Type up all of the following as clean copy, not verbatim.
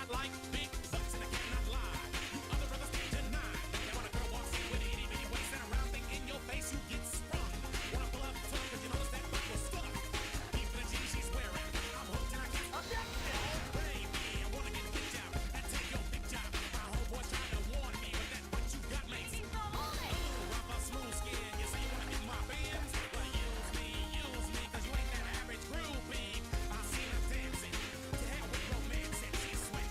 Like big butts and I cannot lie. You other brothers can't deny. They want a girl walks in with itty bitty waist and a round thing in your face, you get sprung. Wanna pull up the tongue 'cause you notice that butt was stuck. Even the jeans she's wearing, I'm hooked and I can't. Oh baby, I wanna get kicked out and take your picture. My homeboy tried to warn me, but that what you got makes me so horny. Rough a smooth skin, you say you wanna get my bands? Well use me 'cause you ain't that average groupie. I seen her dancing. To hell with romance and she's sweat.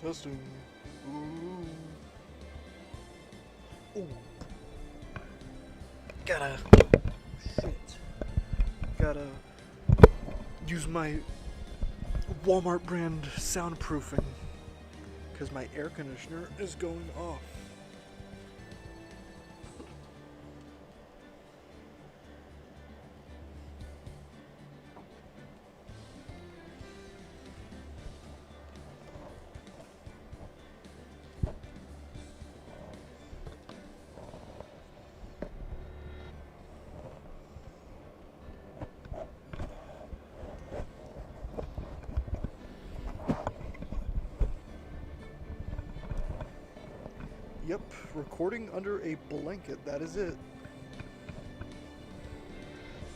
Testing. Ooh. Ooh. Gotta. Shit. Gotta use my Walmart brand soundproofing. Because my air conditioner is going off. Yep, recording under a blanket, that is it.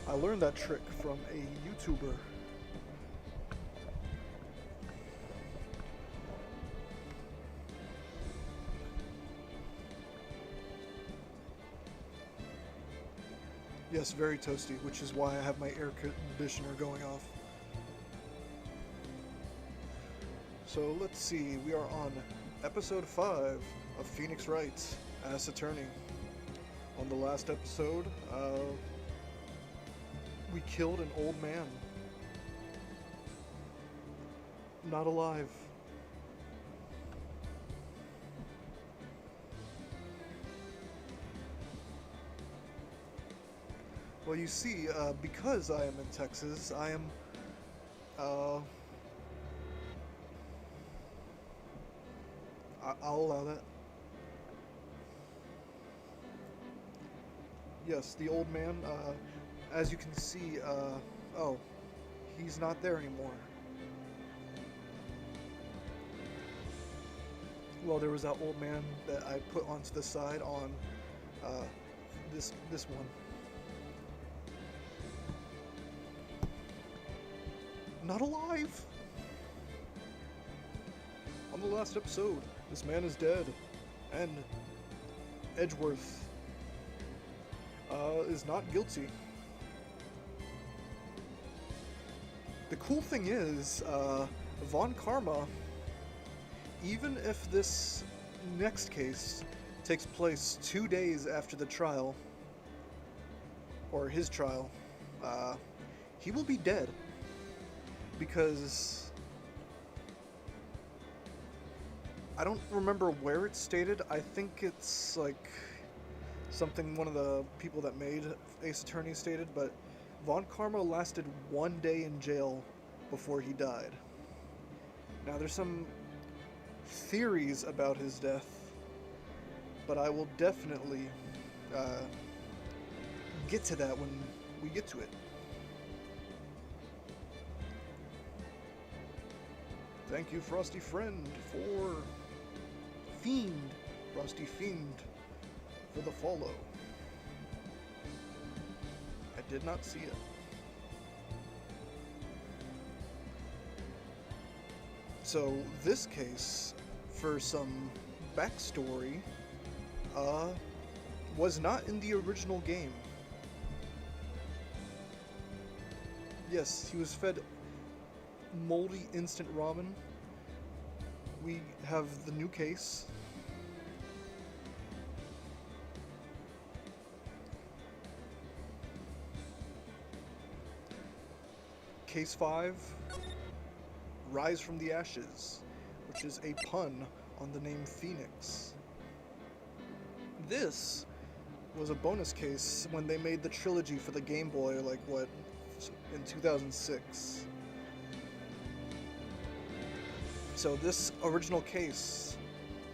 I learned that trick from a YouTuber. Yes, very toasty, which is why I have my air conditioner going off. So let's see, we are on episode 5 of Whoenix Wright as attorney. On the last episode, we killed an old man. Not alive. Well, you see, because I am in Texas, I am, I'll allow that. Yes, the old man, as you can see, oh, he's not there anymore. Well, there was that old man that I put onto the side on, this one. Not alive! On the last episode, this man is dead, and Edgeworth is not guilty. The cool thing is, Von Karma, even if this next case takes place 2 days after the trial, or his trial, he will be dead. Because I don't remember where it's stated. I think it's like something one of the people that made Ace Attorney stated, but Von Karma lasted 1 day in jail before he died. Now there's some theories about his death, but I will definitely get to that when we get to it. Thank you, Frosty Friend, for Frosty Fiend, for the follow. I did not see it. So, this case, for some backstory, was not in the original game. Yes, he was fed moldy instant ramen. We have the new case. Case 5, Rise from the Ashes, which is a pun on the name Whoenix. This was a bonus case when they made the trilogy for the Game Boy, like what, in 2006. So this original case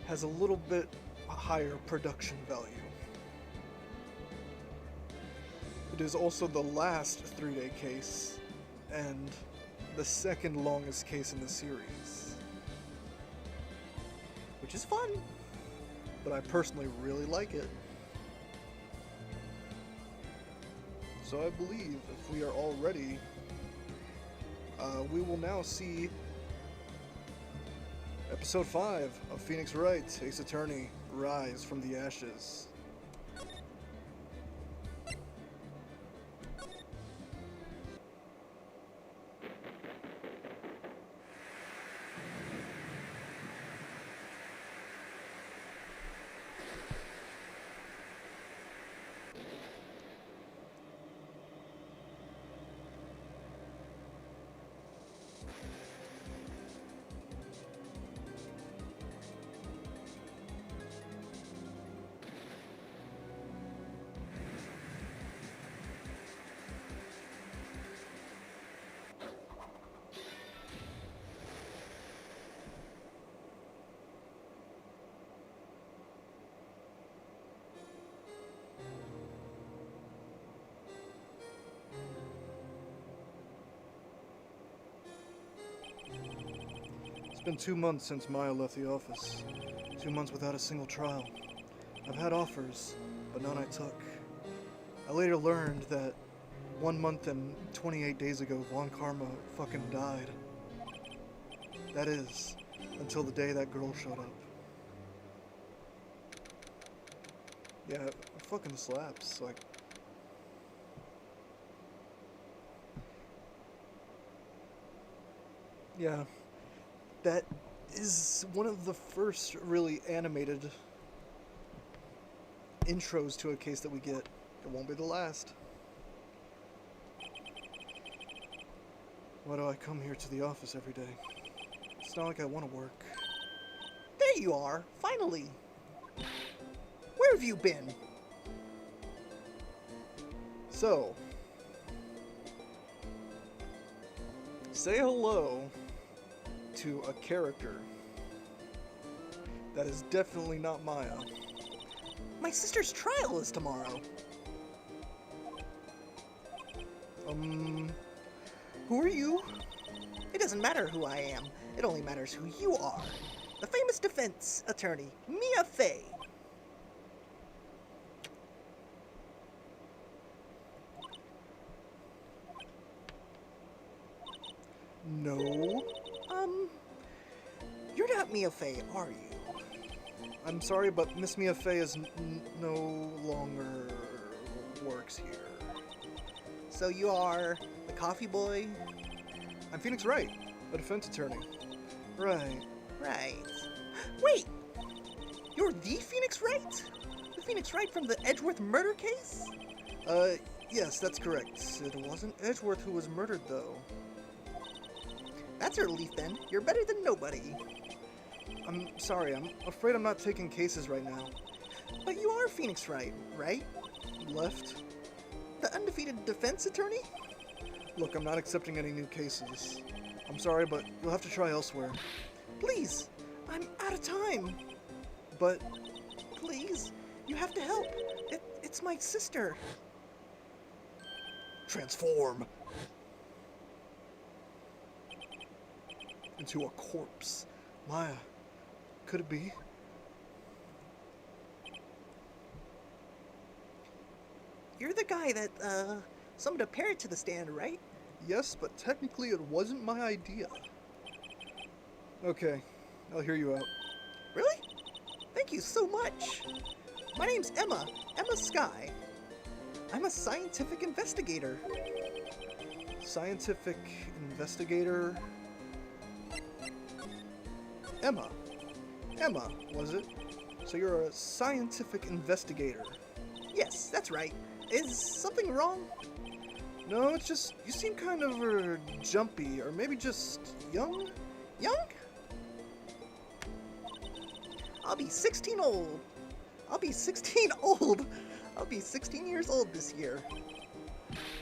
has a little bit higher production value. It is also the last 3-day case, and the second longest case in the series. Which is fun, but I personally really like it. So I believe if we are all ready, we will now see Episode 5 of Whoenix Wright, Ace Attorney, Rise from the Ashes. been 2 months since Maya left the office. 2 months without a single trial. I've had offers, but none I took. I later learned that 1 month and 28 days ago, Von Karma fucking died. That is, until the day that girl showed up. Yeah, it fucking slaps, like... Yeah, that is one of the first really animated intros to a case that we get. It won't be the last. Why do I come here to the office every day? It's not like I want to work. There you are, finally. Where have you been? So, say hello to a character that is definitely not Maya. My sister's trial is tomorrow. Who are you? It doesn't matter who I am. It only matters who you are. The famous defense attorney, Mia Fey. No. You're not Mia Fey, are you? I'm sorry, but Miss Mia Fey is no longer works here. So you are the coffee boy? I'm Phoenix Wright, a defense attorney. Right. Right. Wait! You're the Phoenix Wright? The Phoenix Wright from the Edgeworth murder case? Yes, that's correct. It wasn't Edgeworth who was murdered, though. That's a relief then. You're better than nobody. I'm sorry, I'm afraid I'm not taking cases right now. But you are Phoenix Wright, right? Left? The undefeated defense attorney? Look, I'm not accepting any new cases. I'm sorry, but you'll have to try elsewhere. Please, I'm out of time. But Please, you have to help. It's my sister. transform into a corpse. Maya, could it be? You're the guy that, summoned a parrot to the stand, right? Yes, but technically it wasn't my idea. Okay, I'll hear you out. Really? Thank you so much. My name's Emma Sky. I'm a scientific investigator. Scientific investigator. Emma, was it? So you're a scientific investigator. Yes, that's right. Is something wrong? No, it's just, you seem kind of jumpy, or maybe just young? Young? I'll be 16 old. I'll be 16 old. I'll be 16 years old this year.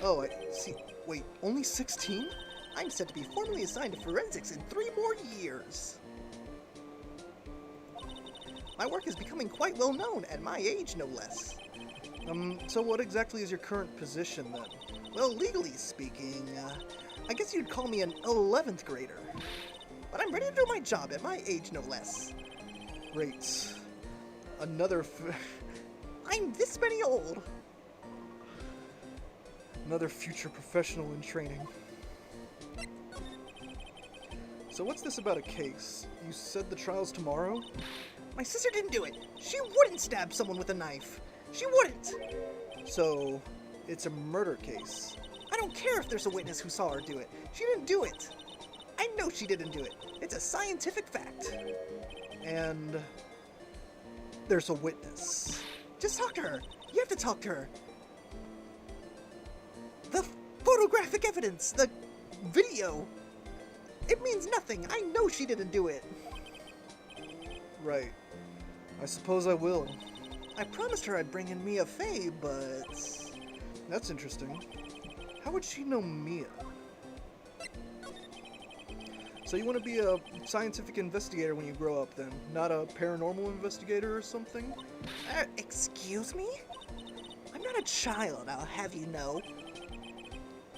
Oh, I see. Wait, only 16? I'm set to be formally assigned to forensics in 3 more years. My work is becoming quite well known at my age, no less. So what exactly is your current position then? Well, legally speaking, I guess you'd call me an 11th grader. But I'm ready to do my job at my age, no less. Great. Another I'm this many old. another future professional in training. So what's this about a case? You said the trial's tomorrow? My sister didn't do it. She wouldn't stab someone with a knife. She wouldn't. So, it's a murder case. I don't care if there's a witness who saw her do it. She didn't do it. I know she didn't do it. It's a scientific fact. And there's a witness. Just talk to her. You have to talk to her. The photographic evidence, the video. It means nothing. I know she didn't do it. Right. I suppose I will. I promised her I'd bring in Mia Fey, but... That's interesting. How would she know Mia? So you want to be a scientific investigator when you grow up then? Not a paranormal investigator or something? Excuse me? I'm not a child, I'll have you know.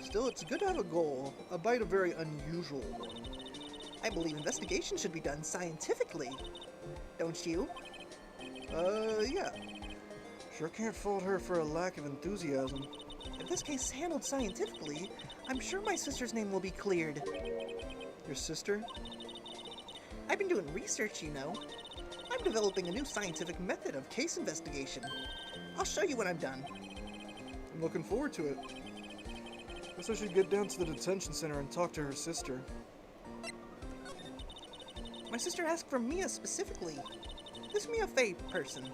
Still, it's good to have a goal, albeit a very unusual one. I believe investigation should be done scientifically. Don't you? Yeah. Sure can't fault her for a lack of enthusiasm. If this case is handled scientifically, I'm sure my sister's name will be cleared. Your sister? I've been doing research, you know. I'm developing a new scientific method of case investigation. I'll show you when I'm done. I'm looking forward to it. Guess I should get down to the detention center and talk to her sister. My sister asked for Mia specifically. This Mia Fey person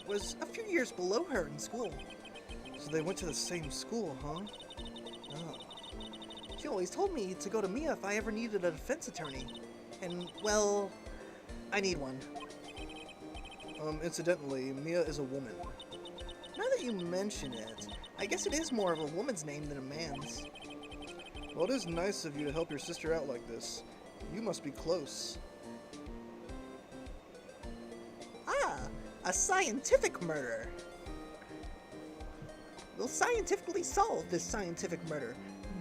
was a few years below her in school. So they went to the same school, huh? Oh. She always told me to go to Mia if I ever needed a defense attorney. And, well, I need one. Incidentally, Mia is a woman. Now that you mention it, I guess it is more of a woman's name than a man's. Well, it is nice of you to help your sister out like this. You must be close. Ah, a scientific murder. We'll scientifically solve this scientific murder.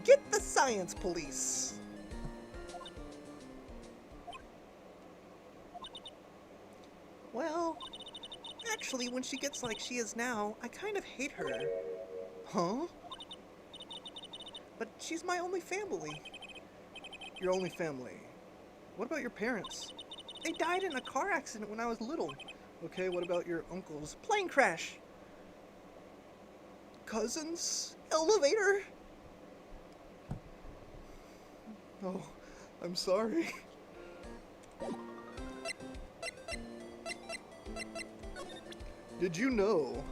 Get the science police! Well, actually, when she gets like she is now, I kind of hate her. Huh? But she's my only family. Your only family. What about your parents? They died in a car accident when I was little. Okay, what about your uncles? Plane crash. Cousins? Elevator. Oh, I'm sorry. Did you know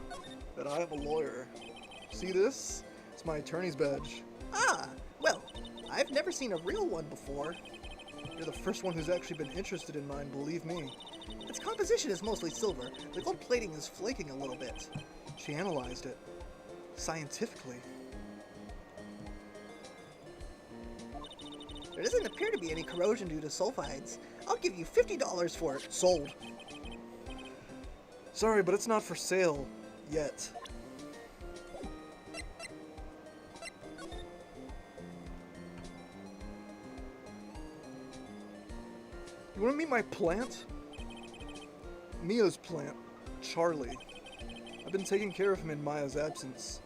that I am a lawyer? See this? It's my attorney's badge. Ah, well, I've never seen a real one before. You're the first one who's actually been interested in mine, believe me. Its composition is mostly silver. The gold plating is flaking a little bit. She analyzed it. Scientifically. There doesn't appear to be any corrosion due to sulfides. I'll give you $50 for it. Sold. Sorry, but it's not for sale. Yet. You want to meet my plant? Mia's plant. Charlie. I've been taking care of him in Maya's absence.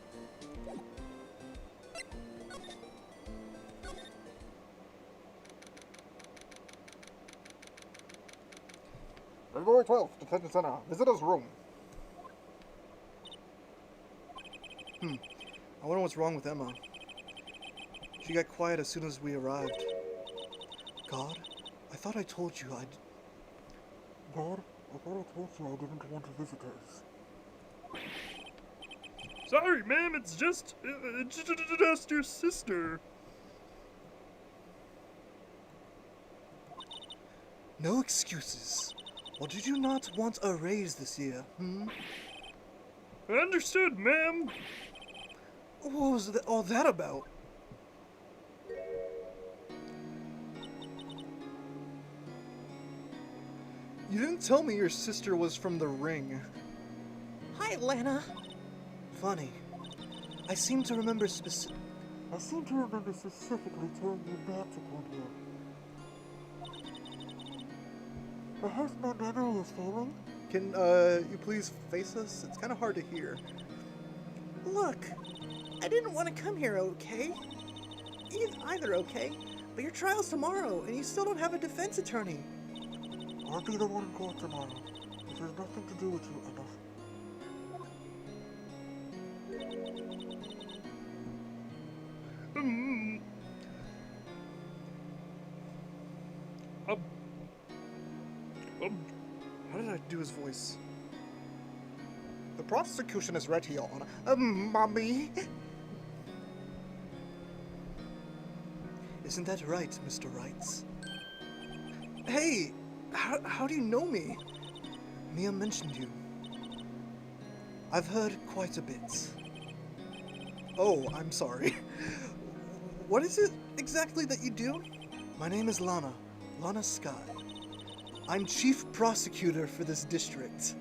February 12th, Detention Center. Visitor's room. I wonder what's wrong with Emma. She got quiet as soon as we arrived. God, I thought I told you I'd... God, I thought I told you I didn't want visitors. Sorry, ma'am, it's just your sister. No excuses. Or did you not want a raise this year, Understood, ma'am. What was all that about? You didn't tell me your sister was from the ring. Hi, Lana. Funny. I seem to remember I seem to remember specifically telling you not to come here. Perhaps my memory is failing? Can, you please face us? It's kind of hard to hear. Look, I didn't want to come here, okay? Either, okay? But your trial's tomorrow, and you still don't have a defense attorney. I'll be the one in court tomorrow. This has nothing to do with you, Emma. How did I do his voice? The prosecution is ready, Your Honor. Mommy? Isn't that right, Mr. Wright? Hey! How do you know me? Mia mentioned you. I've heard quite a bit. Oh, I'm sorry. What is it exactly that you do? My name is Lana. Lana Sky. I'm chief prosecutor for this district.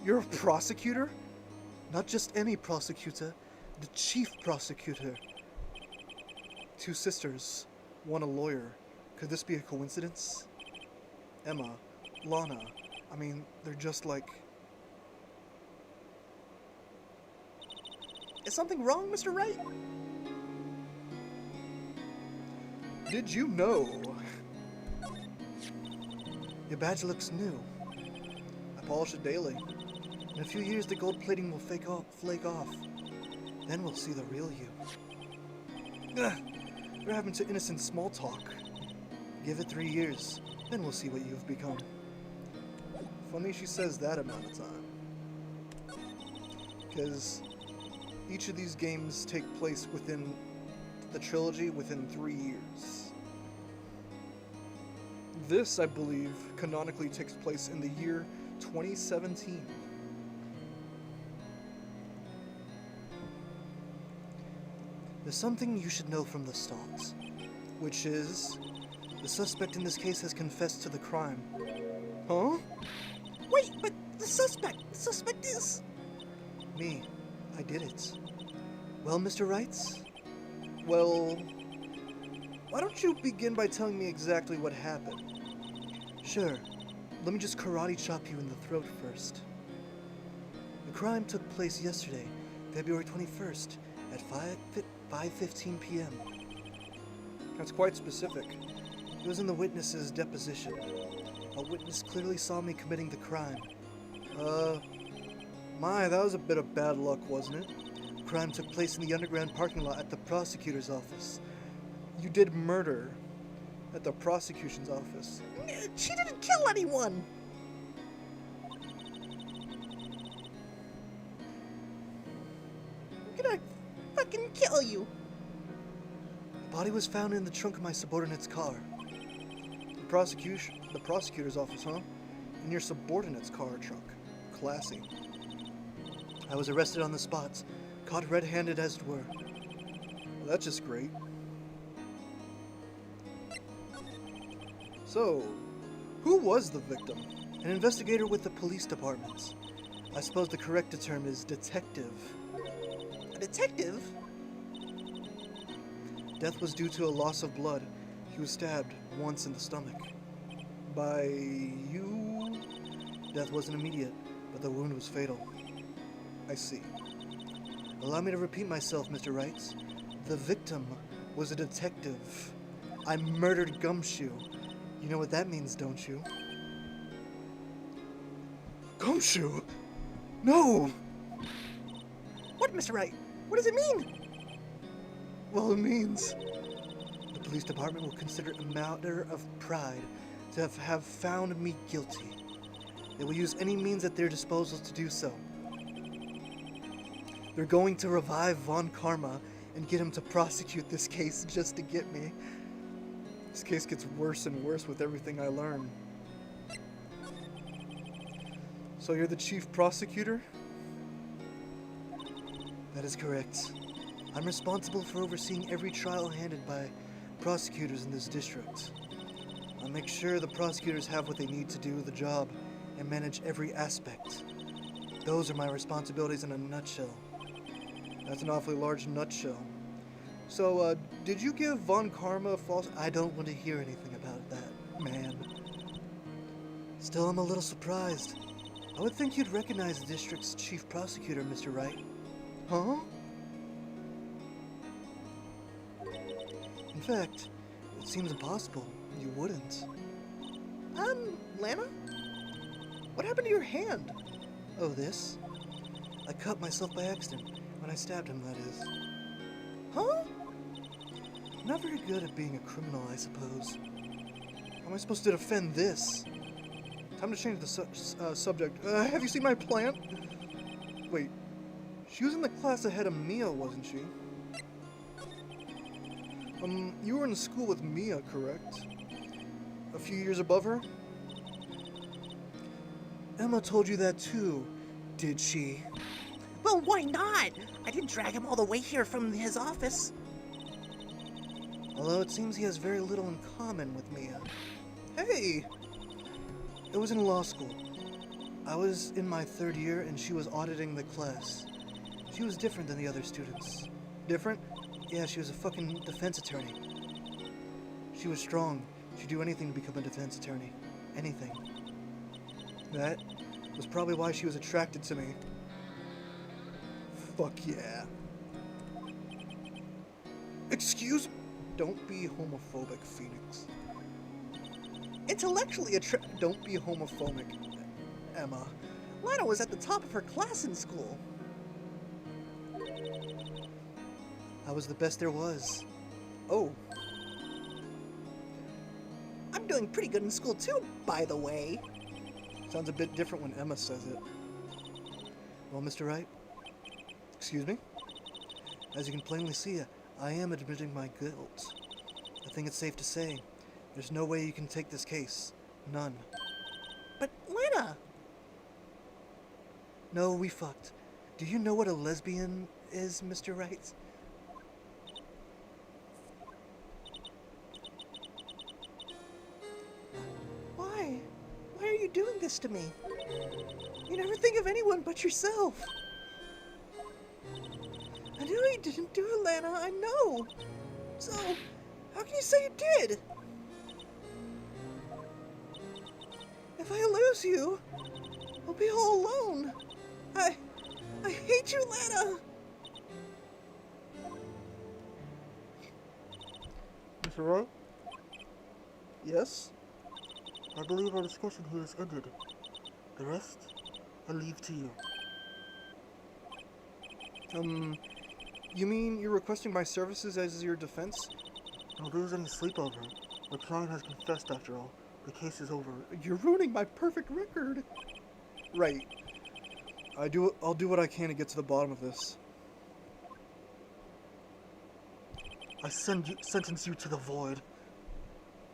You're a prosecutor? Not just any prosecutor, the chief prosecutor. Two sisters, one a lawyer. Could this be a coincidence? Emma, Lana, I mean, they're just like... Is something wrong, Mr. Wright? Did you know? Your badge looks new. I polish it daily. In a few years, the gold plating will flake off. Then we'll see the real you. Ugh, we're having to innocent small talk. Give it 3 years, then we'll see what you've become. Funny she says that amount of time. Because each of these games take place within the trilogy within 3 years. This, I believe, canonically takes place in the year 2017. There's something you should know from the start, which is the suspect in this case has confessed to the crime. Huh? Wait, but the suspect is... Me. I did it. Well, Mr. Wrights? Well, why don't you begin by telling me exactly what happened? Sure. Let me just karate chop you in the throat first. The crime took place yesterday, February 21st, at 5:15 p.m. That's quite specific. It was in the witness's deposition. A witness clearly saw me committing the crime. That was a bit of bad luck, wasn't it? The crime took place in the underground parking lot at the prosecutor's office. You did murder at the prosecution's office. She didn't kill anyone! I'm gonna fucking kill you! The body was found in the trunk of my subordinate's car. The prosecutor's office, huh? In your subordinate's car trunk. Classy. I was arrested on the spot, caught red-handed as it were. Well, that's just great. So, who was the victim? An investigator with the police department. I suppose the correct term is detective. A detective? Death was due to a loss of blood. He was stabbed once in the stomach. By you? Death wasn't immediate, but the wound was fatal. I see. Allow me to repeat myself, Mr. Wright. The victim was a detective. I murdered Gumshoe. You know what that means, don't you? Gumshoe? No! What, Mr. Wright? What does it mean? Well, it means the police department will consider it a matter of pride to have found me guilty. They will use any means at their disposal to do so. They're going to revive Von Karma and get him to prosecute this case just to get me. This case gets worse and worse with everything I learn. So you're the chief prosecutor? That is correct. I'm responsible for overseeing every trial handled by prosecutors in this district. I'll make sure the prosecutors have what they need to do the job and manage every aspect. Those are my responsibilities in a nutshell. That's an awfully large nutshell. So, did you give Von Karma a false... I don't want to hear anything about that, man. Still, I'm a little surprised. I would think you'd recognize the district's chief prosecutor, Mr. Wright. Huh? In fact, it seems impossible. You wouldn't. Lana? What happened to your hand? Oh, this? I cut myself by accident. When I stabbed him, that is. Huh? I'm not very good at being a criminal, I suppose. How am I supposed to defend this? Time to change the subject. Have you seen my plant? Wait, she was in the class ahead of Mia, wasn't she? You were in school with Mia, correct? A few years above her? Emma told you that too, did she? Well, why not? I didn't drag him all the way here from his office. Although it seems he has very little in common with Mia. Hey! It was in law school. I was in my 3rd year and she was auditing the class. She was different than the other students. Different? Yeah, she was a fucking defense attorney. She was strong, She'd do anything to become a defense attorney. Anything. That was probably why she was attracted to me. Fuck yeah. Excuse me? Don't be homophobic, Phoenix. Intellectually Don't be homophobic, Emma. Lana was at the top of her class in school. I was the best there was. Oh, I'm doing pretty good in school too, by the way. sounds a bit different when Emma says it. Well, Mr. Wright? Excuse me? As you can plainly see, I am admitting my guilt. I think it's safe to say, there's no way you can take this case. None. But Lana! No, we fucked. Do you know what a lesbian is, Mr. Wright? Why? Why are you doing this to me? You never think of anyone but yourself. I knew you didn't do it, Lana, I know. So, how can you say you did? If I lose you, I'll be all alone. I hate you, Lana. Mr. Wright, Yes? I believe our discussion here is ended. The rest, I leave to you. You mean you're requesting my services as your defense? Don't lose any sleep over it. The client has confessed after all. The case is over. You're ruining my perfect record. Right. I'll do what I can to get to the bottom of this. I sentence you to the void.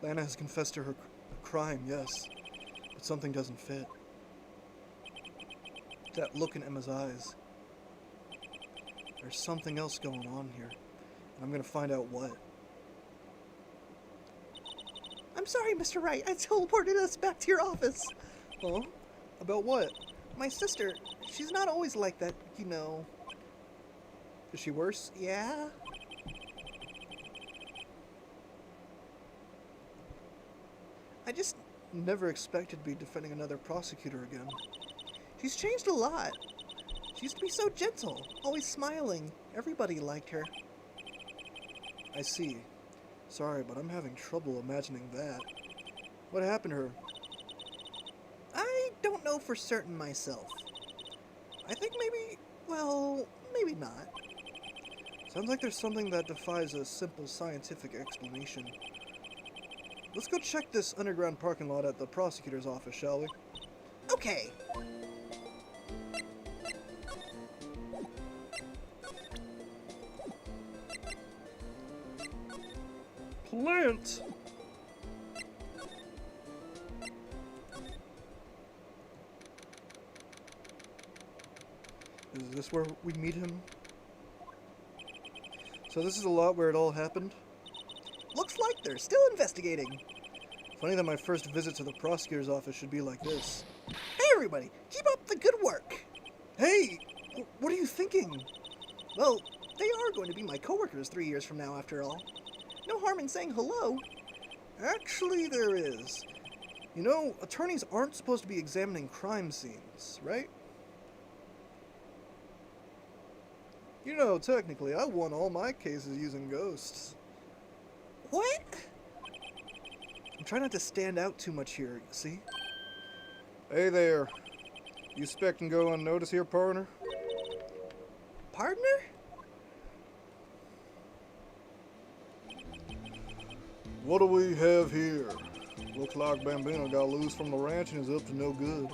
Lana has confessed to her crime, yes. But something doesn't fit. That look in Emma's eyes. There's something else going on here. And I'm gonna find out what. I'm sorry, Mr. Wright. I teleported us back to your office. Huh? About what? My sister, she's not always like that, you know. Is she worse? Yeah? I just never expected to be defending another prosecutor again. She's changed a lot. She used to be so gentle, always smiling. Everybody liked her. I see. Sorry, but I'm having trouble imagining that. What happened to her? I don't know for certain myself. I think maybe, well, maybe not. Sounds like there's something that defies a simple scientific explanation. Let's go check this underground parking lot at the prosecutor's office, shall we? Okay. Plant! Is this where we meet him? So this is a lot where it all happened? Looks like they're still investigating. Funny that my first visit to the prosecutor's office should be like this. Hey, everybody, keep up the good work. Hey! What are you thinking? Well, they are going to be my coworkers 3 years from now, after all. No harm in saying hello. Actually, there is. You know, attorneys aren't supposed to be examining crime scenes, right? You know, technically, I won all my cases using ghosts. What? I'm trying not to stand out too much here, see? Hey there. You expecting to go unnoticed here, partner? Partner? What do we have here? Looks like Bambino got loose from the ranch and is up to no good.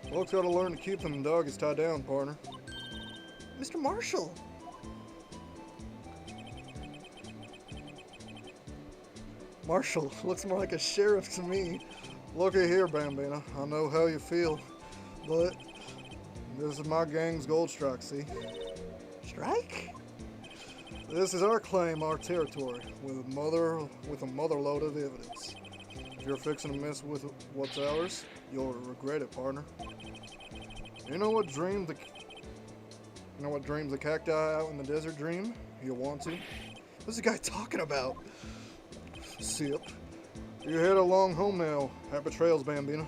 Folks gotta learn to keep them doggies tied down, partner. Mr. Marshall. Marshall looks more like a sheriff to me. Looky here, Bambino. I know how you feel, but this is my gang's gold strike, see? Strike? This is our claim, our territory, with a mother load of evidence. If you're fixing to mess with what's ours, you'll regret it, partner. You know what dreams the cacti out in the desert dream? You'll want to. What's the guy talking about? Sip. You had a long home now. Happy trails, Bambina.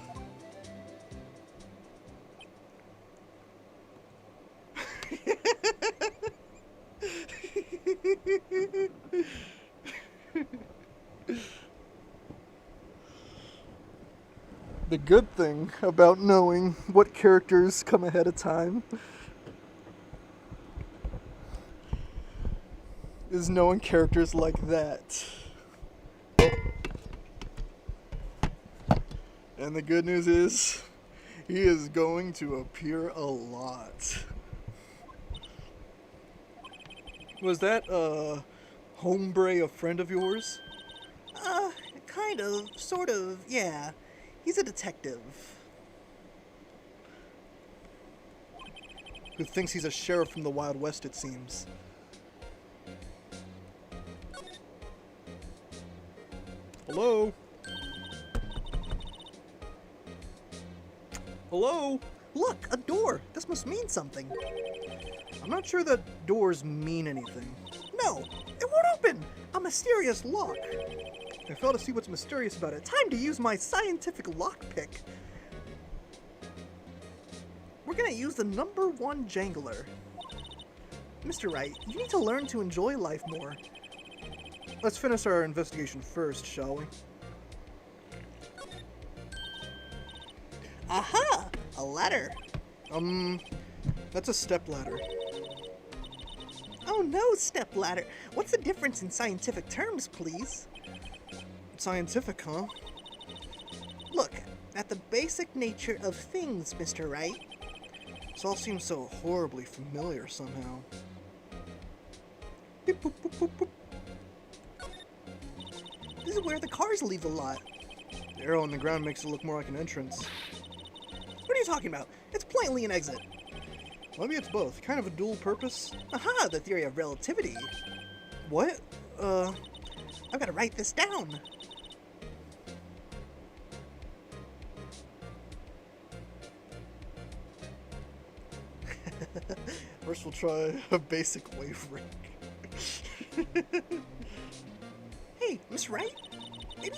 The good thing about knowing what characters come ahead of time is knowing characters like that. And the good news is, he is going to appear a lot. Was that, Hombre a friend of yours? Kind of, sort of, yeah. He's a detective. Who thinks he's a sheriff from the Wild West, it seems. Hello? Hello? Look, a door! This must mean something. I'm not sure that doors mean anything. No, it won't open! A mysterious lock. I fail to see what's mysterious about it. Time to use my scientific lockpick. We're gonna use the #1 jangler. Mr. Wright, you need to learn to enjoy life more. Let's finish our investigation first, shall we? Aha! A ladder. That's a stepladder. Oh no, stepladder. What's the difference in scientific terms, please? Scientific, huh? Look at the basic nature of things, Mr. Wright. This all seems so horribly familiar somehow. Beep, boop, boop, boop, boop. This is where the cars leave the lot. The arrow on the ground makes it look more like an entrance. What are you talking about? It's plainly an exit. Maybe it's both. Kind of a dual purpose. Aha, the theory of relativity. What? I've got to write this down. First we'll try a basic wave rig. Hey, Miss Wright? Maybe,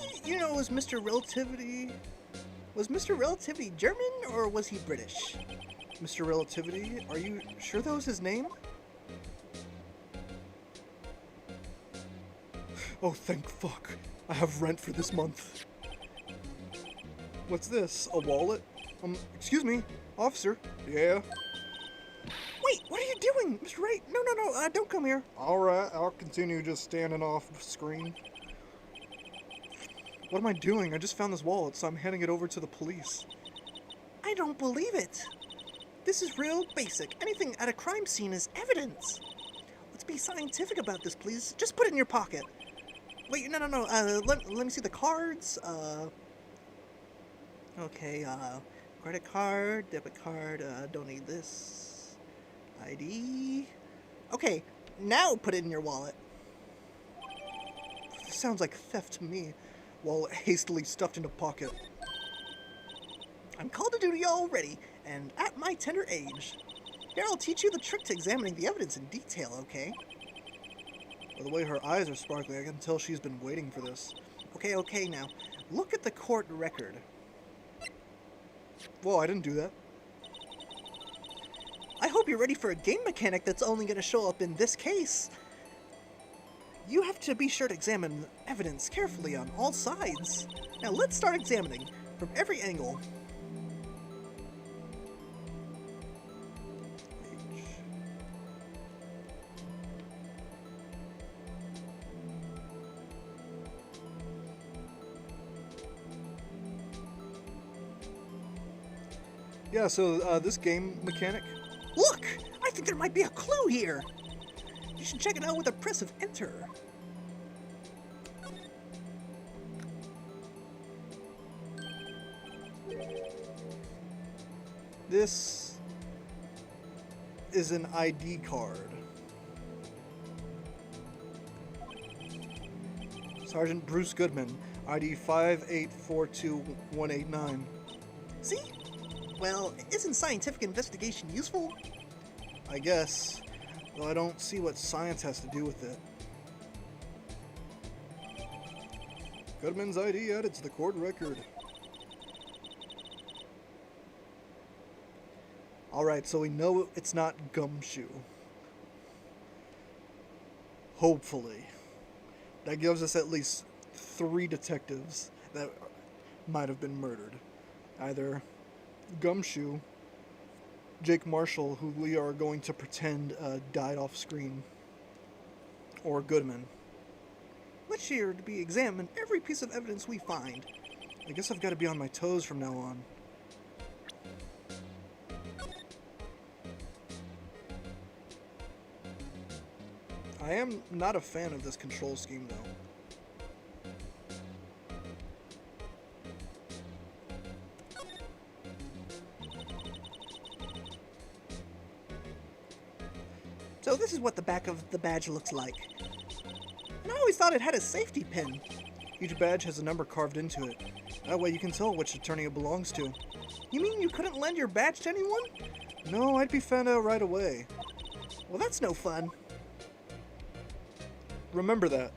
was Mr. Relativity... Was Mr. Relativity German, or was he British? Mr. Relativity? Are you sure that was his name? Oh, thank fuck. I have rent for this month. What's this? A wallet? Excuse me, officer. Yeah? Wait, what are you doing? Mr. Wright, no, don't come here. Alright, I'll continue just standing off screen. What am I doing? I just found this wallet, so I'm handing it over to the police. I don't believe it. This is real basic. Anything at a crime scene is evidence. Let's be scientific about this, please. Just put it in your pocket. Wait, no. Let me see the cards. Okay, credit card, debit card, don't need this. ID. Okay, now put it in your wallet. This sounds like theft to me. Wallet hastily stuffed into pocket. I'm called to duty already, and at my tender age. Here, I'll teach you the trick to examining the evidence in detail, okay? By the way her eyes are sparkling, I can tell she's been waiting for this. Okay, now, look at the court record. Whoa, I didn't do that. I hope you're ready for a game mechanic that's only going to show up in this case. You have to be sure to examine evidence carefully on all sides. Now let's start examining from every angle. Yeah, so this game mechanic. Look! I think there might be a clue here! You should check it out with a press of enter. This is an ID card. Sergeant Bruce Goodman, ID 5842189. See? Well, isn't scientific investigation useful? I guess, though I don't see what science has to do with it. Goodman's ID added to the court record. Alright, so we know it's not Gumshoe. Hopefully. That gives us at least 3 detectives that might have been murdered. Either Gumshoe, Jake Marshall, who we are going to pretend died off screen, or Goodman. Let's here to be examined every piece of evidence we find. I guess I've got to be on my toes from now on. I am not a fan of this control scheme, though. So this is what the back of the badge looks like. And I always thought it had a safety pin. Each badge has a number carved into it. That way you can tell which attorney it belongs to. You mean you couldn't lend your badge to anyone? No, I'd be found out right away. Well, that's no fun. Remember that.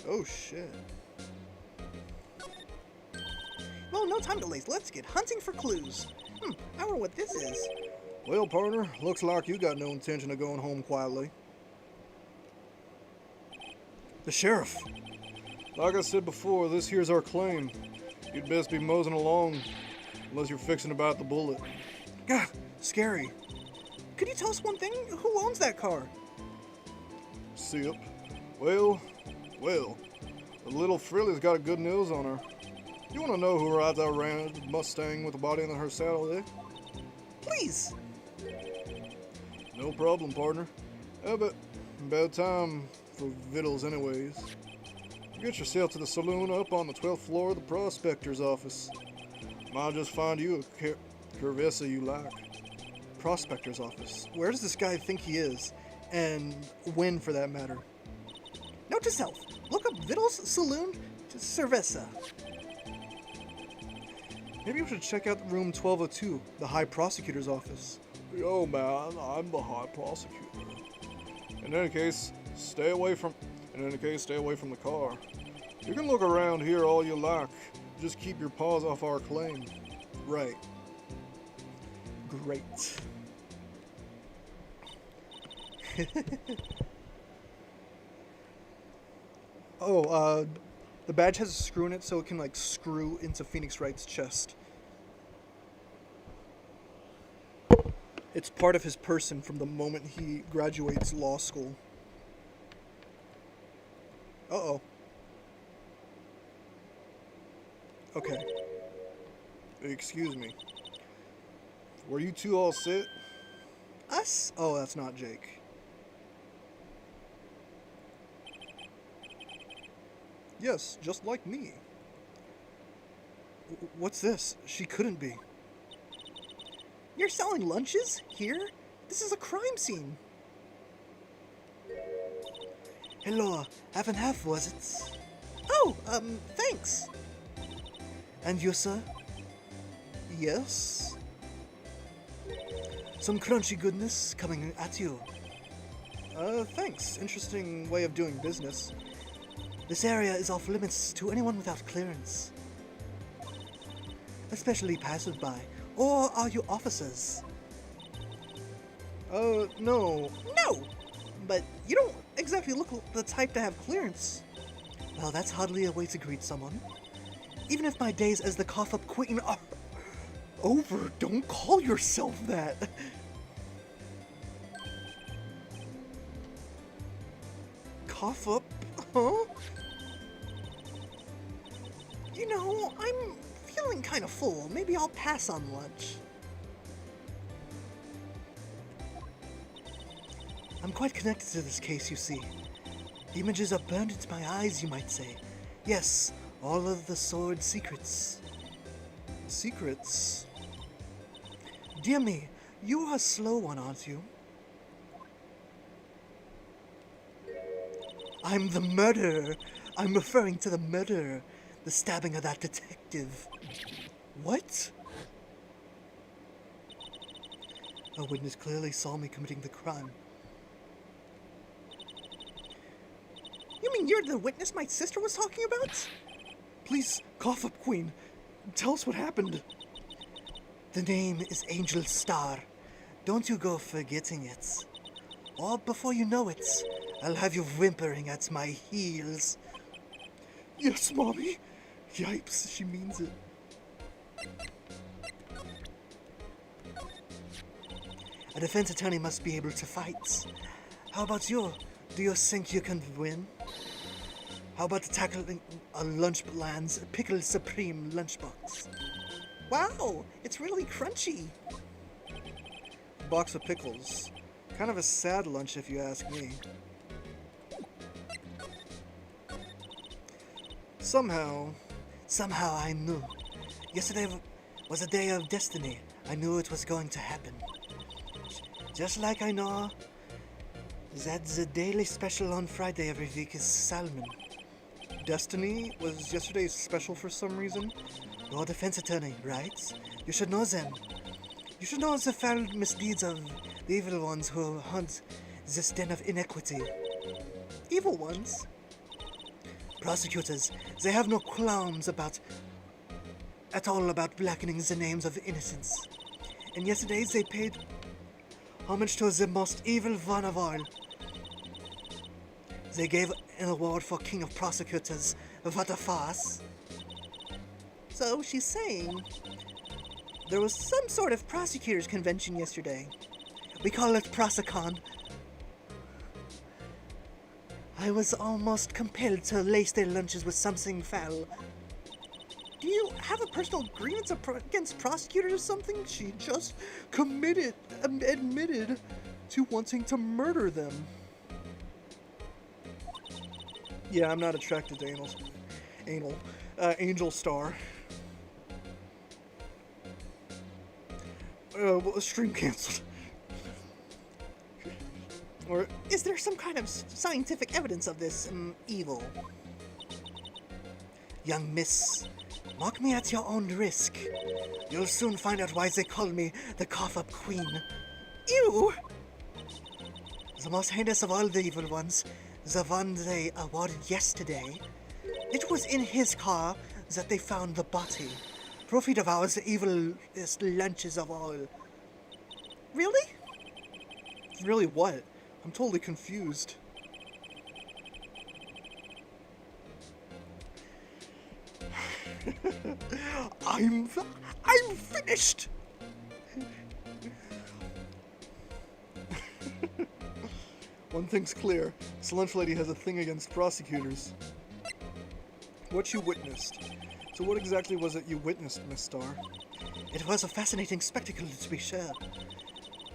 Oh shit. Well, no time to waste. Let's get hunting for clues. I wonder what this is. Well, partner, looks like you got no intention of going home quietly. The sheriff. Like I said before, this here's our claim. You'd best be moseying along, unless you're fixing about the bullet. Gah, scary. Could you tell us one thing? Who owns that car? Sip. Well, the little frilly's got a good nose on her. You want to know who rides that round Mustang with the body under her saddle there? Please. No problem, partner. But about time for victuals anyways. Get yourself to the saloon up on the 12th floor of the prospector's office. Might just find you a curvessa you like. Prospector's office. Where does this guy think he is? And when, for that matter? Note to self. Look up Vittles Saloon to Cerveza. Maybe we should check out room 1202, the High Prosecutor's office. Yo, man, I'm the High Prosecutor. In any case, stay away from the car. You can look around here all you like. Just keep your paws off our claim. Right. Great. The badge has a screw in it, so it can, like, screw into Phoenix Wright's chest. It's part of his person from the moment he graduates law school. Uh-oh. Okay. Excuse me. Were you two all set? Us? Oh, that's not Jake. Yes, just like me. What's this? She couldn't be. You're selling lunches? Here? This is a crime scene. Hello, half and half, was it? Oh, thanks. And you, sir? Yes? Some crunchy goodness coming at you. Thanks. Interesting way of doing business. This area is off limits to anyone without clearance. Especially passersby. Or are you officers? No. No! But you don't exactly look the type to have clearance. Well, that's hardly a way to greet someone. Even if my days as the cough-up queen are over, don't call yourself that. Cough up? Huh? You know, I'm feeling kind of full. Maybe I'll pass on lunch. I'm quite connected to this case, you see. The images are burned into my eyes, you might say. Yes, all of the sword secrets. Secrets? Dear me, you are a slow one, aren't you? I'm the murderer. I'm referring to the murderer. The stabbing of that detective. What? A witness clearly saw me committing the crime. You mean you're the witness my sister was talking about? Please, cough up, Queen. Tell us what happened. The name is Angel Star. Don't you go forgetting it. Or before you know it, I'll have you whimpering at my heels. Yes, Mommy. Yipes, she means it. A defense attorney must be able to fight. How about you? Do you think you can win? How about tackling a Lunchland's Pickle Supreme lunchbox? Wow, it's really crunchy. Box of pickles. Kind of a sad lunch if you ask me. Somehow I knew. Yesterday was a day of destiny. I knew it was going to happen. Just like I know that the daily special on Friday every week is salmon. Destiny was yesterday's special for some reason. You're a defense attorney, right? You should know them. You should know the foul misdeeds of the evil ones who hunt this den of inequity. Evil ones? Prosecutors, they have no qualms at all about blackening the names of innocents. And yesterday they paid homage to the most evil one of all. They gave an award for King of Prosecutors. What a farce. So she's saying there was some sort of prosecutors convention yesterday. We call it Prosecon. I was almost compelled to lace their lunches with something foul. Do you have a personal grievance against prosecutors or something? She just admitted to wanting to murder them. Yeah, I'm not attracted to Angel Star. Well, stream canceled. Or Is there some kind of scientific evidence of this evil? Young miss, mark me at your own risk. You'll soon find out why they call me the cough-up queen. ew! The most heinous of all the evil ones, the one they awarded yesterday. It was in his car that they found the body. Proof he devours the evilest lunches of all. Really? Really what? I'm totally confused. I'm finished. One thing's clear. This lunch lady has a thing against prosecutors. What you witnessed. So what exactly was it you witnessed, Miss Starr? It was a fascinating spectacle, to be sure.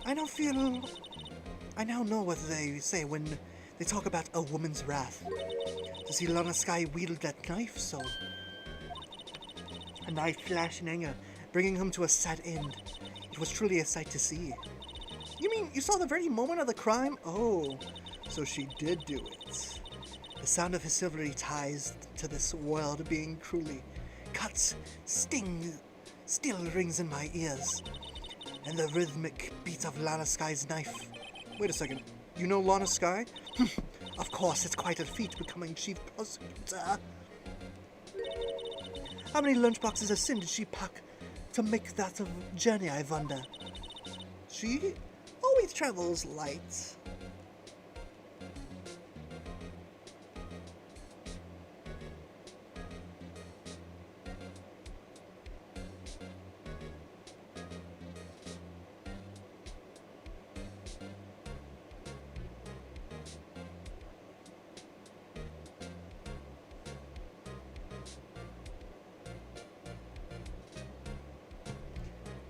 I now know what they say when they talk about a woman's wrath. To see Lana Skye wield that knife so. A knife flash in anger, bringing him to a sad end. It was truly a sight to see. You mean you saw the very moment of the crime? Oh, so she did do it. The sound of his silvery ties to this world being cruelly cut, sting, still rings in my ears. And the rhythmic beat of Lana Skye's knife. Wait a second. You know Lana Skye? Of course, it's quite a feat becoming chief prosecutor. How many lunchboxes of sin did she pack to make that journey, I wonder? She always travels light.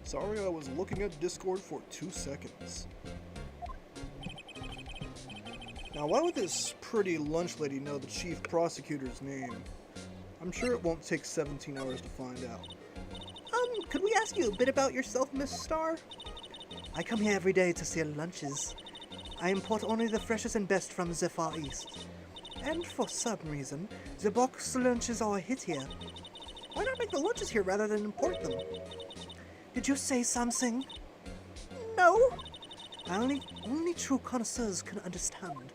Sorry, I was looking at Discord for 2 seconds. Now, why would this pretty lunch lady know the chief prosecutor's name? I'm sure it won't take 17 hours to find out. Could we ask you a bit about yourself, Miss Starr? I come here every day to sell lunches. I import only the freshest and best from the Far East. And for some reason, the box lunches are a hit here. Why not make the lunches here rather than import them? Did you say something? No. Only true connoisseurs can understand.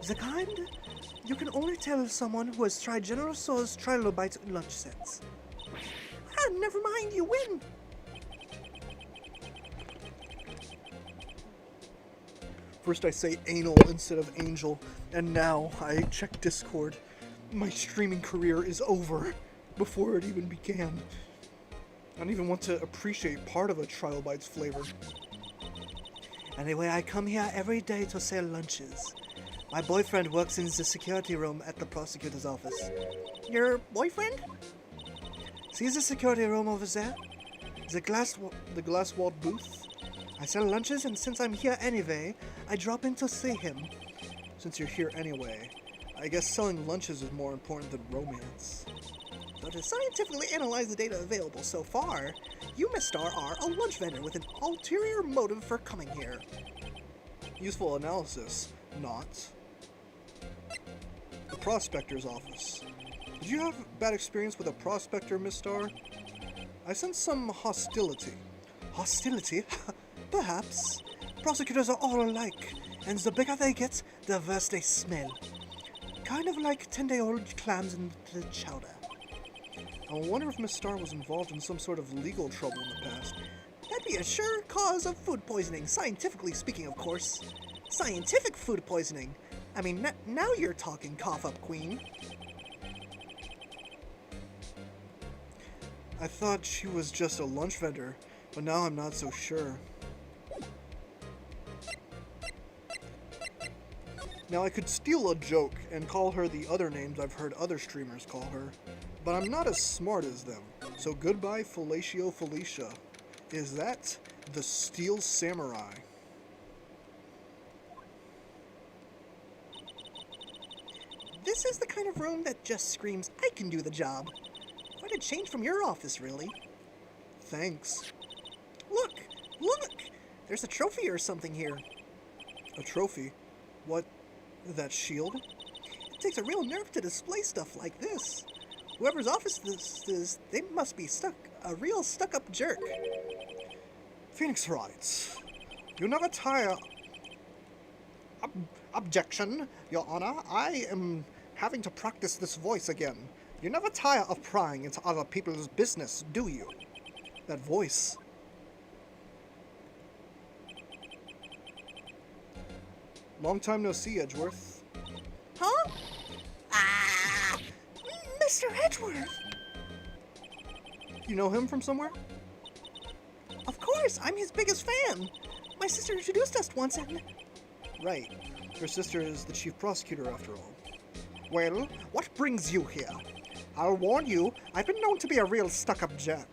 The kind you can only tell someone who has tried General Tso's trilobite lunch sets. Ah, never mind, you win. First I say anal instead of angel, and now I check Discord. My streaming career is over before it even began. I don't even want to appreciate part of a trilobite's flavor. Anyway, I come here every day to sell lunches. My boyfriend works in the security room at the prosecutor's office. Your boyfriend? See the security room over there? The glass-walled booth? I sell lunches, and since I'm here anyway, I drop in to see him. Since you're here anyway, I guess selling lunches is more important than romance. So to scientifically analyze the data available so far, you, Miss Star, are a lunch vendor with an ulterior motive for coming here. Useful analysis, not. The prospector's office. Did you have bad experience with a prospector, Miss Star? I sense some hostility. Hostility? Perhaps. Prosecutors are all alike, and the bigger they get, the worse they smell. Kind of like 10-day-old clams in the chowder. I wonder if Miss Star was involved in some sort of legal trouble in the past. That'd be a sure cause of food poisoning, scientifically speaking, of course. Scientific food poisoning. I mean, now you're talking, cough-up queen. I thought she was just a lunch vendor, but now I'm not so sure. Now I could steal a joke and call her the other names I've heard other streamers call her, but I'm not as smart as them, so goodbye Fellatio Felicia. Is that the Steel Samurai? This is the kind of room that just screams, I can do the job. Quite a change from your office, really. Thanks. Look! There's a trophy or something here. A trophy? What? That shield? It takes a real nerve to display stuff like this. Whoever's office this is, they must be a real stuck-up jerk. Whoenix writes, "You never tire..." Objection, Your Honor. I am having to practice this voice again. You never tire of prying into other people's business, do you? That voice. Long time no see, Edgeworth. Huh? Ah! Mr. Edgeworth! You know him from somewhere? Of course, I'm his biggest fan. My sister introduced us once and... Right. Your sister is the chief prosecutor, after all. Well, what brings you here? I'll warn you, I've been known to be a real stuck-up jerk.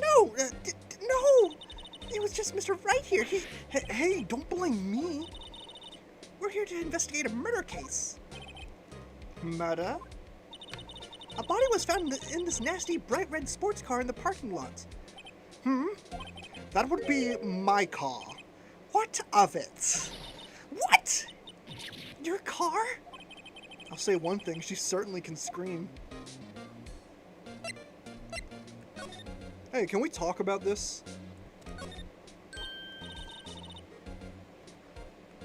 No! No! It was just Mr. Wright here. Hey, don't blame me. We're here to investigate a murder case. Murder? A body was found in this nasty bright red sports car in the parking lot. That would be my car. What of it? What? Your car? I'll say one thing, she certainly can scream. Hey, can we talk about this?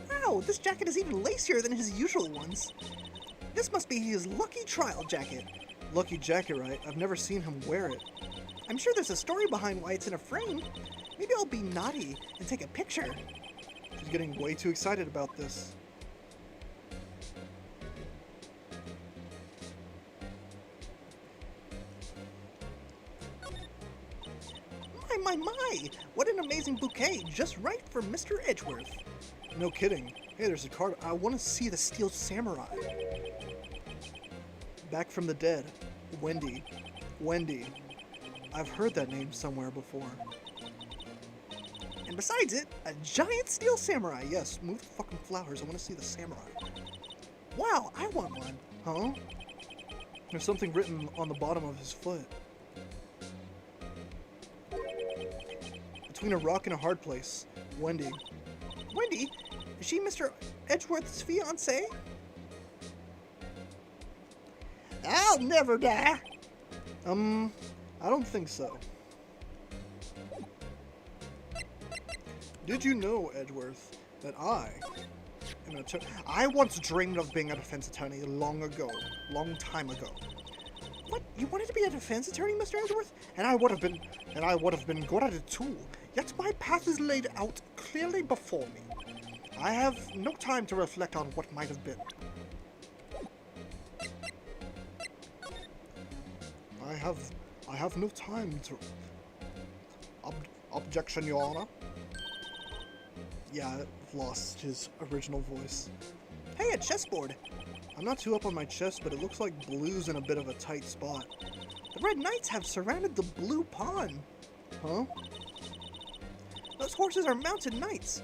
Wow, this jacket is even lacier than his usual ones. This must be his lucky trial jacket. Lucky jacket, right? I've never seen him wear it. I'm sure there's a story behind why it's in a frame. Maybe I'll be naughty and take a picture. She's getting way too excited about this. My! What an amazing bouquet, just right for Mr. Edgeworth. No kidding. Hey, there's a card. I want to see the Steel Samurai. Back from the dead. Wendy. I've heard that name somewhere before. And besides it, a giant steel samurai. Yes, move the fucking flowers. I want to see the samurai. Wow, I want one. Huh? There's something written on the bottom of his foot. Between a rock and a hard place. Wendy. Wendy? Is she Mr. Edgeworth's fiancée? I'll never die. I don't think so. Did you know, Edgeworth, that I am an attorney? I once dreamed of being a defense attorney long time ago. What? You wanted to be a defense attorney, Mr. Edgeworth? And I would have been good at it too. Yet my path is laid out clearly before me. I have no time to reflect on what might have been. I have no time to... Objection, Your Honor. Yeah, I've lost his original voice. Hey, a chessboard. I'm not too up on my chest, but it looks like blue's in a bit of a tight spot. The Red Knights have surrounded the blue pawn. Huh? Those horses are mounted knights.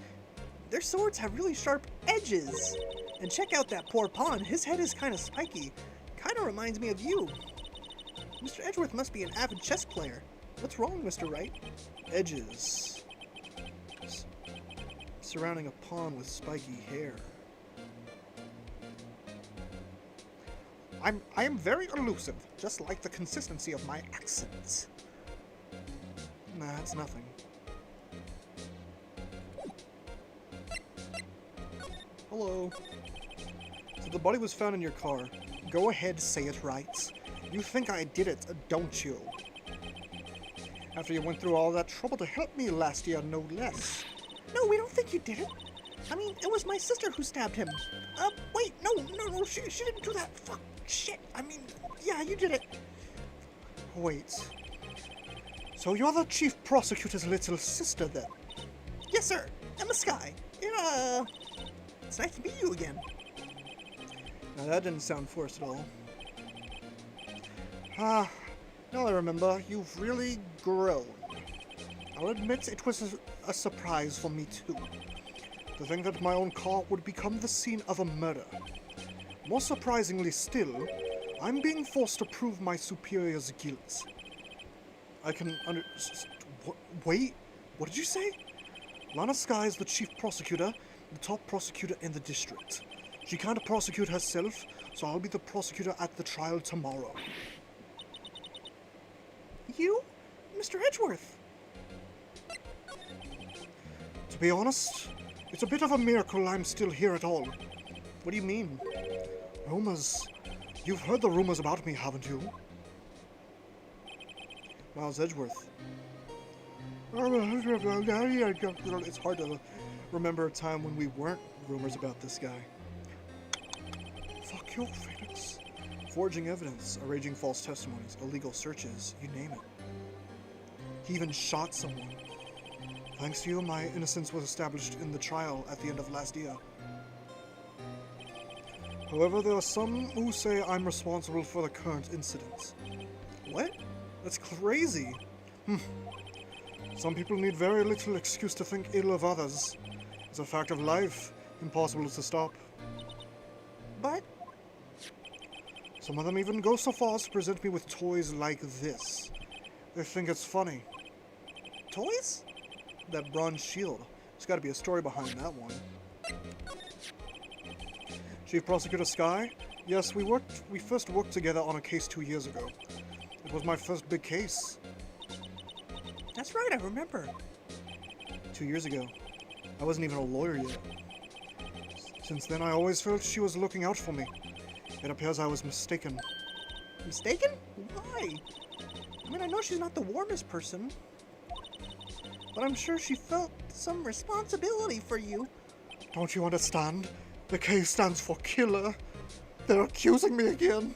Their swords have really sharp edges. And check out that poor pawn. His head is kind of spiky. Kind of reminds me of you. Mr. Edgeworth must be an avid chess player. What's wrong, Mr. Wright? Edges. Surrounding a pawn with spiky hair. I am very elusive, just like the consistency of my accent. Nah, it's nothing. Hello. So the body was found in your car. Go ahead, say it right. You think I did it, don't you? After you went through all that trouble to help me last year, no less. No, we don't think you did it. I mean, it was my sister who stabbed him. Wait, no, she didn't do that. Fuck, shit. I mean, yeah, you did it. Wait. So you're the chief prosecutor's little sister, then? Yes, sir. Emma Sky. It's nice to meet you again. Now that didn't sound forced at all. Now I remember, you've really grown. I'll admit it was a surprise for me too. To think that my own car would become the scene of a murder. More surprisingly still, I'm being forced to prove my superior's guilt. I can Wait, what did you say? Lana Sky is the chief prosecutor, the top prosecutor in the district. She can't prosecute herself, so I'll be the prosecutor at the trial tomorrow. You? Mr. Edgeworth? To be honest, it's a bit of a miracle I'm still here at all. What do you mean? Rumors. You've heard the rumors about me, haven't you? Miles Edgeworth. It's hard to remember a time when we weren't rumors about this guy. Fuck you, Whoenix. Forging evidence, arranging false testimonies, illegal searches, you name it. He even shot someone. Thanks to you, my innocence was established in the trial at the end of last year. However, there are some who say I'm responsible for the current incident. What? That's crazy. Some people need very little excuse to think ill of others. It's a fact of life, impossible to stop. But some of them even go so far as to present me with toys like this. They think it's funny. Toys? That bronze shield. There's got to be a story behind that one. Chief Prosecutor Sky? Yes, we first worked together on a case 2 years ago. It was my first big case. That's right, I remember. 2 years ago. I wasn't even a lawyer yet. Since then, I always felt she was looking out for me. It appears I was mistaken. Mistaken? Why? I mean, I know she's not the warmest person. But I'm sure she felt some responsibility for you. Don't you understand? The K stands for killer. They're accusing me again.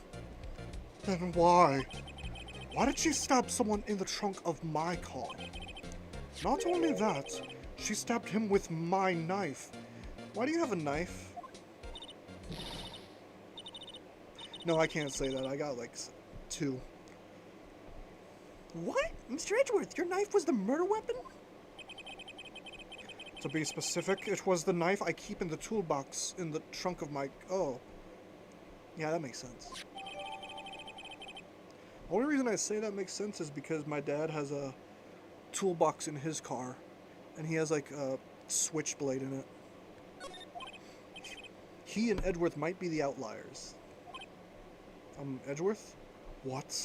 Then why? Why did she stab someone in the trunk of my car? Not only that, she stabbed him with my knife. Why do you have a knife? No, I can't say that. I got like 2. What? Mr. Edgeworth, your knife was the murder weapon? To be specific, it was the knife I keep in the toolbox in the trunk of my... Oh. Yeah, that makes sense. The only reason I say that makes sense is because my dad has a toolbox in his car, and he has like a switchblade in it. He and Edgeworth might be the outliers. Edgeworth? What?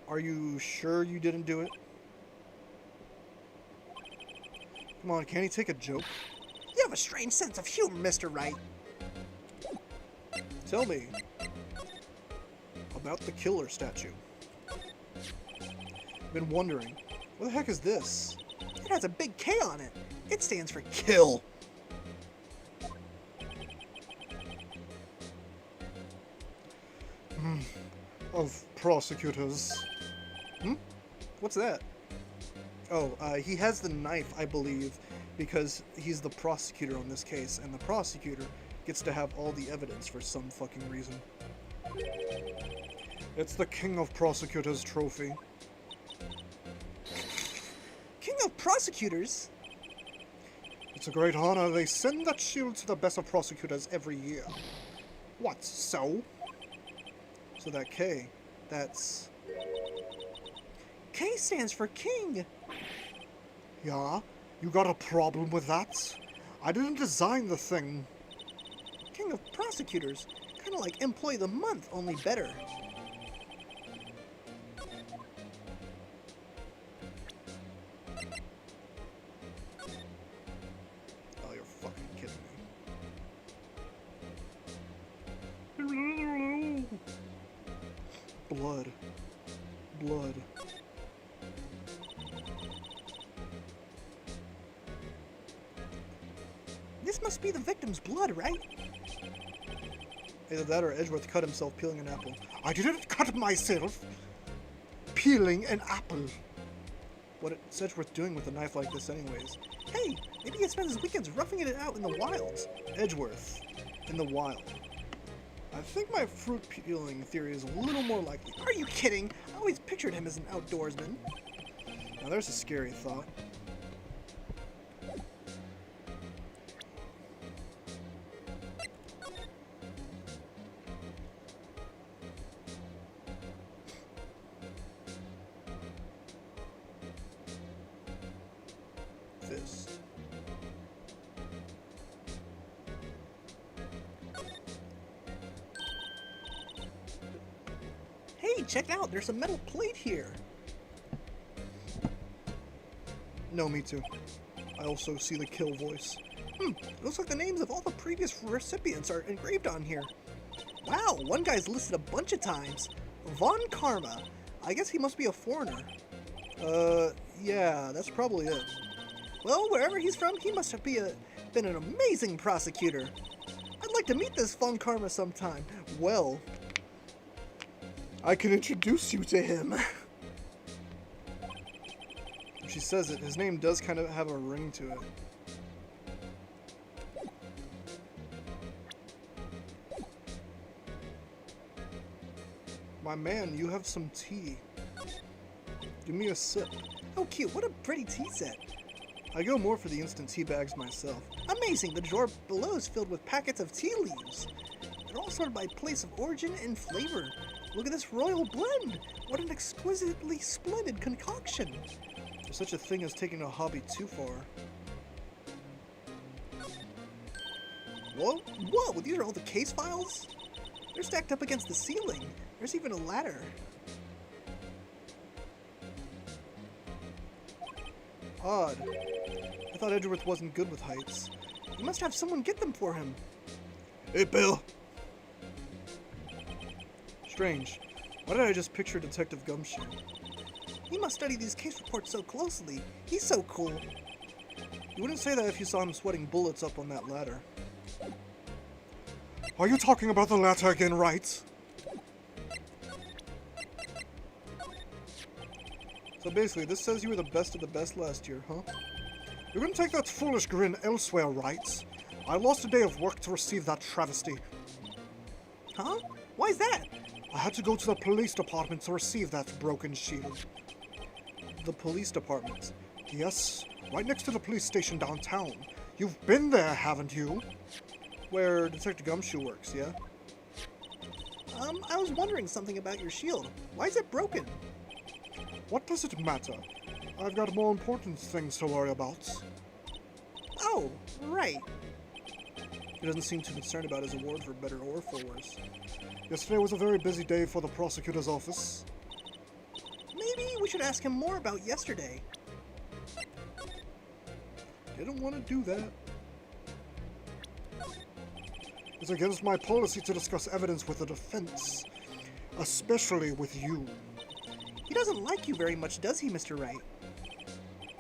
Are you sure you didn't do it? Come on, can't he take a joke? You have a strange sense of humor, Mr. Wright. Tell me about the killer statue. Been wondering, what the heck is this? It has a big K on it. It stands for kill. Of prosecutors. What's that? Oh, he has the knife, I believe, because he's the prosecutor on this case, and the prosecutor gets to have all the evidence for some fucking reason. It's the King of Prosecutors trophy. King of prosecutors? It's a great honor. They send that shield to the best of prosecutors every year. What, so? So that K, that's... K stands for king. Yeah? You got a problem with that? I didn't design the thing. King of prosecutors. Kind of like employee of the month, only better. Oh, you're fucking kidding me. Blood. Blood. This must be the victim's blood, right? Either that or Edgeworth cut himself peeling an apple. I didn't cut myself peeling an apple. What is Edgeworth doing with a knife like this anyways? Hey, maybe he spends his weekends roughing it out in the wilds. Edgeworth. In the wild. I think my fruit peeling theory is a little more likely. Are you kidding? I always pictured him as an outdoorsman. Now there's a scary thought. Fist. Hey, check out, there's a metal plate here. No, me too. I also see the kill voice. It looks like the names of all the previous recipients are engraved on here. Wow, one guy's listed a bunch of times. Von Karma. I guess he must be a foreigner. Yeah, that's probably it. Well, wherever he's from, he must have been an amazing prosecutor. I'd like to meet this Von Karma sometime. Well, I can introduce you to him. If she says it, his name does kind of have a ring to it. My man, you have some tea. Give me a sip. Oh, cute. What a pretty tea set. I go more for the instant tea bags myself. Amazing. The drawer below is filled with packets of tea leaves. They're all sorted by place of origin and flavor. Look at this royal blend. What an exquisitely splendid concoction. There's such a thing as taking a hobby too far. Whoa, whoa, these are all the case files? They're stacked up against the ceiling. There's even a ladder. Odd. I thought Edgeworth wasn't good with heights. You must have someone get them for him. Hey, Bill! Strange. Why did I just picture Detective Gumshoe? He must study these case reports so closely. He's so cool. You wouldn't say that if you saw him sweating bullets up on that ladder. Are you talking about the ladder again, right? So basically, this says you were the best of the best last year, huh? You can take that foolish grin elsewhere, right? I lost a day of work to receive that travesty. Huh? Why's that? I had to go to the police department to receive that broken shield. The police department? Yes, right next to the police station downtown. You've been there, haven't you? Where Detective Gumshoe works, yeah? I was wondering something about your shield. Why is it broken? What does it matter? I've got more important things to worry about. Oh, right. He doesn't seem too concerned about his award for better or for worse. Yesterday was a very busy day for the prosecutor's office. Maybe we should ask him more about yesterday. Didn't want to do that. It's against my policy to discuss evidence with the defense, especially with you. He doesn't like you very much, does he, Mr. Wright?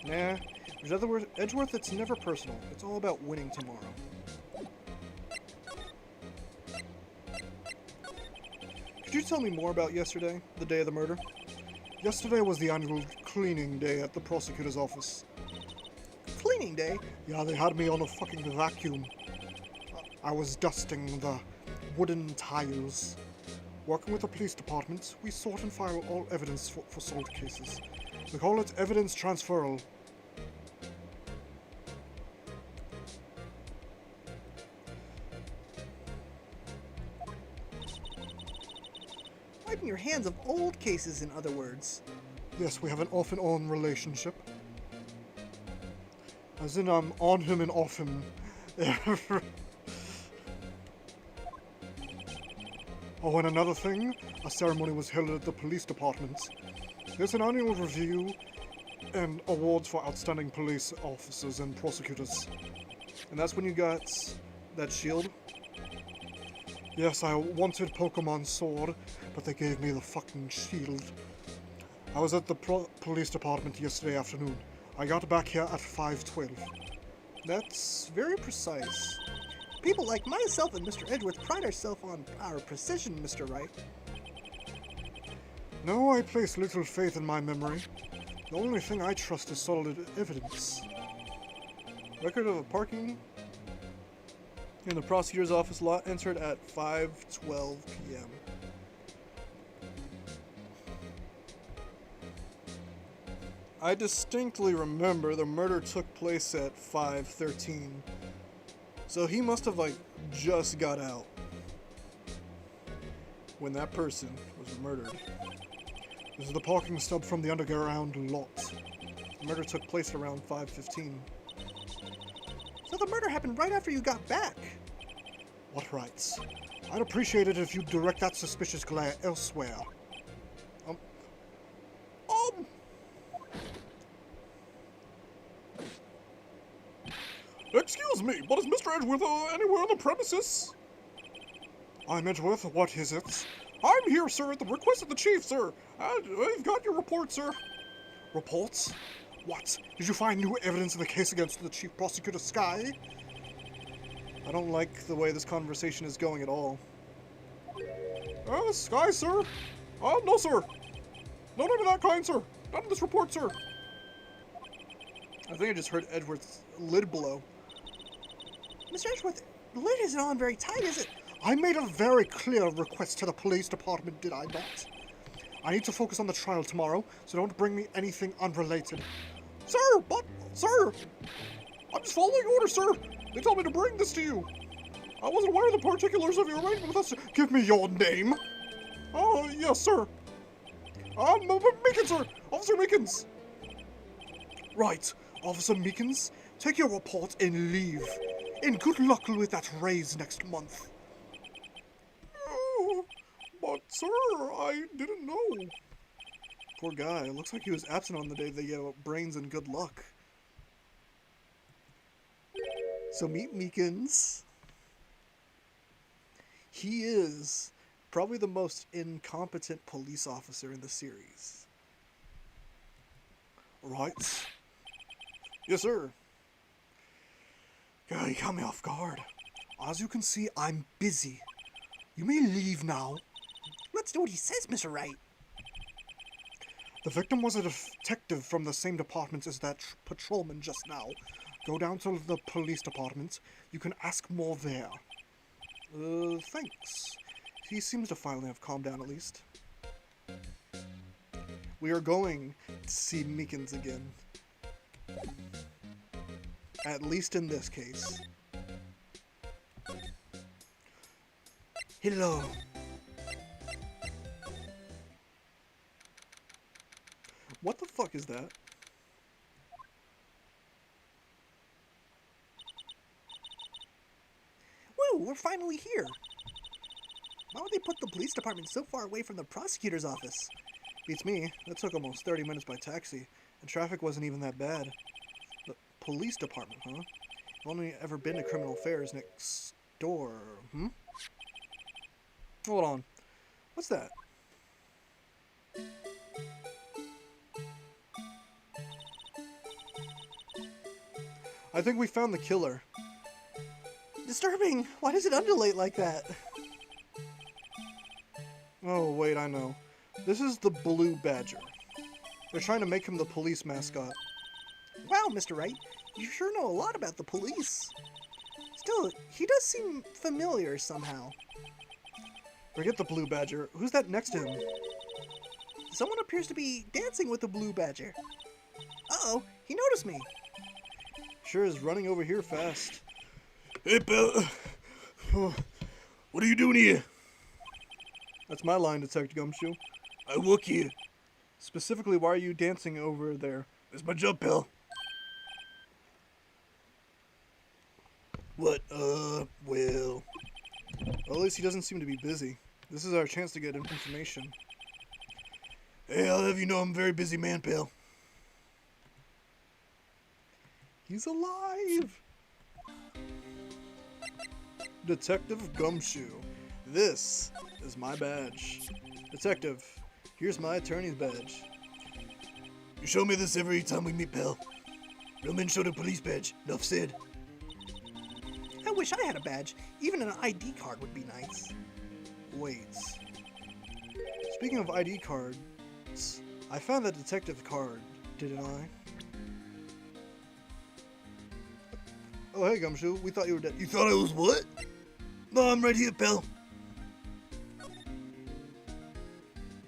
Nah, there's Edgeworth, it's never personal. It's all about winning tomorrow. Could you tell me more about yesterday, the day of the murder? Yesterday was the annual cleaning day at the prosecutor's office. Cleaning day? Yeah, they had me on a fucking vacuum. I was dusting the wooden tiles. Working with the police department, we sort and file all evidence for solved cases. We call it evidence transferal. Wiping your hands of old cases, in other words. Yes, we have an off and on relationship. As in, I'm on him and off him. Oh, and another thing, a ceremony was held at the police department. There's an annual review and awards for outstanding police officers and prosecutors. And that's when you got that shield? Yes, I wanted Pokemon Sword, but they gave me the fucking shield. I was at the police department yesterday afternoon. I got back here at 5:12. That's very precise. People like myself and Mr. Edgeworth pride ourselves on our precision, Mr. Wright. No, I place little faith in my memory. The only thing I trust is solid evidence. Record of a parking in the prosecutor's office lot entered at 5:12 p.m. I distinctly remember the murder took place at 5:13. So he must have, like, just got out when that person was murdered. This is the parking stub from the underground lot. The murder took place around 5:15. So the murder happened right after you got back. What rights? I'd appreciate it if you'd direct that suspicious glare elsewhere. Excuse me, but is Mr. Edgeworth anywhere on the premises? I'm Edgeworth. What is it? I'm here, sir, at the request of the chief, sir. I've got your report, sir. Reports? What? Did you find new evidence in the case against the chief prosecutor, Sky? I don't like the way this conversation is going at all. Sky, sir? No, sir. No, none of that kind, sir. None of this report, sir. I think I just heard Edgeworth's lid blow. Mr. Edgeworth, the lid isn't on very tight, is it? I made a very clear request to the police department, did I not? I need to focus on the trial tomorrow, so don't bring me anything unrelated. Sir, I'm just following orders, sir. They told me to bring this to you. I wasn't aware of the particulars of your arrangement with us. Give me your name. Oh, yes, sir. Meekins, sir. Officer Meekins. Right, Officer Meekins, take your report and leave. And good luck with that raise next month. Oh, but, sir, I didn't know. Poor guy. Looks like he was absent on the day they gave out brains and good luck. So meet Meekins. He is probably the most incompetent police officer in the series. Right? Yes, sir. God, you caught me off guard. As you can see, I'm busy. You may leave now. Let's do what he says, Mr. Wright. The victim was a detective from the same department as that patrolman just now. Go down to the police department. You can ask more there. Thanks. He seems to finally have calmed down at least. We are going to see Meekins again. At least in this case. Hello. What the fuck is that? Woo, we're finally here. Why would they put the police department so far away from the prosecutor's office? Beats me. That took almost 30 minutes by taxi, and traffic wasn't even that bad. police department, huh? I've only ever been to criminal affairs next door, Hold on. What's that? I think we found the killer. Disturbing. Why does it undulate like that? Oh, wait, I know. This is the Blue Badger. They're trying to make him the police mascot. Wow, Mr. Wright, you sure know a lot about the police. Still, he does seem familiar somehow. Forget the Blue Badger. Who's that next to him? Someone appears to be dancing with the Blue Badger. Uh-oh, he noticed me. Sure is running over here fast. Hey, pal. What are you doing here? That's my line, Detective Gumshoe. I work here. Specifically, why are you dancing over there? It's my job, pal. What, well... Well, at least he doesn't seem to be busy. This is our chance to get information. Hey, I'll have you know I'm a very busy man, pal. He's alive! Detective Gumshoe. This is my badge. Detective, here's my attorney's badge. You show me this every time we meet, pal. Real men show the police badge. Enough said. I wish I had a badge. Even an ID card would be nice. Wait. Speaking of ID cards, I found that detective card, didn't I? Oh, hey, Gumshoe. We thought you were dead. You thought I was what? No, I'm right here, pal.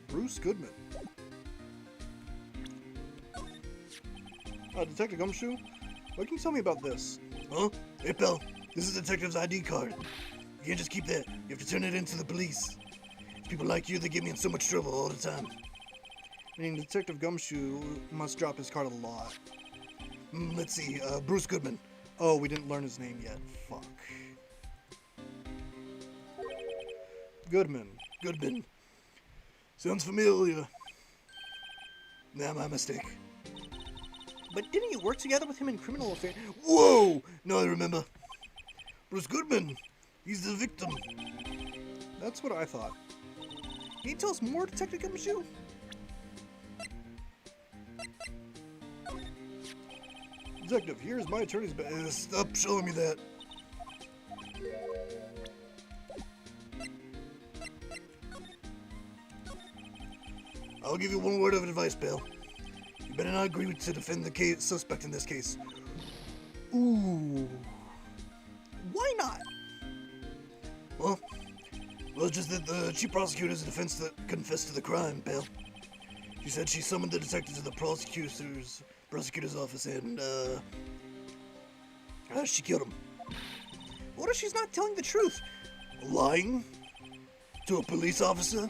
Bruce Goodman. Detective Gumshoe, what can you tell me about this? Huh? Hey, pal. This is the detective's ID card. You can't just keep that. You have to turn it in to the police. It's people like you that get me in so much trouble all the time. Meaning Detective Gumshoe must drop his card a lot. Let's see. Bruce Goodman. Oh, we didn't learn his name yet. Fuck. Goodman. Goodman. Sounds familiar. Nah, my mistake. But didn't you work together with him in criminal affairs? Whoa! No, I remember. Bruce Goodman. He's the victim. That's what I thought. Can you tell us more, Detective Gumshoe? Detective, here's my attorney's badge. Stop showing me that. I'll give you one word of advice, pal. You better not agree to defend the suspect in this case. Ooh. Why not? Well, it's just that the chief prosecutor's defense that confessed to the crime, pal. She said she summoned the detective to the prosecutor's office and, she killed him. What if she's not telling the truth? Lying? To a police officer?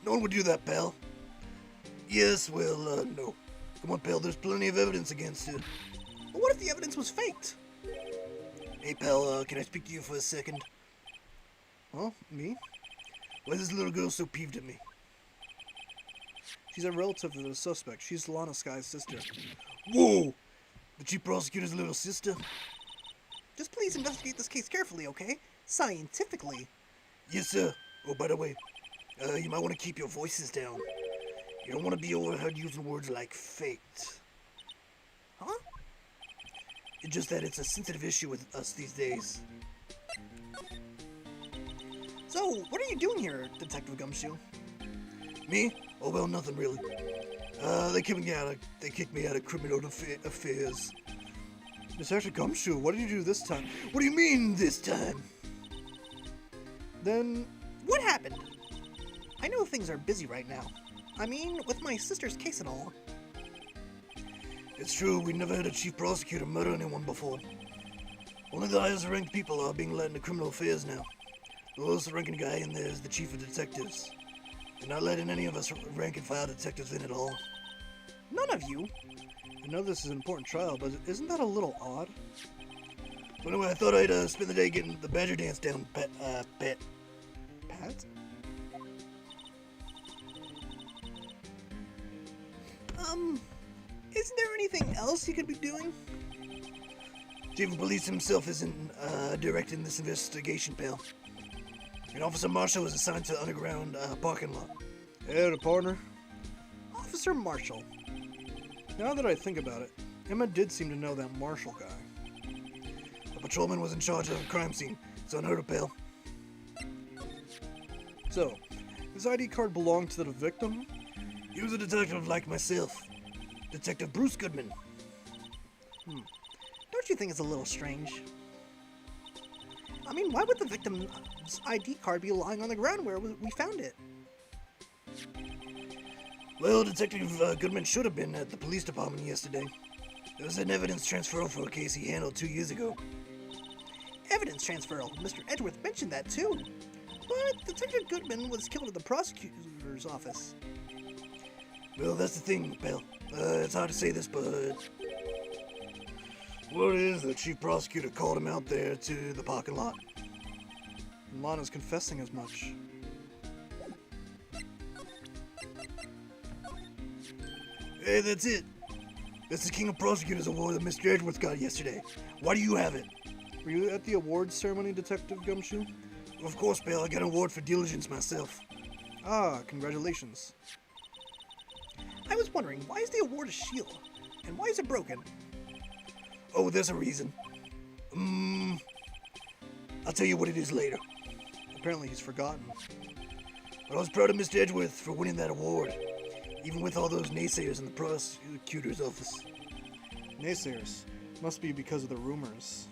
No one would do that, pal. Yes, well, no. Come on, pal, there's plenty of evidence against it. But what if the evidence was faked? Hey, pal, can I speak to you for a second? Huh? Me? Why is this little girl so peeved at me? She's a relative of the suspect. She's Lana Sky's sister. Whoa! The chief prosecutor's little sister? Just please investigate this case carefully, okay? Scientifically. Yes, sir. Oh, by the way, you might want to keep your voices down. You don't want to be overheard using words like faked. Huh? It's just that it's a sensitive issue with us these days. So, what are you doing here, Detective Gumshoe? Me? Oh, well, nothing really. They kicked me out of criminal affairs. Detective Gumshoe, what did you do this time? What do you mean, this time? Then, What happened? I know things are busy right now. I mean, with my sister's case and all. It's true, we never had a chief prosecutor murder anyone before. Only the highest ranked people are being let into criminal affairs now. The lowest ranking guy in there is the chief of detectives. They're not letting any of us rank and file detectives in at all. None of you. I know this is an important trial, but isn't that a little odd? Well, anyway, I thought I'd spend the day getting the badger dance down, Pat. Pat? Isn't there anything else you could be doing? Chief of Police himself isn't directing this investigation, pal. And Officer Marshall is assigned to the underground parking lot. Hey, the partner. Officer Marshall. Now that I think about it, Emma did seem to know that Marshall guy. The patrolman was in charge of the crime scene. It's unheard of, pal. So, his ID card belonged to the victim? He was a detective like myself. Detective Bruce Goodman. Don't you think it's a little strange? I mean, why would the victim's ID card be lying on the ground where we found it? Well, Detective Goodman should have been at the police department yesterday. There was an evidence transfer for a case he handled 2 years ago. Evidence transferal. Mr. Edgeworth mentioned that too. But Detective Goodman was killed at the prosecutor's office. Well, that's the thing, pal. It's hard to say this, but... Word is the chief prosecutor called him out there to the parking lot. And Lana's confessing as much. Hey, that's it. That's the King of Prosecutors Award that Mr. Edgeworth got yesterday. Why do you have it? Were you at the awards ceremony, Detective Gumshoe? Of course, pal. I got an award for diligence myself. Ah, congratulations. I was wondering, why is the award a shield? And why is it broken? Oh, there's a reason. I'll tell you what it is later. Apparently he's forgotten. But I was proud of Mr. Edgeworth for winning that award, even with all those naysayers in the prosecutor's office. Naysayers. Must be because of the rumors.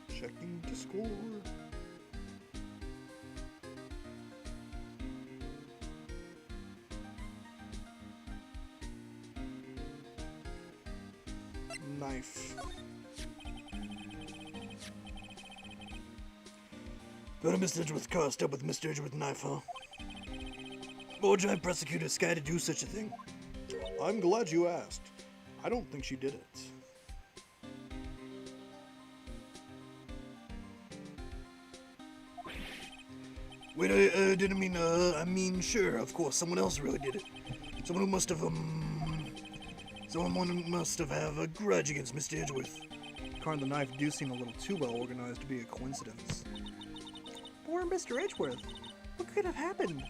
Checking Discord. Knife. Go to Mr. Edgeworth's car, step with Mr. Edgeworth's knife, huh? What would giant prosecutor Sky to do such a thing? I'm glad you asked. I don't think she did it. Wait, I didn't mean, I mean, sure, of course, someone else really did it. Someone who must have, someone must have a grudge against Mr. Edgeworth. Car and the knife do seem a little too well organized to be a coincidence. Poor Mr. Edgeworth. What could have happened?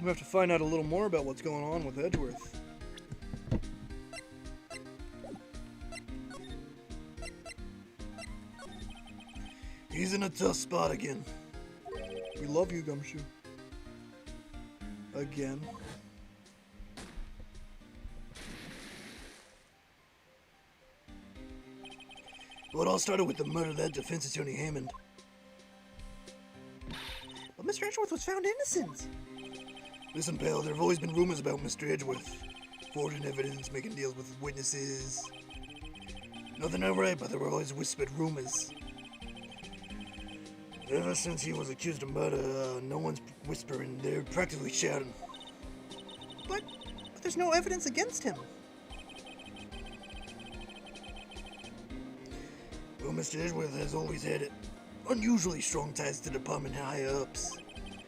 We have to find out a little more about what's going on with Edgeworth. He's in a tough spot again. We love you, Gumshoe. Again. Well, it all started with the murder of that defense attorney Hammond. But Mr. Edgeworth was found innocent. Listen, pal, there have always been rumors about Mr. Edgeworth. Forging evidence, making deals with witnesses. Nothing outright, but there were always whispered rumors. Ever since he was accused of murder, no one's whispering. They're practically shouting. But there's no evidence against him. Well, Mr. Edgeworth has always had unusually strong ties to department higher-ups.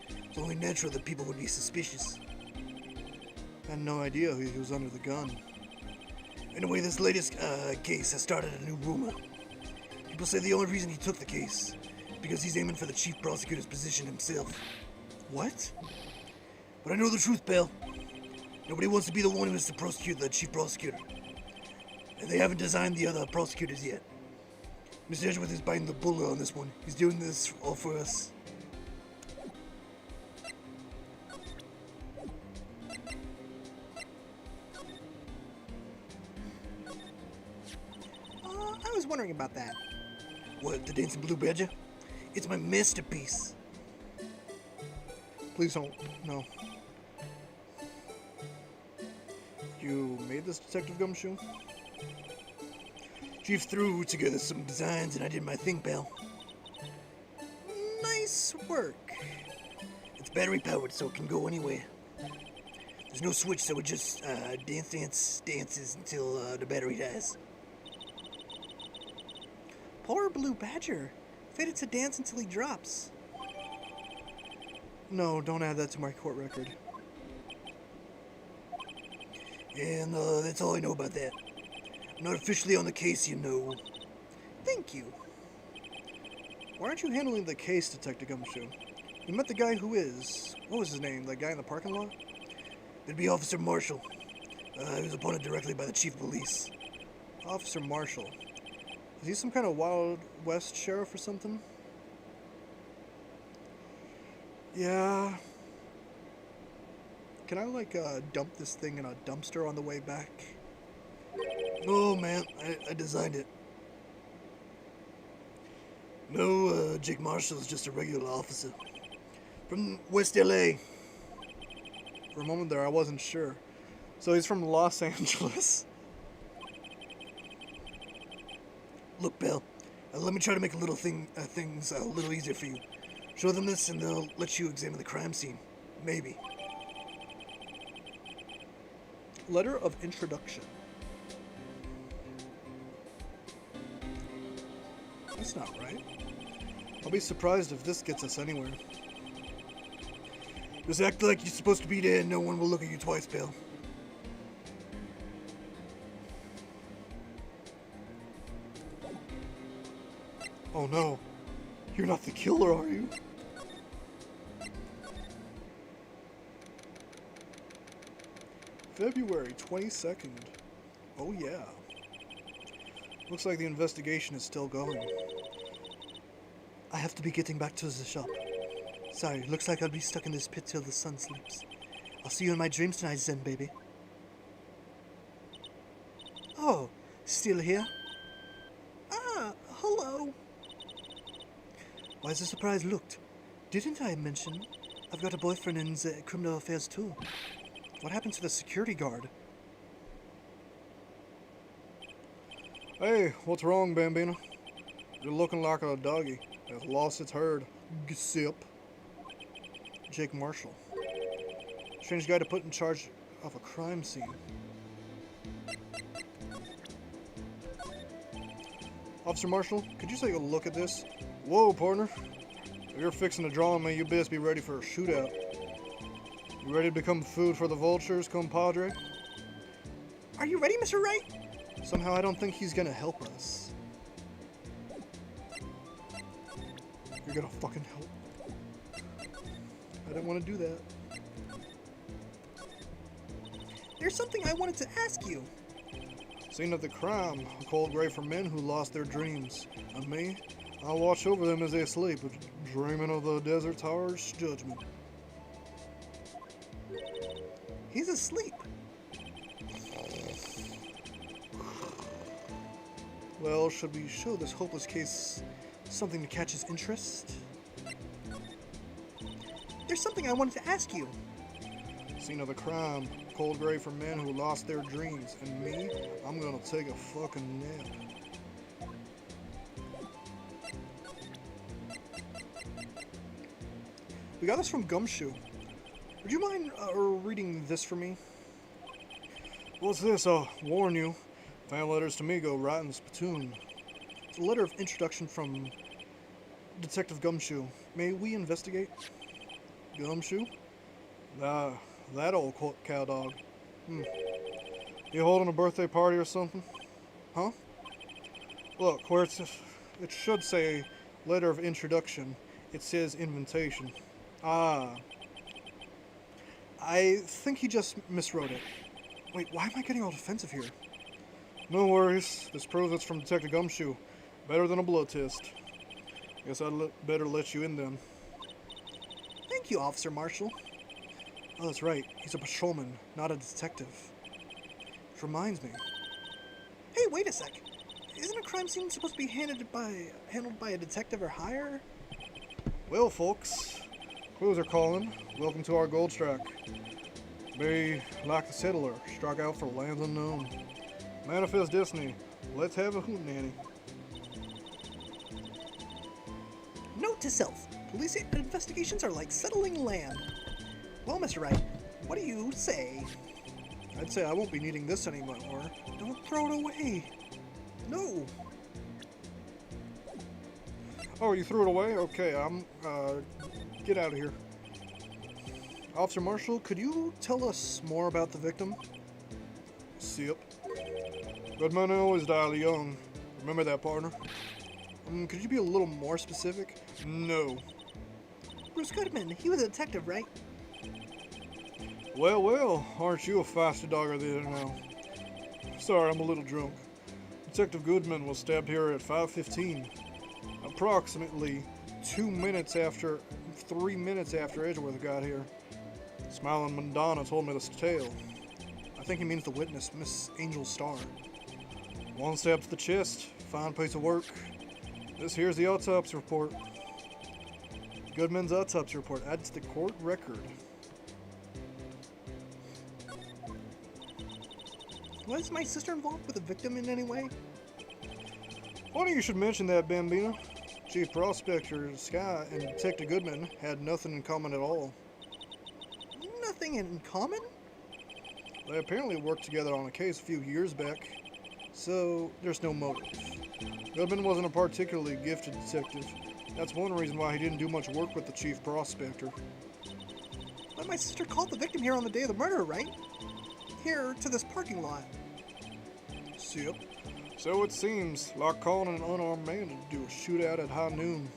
It's only natural that people would be suspicious. Had no idea he was under the gun. Anyway, this latest case has started a new rumor. People say the only reason he took the case is because he's aiming for the chief prosecutor's position himself. What? But I know the truth, pal. Nobody wants to be the one who is to prosecute the chief prosecutor. And they haven't designed the other prosecutors yet. Mr. Edgeworth is biting the bullet on this one. He's doing this all for us. I was wondering about that. What, the Dancing Blue Badger? It's my masterpiece. Please don't. No. You made this, Detective Gumshoe? Chief threw together some designs and I did my thing, pal. Nice work. It's battery powered so it can go anywhere. There's no switch, so it just dances until the battery dies. Poor blue badger. Fated to dance until he drops. No, don't add that to my court record. And that's all I know about that. I'm not officially on the case, you know. Thank you. Why aren't you handling the case, Detective Gumshoe? You met the guy who is. What was his name? That guy in the parking lot? It'd be Officer Marshall. He was appointed directly by the Chief of Police. Officer Marshall. Is he some kind of Wild West sheriff or something? Yeah. Can I, like, dump this thing in a dumpster on the way back? Oh, man, I designed it. No, Jake Marshall's just a regular officer. From West L.A. For a moment there, I wasn't sure. So he's from Los Angeles. Look, Bill, let me try to make a little things a little easier for you. Show them this and they'll let you examine the crime scene. Maybe. Letter of introduction. That's not right. I'll be surprised if this gets us anywhere. Just act like you're supposed to be there and no one will look at you twice, Bill. Oh no. You're not the killer, are you? February 22nd. Oh yeah. Looks like the investigation is still going. I have to be getting back to the shop. Sorry, looks like I'll be stuck in this pit till the sun sleeps. I'll see you in my dreams tonight, Zen baby. Oh, still here? Ah, hello. Why is the surprise looked? Didn't I mention I've got a boyfriend in the criminal affairs too? What happened to the security guard? Hey, what's wrong, Bambina? You're looking like a doggy that's lost its herd. Sip. Jake Marshall. Strange guy to put in charge of a crime scene. Officer Marshall, could you take a look at this? Whoa, partner. If you're fixing to draw on me, you best be ready for a shootout. You ready to become food for the vultures, compadre? Are you ready, Mr. Wright? Somehow I don't think he's gonna help us. You're gonna fucking help. I didn't want to do that. There's something I wanted to ask you. Scene of the crime, a cold grave for men who lost their dreams. And me, I'll watch over them as they sleep, dreaming of the desert tower's judgment. He's asleep. Well, should we show this hopeless case something to catch his interest? There's something I wanted to ask you. Scene of the crime, cold grave for men who lost their dreams. And me, I'm gonna take a fucking nap. We got this from Gumshoe. Would you mind reading this for me? What's this? I'll warn you. Fan letters to me go right in the spittoon. It's a letter of introduction from Detective Gumshoe. May we investigate? Gumshoe? That old cow dog. You holding a birthday party or something? Huh? Look, where it should say letter of introduction, it says invitation. Ah. I think he just miswrote it. Wait, why am I getting all defensive here? No worries. This proves it's from Detective Gumshoe. Better than a blood test. Guess I'd better let you in then. Thank you, Officer Marshall. Oh, that's right. He's a patrolman, not a detective. Which reminds me. Hey, wait a sec. Isn't a crime scene supposed to be handled by a detective or higher? Well, folks, crews are calling. Welcome to our gold strike. Be like the settler, strike out for lands unknown. Manifest destiny. Let's have a hootenanny. Note to self. Police investigations are like settling land. Well, Mr. Wright, what do you say? I'd say I won't be needing this anymore. Don't throw it away. No. Oh, you threw it away? Okay, get out of here. Officer Marshall, could you tell us more about the victim? Yep. Good men always die young. Remember that, partner? Could you be a little more specific? No. Bruce Goodman, he was a detective, right? Well, aren't you a faster dogger than now? Sorry, I'm a little drunk. Detective Goodman was stabbed here at 5:15. Approximately 3 minutes after Edgeworth got here. Smiling Madonna told me this tale. I think he means the witness, Miss Angel Starr. One stab to the chest, fine piece of work. This here's the autopsy report. Goodman's autopsy report adds to the court record. Was my sister involved with the victim in any way? Funny you should mention that, Bambina. Chief Prospector Sky and Detective Goodman had nothing in common at all. Nothing in common? They apparently worked together on a case a few years back, so there's no motive. Goodman wasn't a particularly gifted detective. That's one reason why he didn't do much work with the Chief Prospector. But my sister called the victim here on the day of the murder, right? Here to this parking lot. Yep. So it seems, like calling an unarmed man to do a shootout at high noon.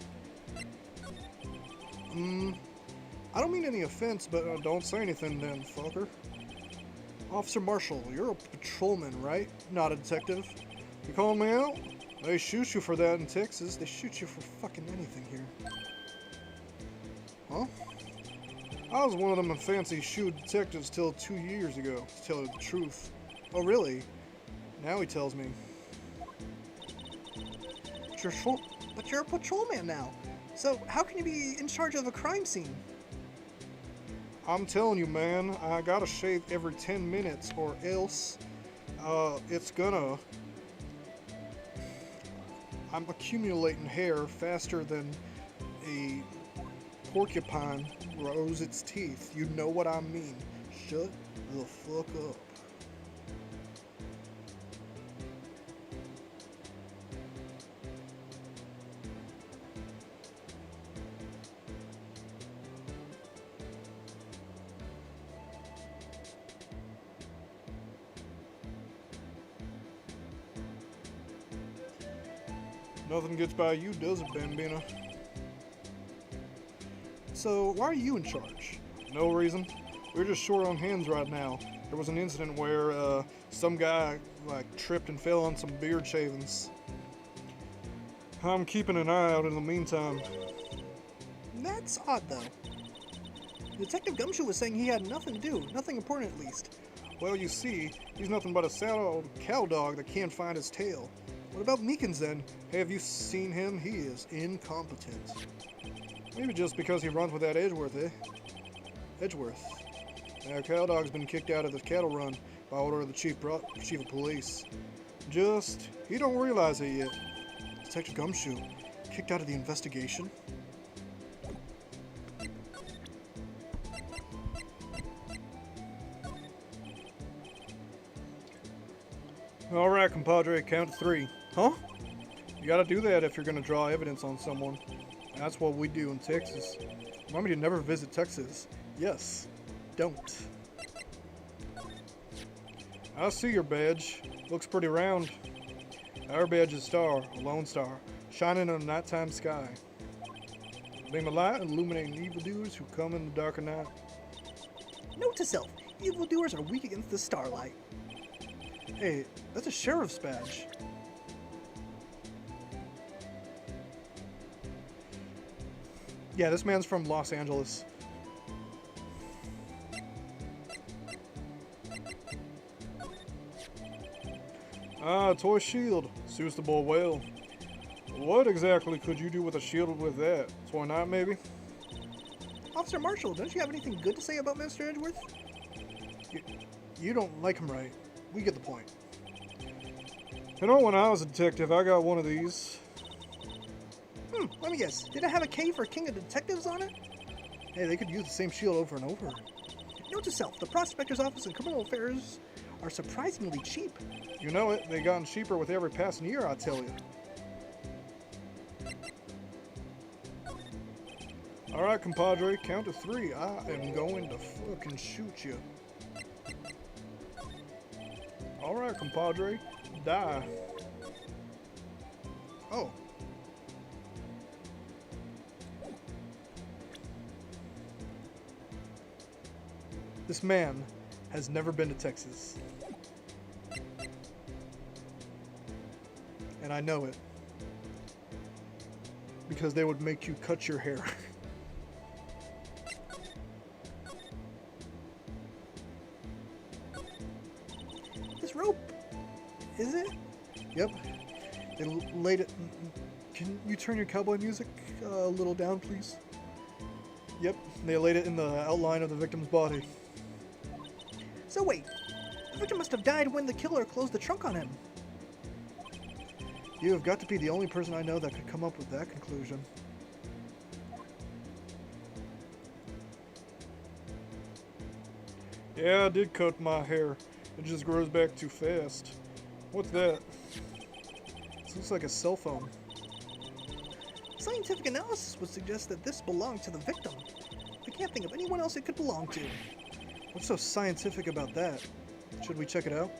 I don't mean any offense, but don't say anything then, fucker. Officer Marshall, you're a patrolman, right? Not a detective. You calling me out? They shoot you for that in Texas. They shoot you for fucking anything here. Huh? I was one of them fancy shoe detectives till 2 years ago, to tell you the truth. Oh, really? Now he tells me. But you're a patrolman now. So how can you be in charge of a crime scene? I'm telling you, man, I gotta shave every 10 minutes or else, I'm accumulating hair faster than a porcupine grows its teeth. You know what I mean. Shut the fuck up. Nothing gets by you, does it, Bambina? So, why are you in charge? No reason. We're just short on hands right now. There was an incident where, some guy, tripped and fell on some beard shavings. I'm keeping an eye out in the meantime. That's odd, though. Detective Gumshoe was saying he had nothing to do, nothing important at least. Well, you see, he's nothing but a saddled cow dog that can't find his tail. What about Meekins then? Hey, have you seen him? He is incompetent. Maybe just because he runs with that Edgeworth, eh? Edgeworth. Now, cow dog's been kicked out of the cattle run by order of the chief of police. He don't realize it yet. Detective Gumshoe, kicked out of the investigation? Alright, compadre, count to 3. Huh? You gotta do that if you're gonna draw evidence on someone. That's what we do in Texas. Remind me to never visit Texas. Yes. Don't. I see your badge. Looks pretty round. Our badge is star, a lone star, shining in a nighttime sky. Beam of light illuminating evildoers who come in the dark of night. Note to self, evildoers are weak against the starlight. Hey, that's a sheriff's badge. Yeah, this man's from Los Angeles. Ah, a toy shield. Suits the boy well. What exactly could you do with a shield with that? Toy knife, maybe? Officer Marshall, don't you have anything good to say about Mr. Edgeworth? You don't like him right. We get the point. You know, when I was a detective, I got one of these. Let me guess. Did it have a K for King of Detectives on it? Hey, they could use the same shield over and over. Note to self, the prosecutor's office in criminal affairs are surprisingly cheap. You know it. They gotten cheaper with every passing year, I tell you. Alright, compadre, count to 3. I am going to fucking shoot you. Alright, compadre, die. Oh. This man has never been to Texas. And I know it. Because they would make you cut your hair. This rope, is it? Yep. They laid it. Can you turn your cowboy music a little down, please? Yep. They laid it in the outline of the victim's body. So wait, the victim must have died when the killer closed the trunk on him. You have got to be the only person I know that could come up with that conclusion. Yeah, I did cut my hair. It just grows back too fast. What's that? This looks like a cell phone. Scientific analysis would suggest that this belonged to the victim. I can't think of anyone else it could belong to. What's so scientific about that? Should we check it out?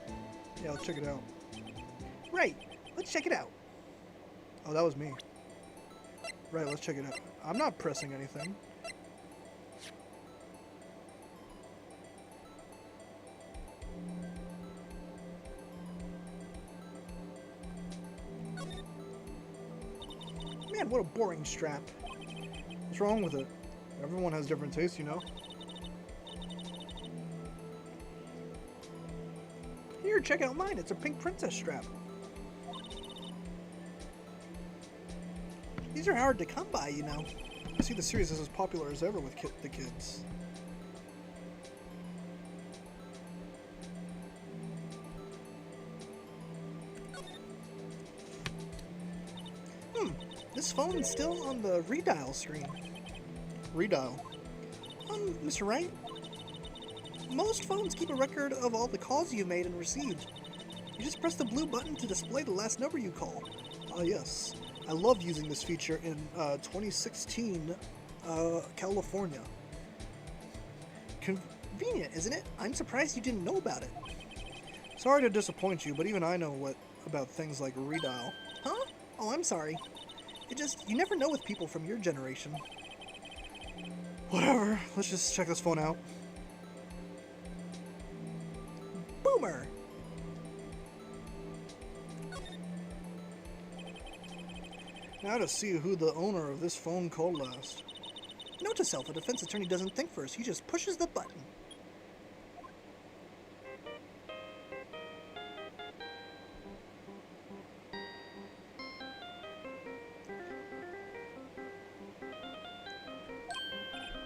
Yeah, let's check it out. Right, let's check it out. Oh, that was me. Right, let's check it out. I'm not pressing anything. Man, what a boring strap. What's wrong with it? Everyone has different tastes, you know? Here, check out mine. It's a pink princess strap. These are hard to come by, you know. I see the series is as popular as ever with the kids. This phone's still on the redial screen. Redial. Mr. Wright? Most phones keep a record of all the calls you made and received. You just press the blue button to display the last number you call. Ah, yes. I love using this feature in 2016 California. Convenient, isn't it? I'm surprised you didn't know about it. Sorry to disappoint you, but even I know about things like redial. Huh? Oh, I'm sorry. You never know with people from your generation. Whatever. Let's just check this phone out. Boomer! Now to see who the owner of this phone called last. Note to self, a defense attorney doesn't think first, he just pushes the button.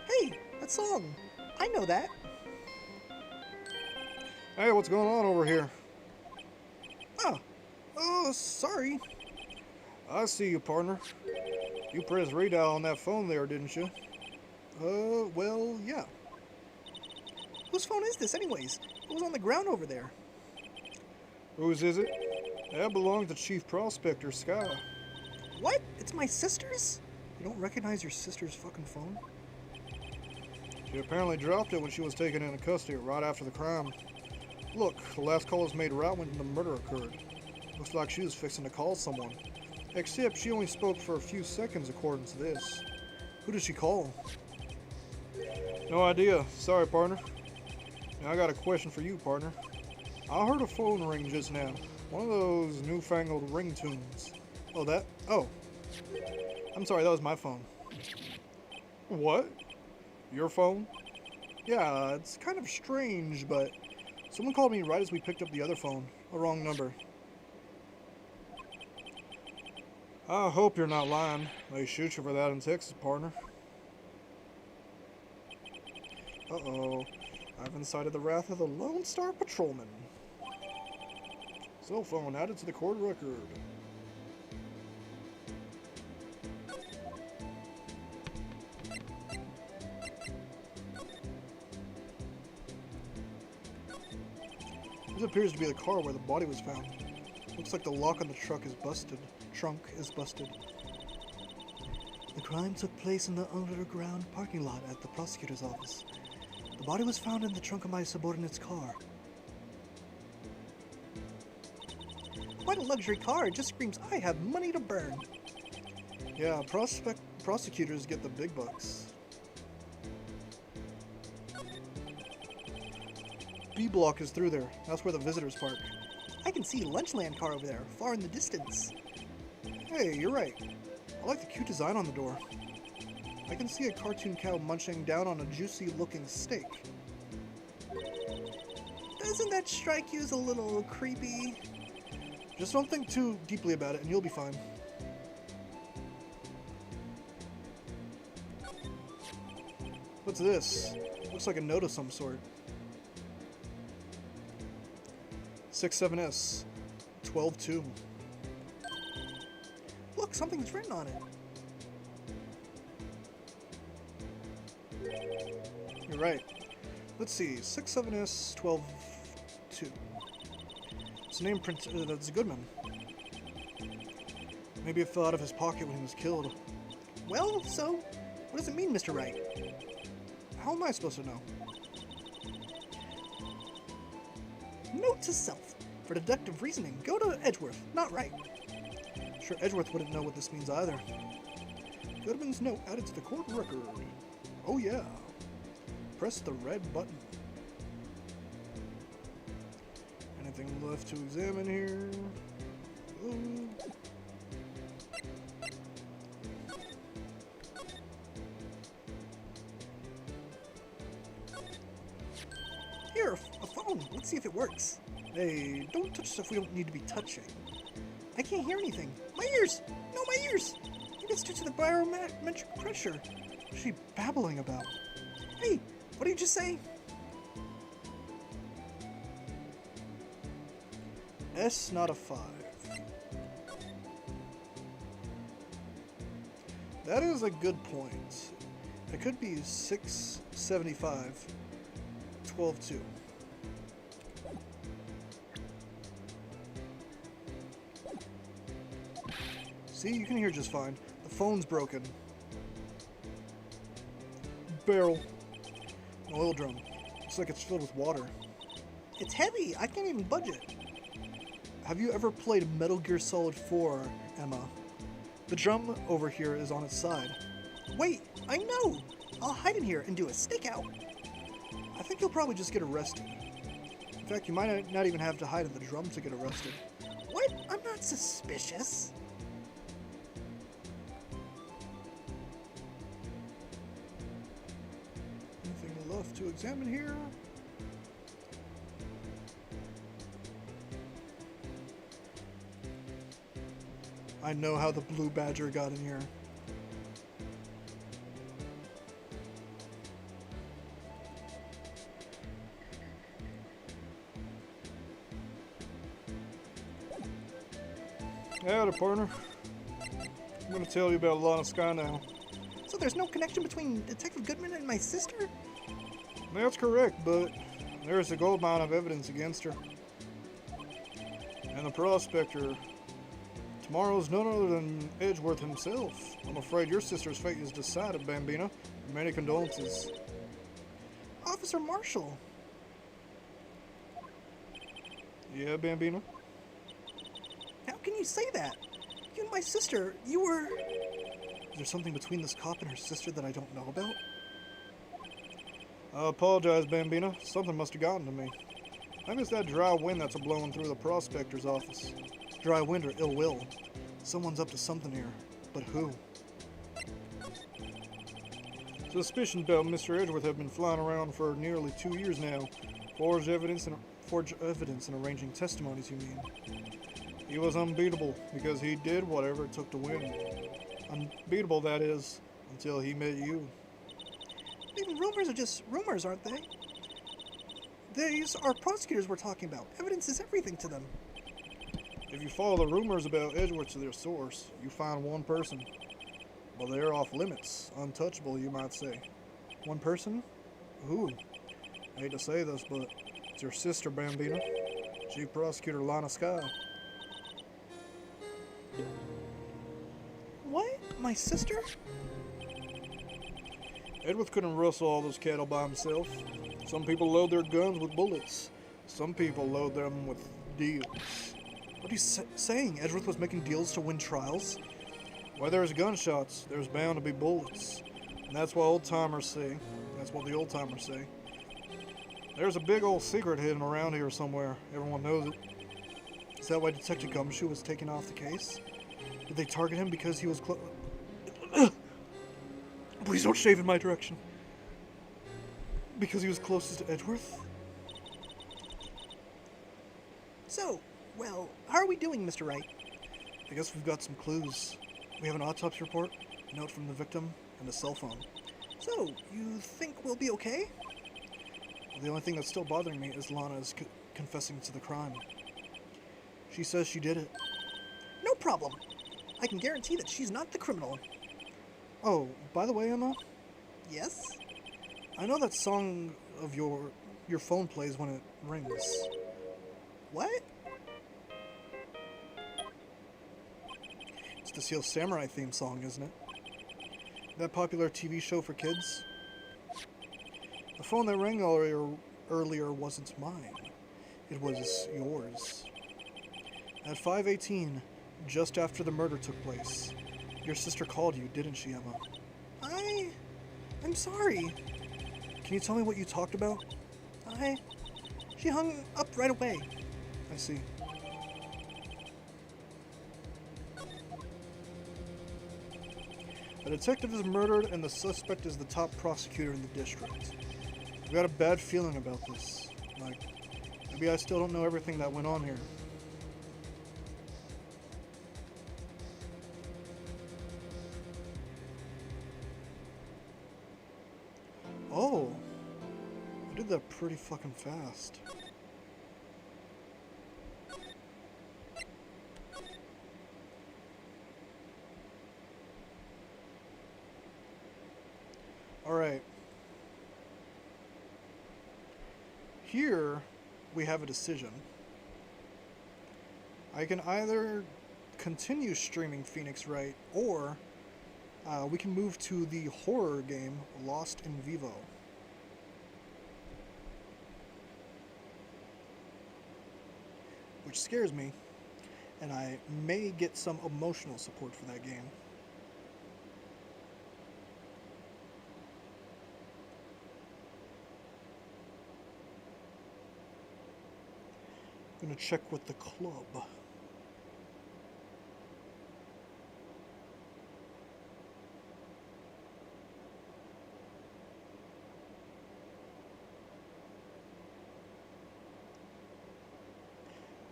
Hey, that song! I know that. Hey, what's going on over here? Oh, sorry. I see you, partner. You pressed redial on that phone there, didn't you? Well, yeah. Whose phone is this, anyways? It was on the ground over there. Whose is it? That belongs to Chief Prospector Sky. What? It's my sister's? You don't recognize your sister's fucking phone? She apparently dropped it when she was taken into custody right after the crime. Look, the last call was made right when the murder occurred. Looks like she was fixing to call someone. Except she only spoke for a few seconds according to this. Who did she call? No idea. Sorry, partner. Now I got a question for you, partner. I heard a phone ring just now. One of those newfangled ringtones. Oh, that? Oh. I'm sorry, that was my phone. What? Your phone? Yeah, it's kind of strange, but someone called me right as we picked up the other phone. A wrong number. I hope you're not lying. They shoot you for that in Texas, partner. Uh-oh. I've incited the wrath of the Lone Star Patrolman. Cell phone added to the court record. This appears to be the car where the body was found. Looks like the lock on the truck is busted. Trunk is busted. The crime took place in the underground parking lot at the prosecutor's office. The body was found in the trunk of my subordinate's car. Quite a luxury car. It just screams, I have money to burn. Yeah, prosecutors get the big bucks. B block is through there. That's where the visitors park. I can see Lunchland car over there, far in the distance. Hey, you're right. I like the cute design on the door. I can see a cartoon cow munching down on a juicy-looking steak. Doesn't that strike you as a little creepy? Just don't think too deeply about it and you'll be fine. What's this? Looks like a note of some sort. 67S 12-2. Look, something's written on it. You're right. Let's see, 67S 12-2. It's a name print. That's Goodman. Maybe it fell out of his pocket when he was killed. Well, so, what does it mean, Mr. Wright? How am I supposed to know? Note to self. For deductive reasoning, go to Edgeworth, not Wright. Sure, Edgeworth wouldn't know what this means either. Goodman's note added to the court record. Oh yeah. Press the red button. Anything left to examine here? Ooh. Here, a phone. Let's see if it works. Hey, don't touch stuff we don't need to be touching. I can't hear anything. My ears! No, my ears! Maybe it's due to the barometric pressure. What's she babbling about? Hey, what did you just say? S not a 5. That is a good point. It could be 675 12-2. See, you can hear just fine. The phone's broken. Barrel. An oil drum. Looks like it's filled with water. It's heavy. I can't even budge it. Have you ever played Metal Gear Solid 4, Emma? The drum over here is on its side. Wait, I know. I'll hide in here and do a stakeout. I think you'll probably just get arrested. In fact, you might not even have to hide in the drum to get arrested. What? I'm not suspicious. Anything left to examine here? I know how the blue badger got in here. Howdy, partner. I'm gonna tell you about Lana Sky now. So there's no connection between Detective Goodman and my sister? That's correct, but there's a gold mine of evidence against her. And the prospector, tomorrow's none other than Edgeworth himself. I'm afraid your sister's fate is decided, Bambina. Many condolences. Officer Marshall. Yeah, Bambina? How can you say that? You and my sister, you were... Is there something between this cop and her sister that I don't know about? I apologize, Bambina. Something must have gotten to me. Maybe it's that dry wind that's a-blowing through the prospector's office. Dry wind or ill will. Someone's up to something here. But who? Suspicions about Mr. Edgeworth have been flying around for nearly 2 years now. Forged evidence and arranging testimonies, you mean? He was unbeatable because he did whatever it took to win. Unbeatable, that is, until he met you. Even rumors are just rumors, aren't they? These are prosecutors we're talking about. Evidence is everything to them. If you follow the rumors about Edgeworth to their source, you find one person. Well, they're off limits. Untouchable, you might say. One person? Who? I hate to say this, but it's your sister, Bambina. Chief Prosecutor Lana Sky. What? my sister? Edward couldn't rustle all those cattle by himself. Some people load their guns with bullets. Some people load them with deals. What are you saying? Edgeworth was making deals to win trials? Where there's gunshots, there's bound to be bullets. And that's what old-timers say. That's what the old-timers say. There's a big old secret hidden around here somewhere. Everyone knows it. Is that why Detective Gumshoe was taken off the case? Did they target him because he was Please don't shave in my direction. Because he was closest to Edgeworth? So, well, how are we doing, Mr. Wright? I guess we've got some clues. We have an autopsy report, a note from the victim, and a cell phone. So, you think we'll be okay? Well, the only thing that's still bothering me is Lana's confessing to the crime. She says she did it. No problem. I can guarantee that she's not the criminal. Oh, by the way, Emma, Yes? I know that song of your phone plays when it rings. What? It's the Seal Samurai theme song, isn't it? That popular TV show for kids? The phone that rang earlier wasn't mine. It was yours. At 5:18, just after the murder took place, your sister called you, didn't she, Emma? I'm sorry. Can you tell me what you talked about? She hung up right away. I see. A detective is murdered and the suspect is the top prosecutor in the district. I've got a bad feeling about this. Like, maybe I still don't know everything that went on here. Oh, I did that pretty fucking fast. Alright. Here, we have a decision. I can either continue streaming Phoenix Wright, or we can move to the horror game Lost in Vivo. Which scares me, and I may get some emotional support for that game. I'm gonna check with the club.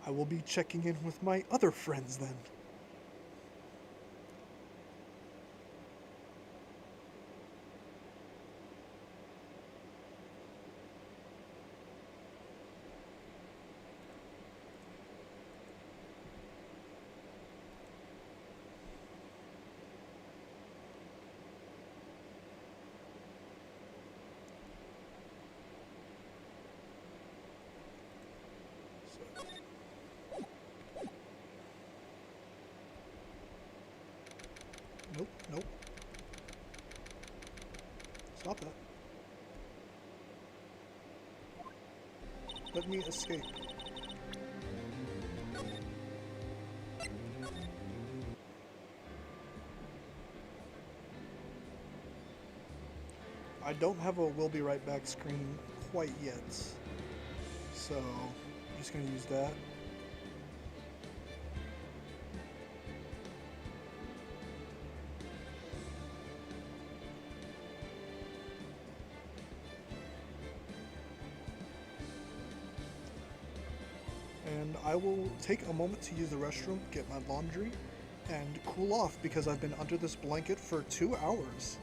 I will be checking in with my other friends then. Nope, nope. Stop that. Let me escape. I don't have a "We'll be right back" screen quite yet, so I'm just going to use that. And I will take a moment to use the restroom, get my laundry, and cool off because I've been under this blanket for 2 hours.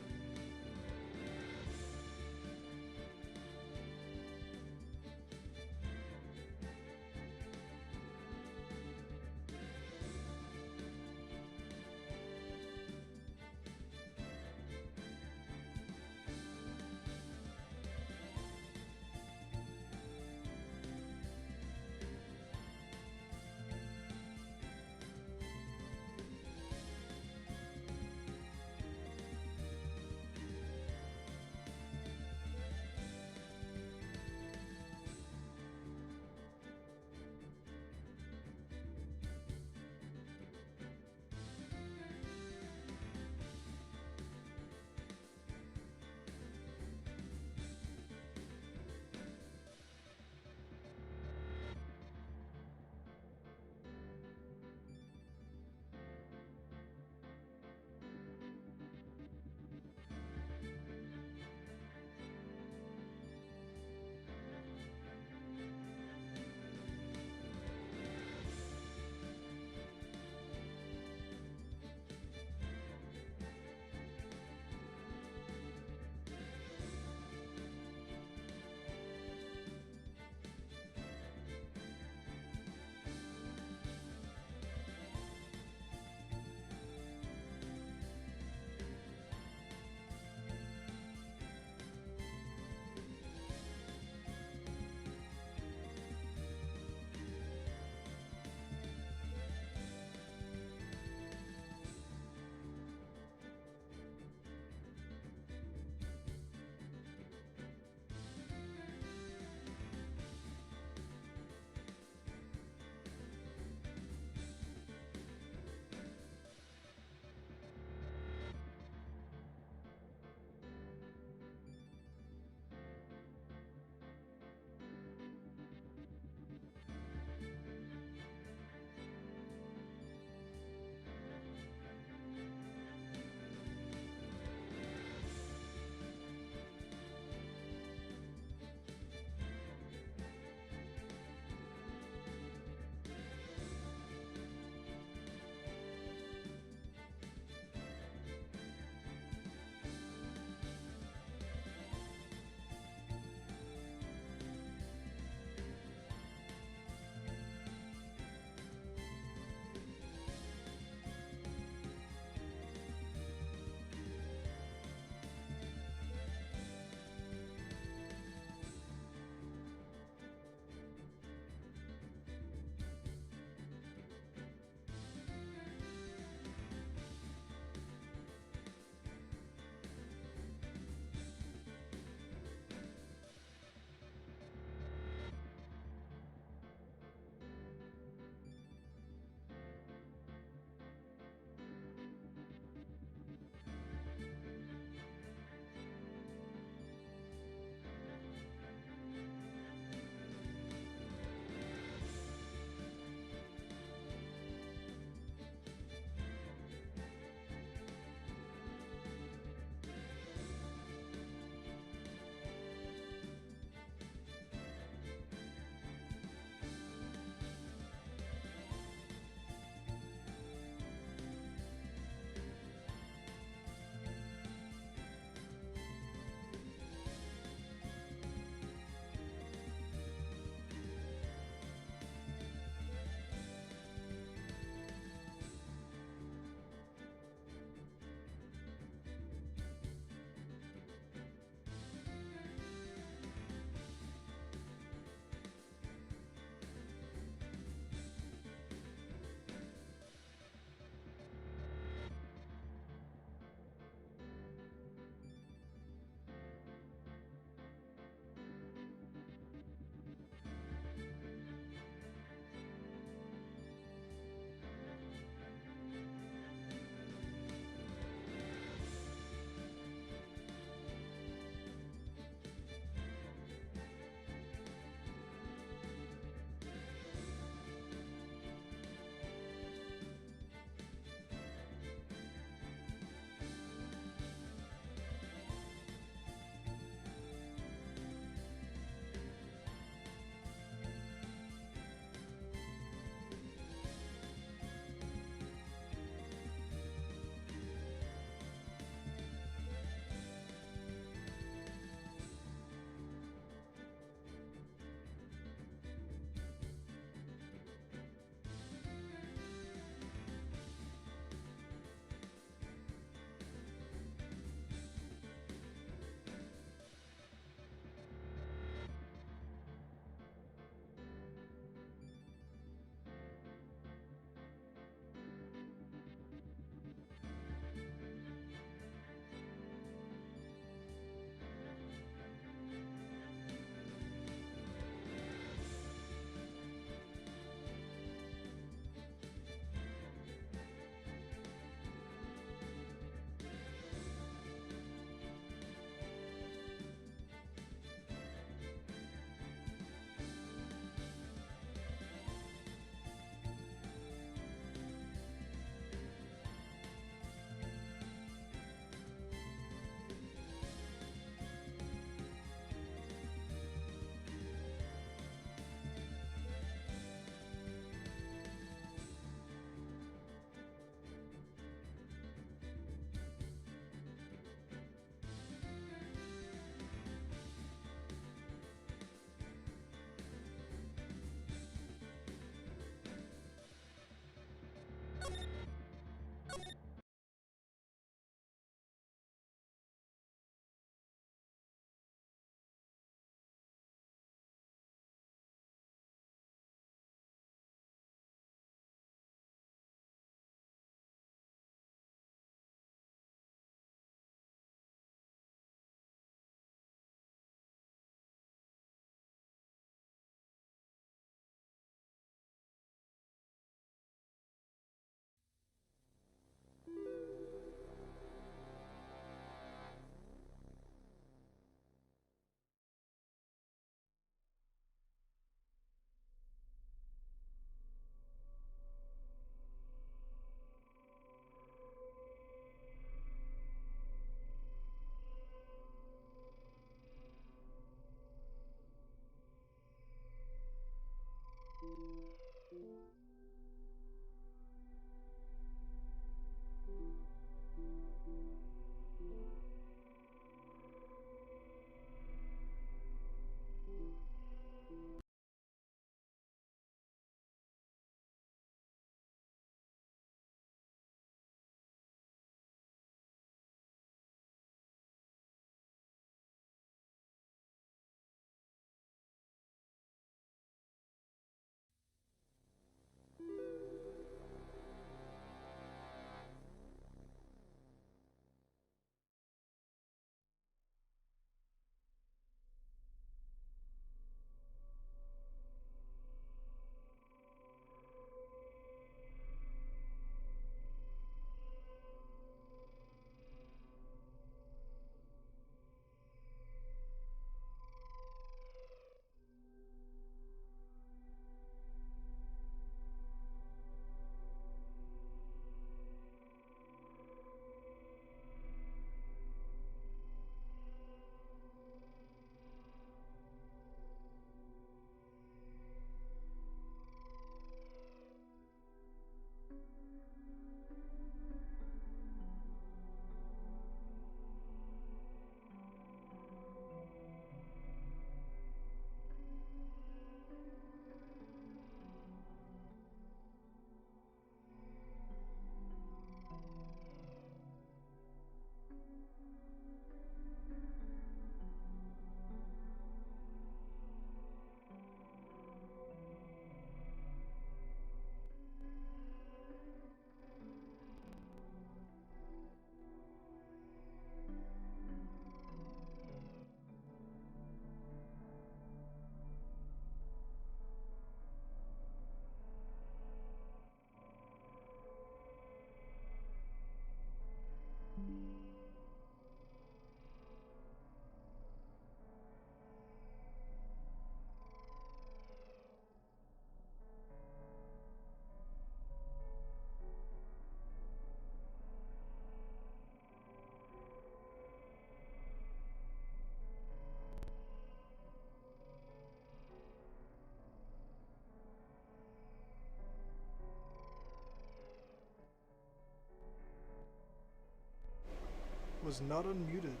was not unmuted.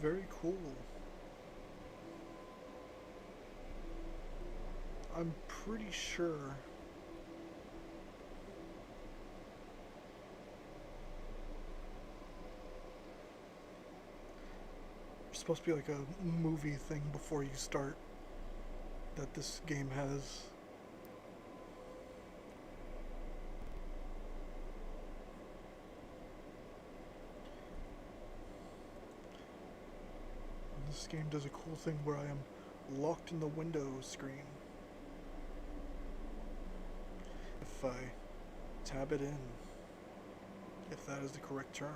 Very cool. I'm pretty sure there's supposed to be like a movie thing before you start that this game has. This game does a cool thing where I am locked in the window screen. If I tab it in, if that is the correct term.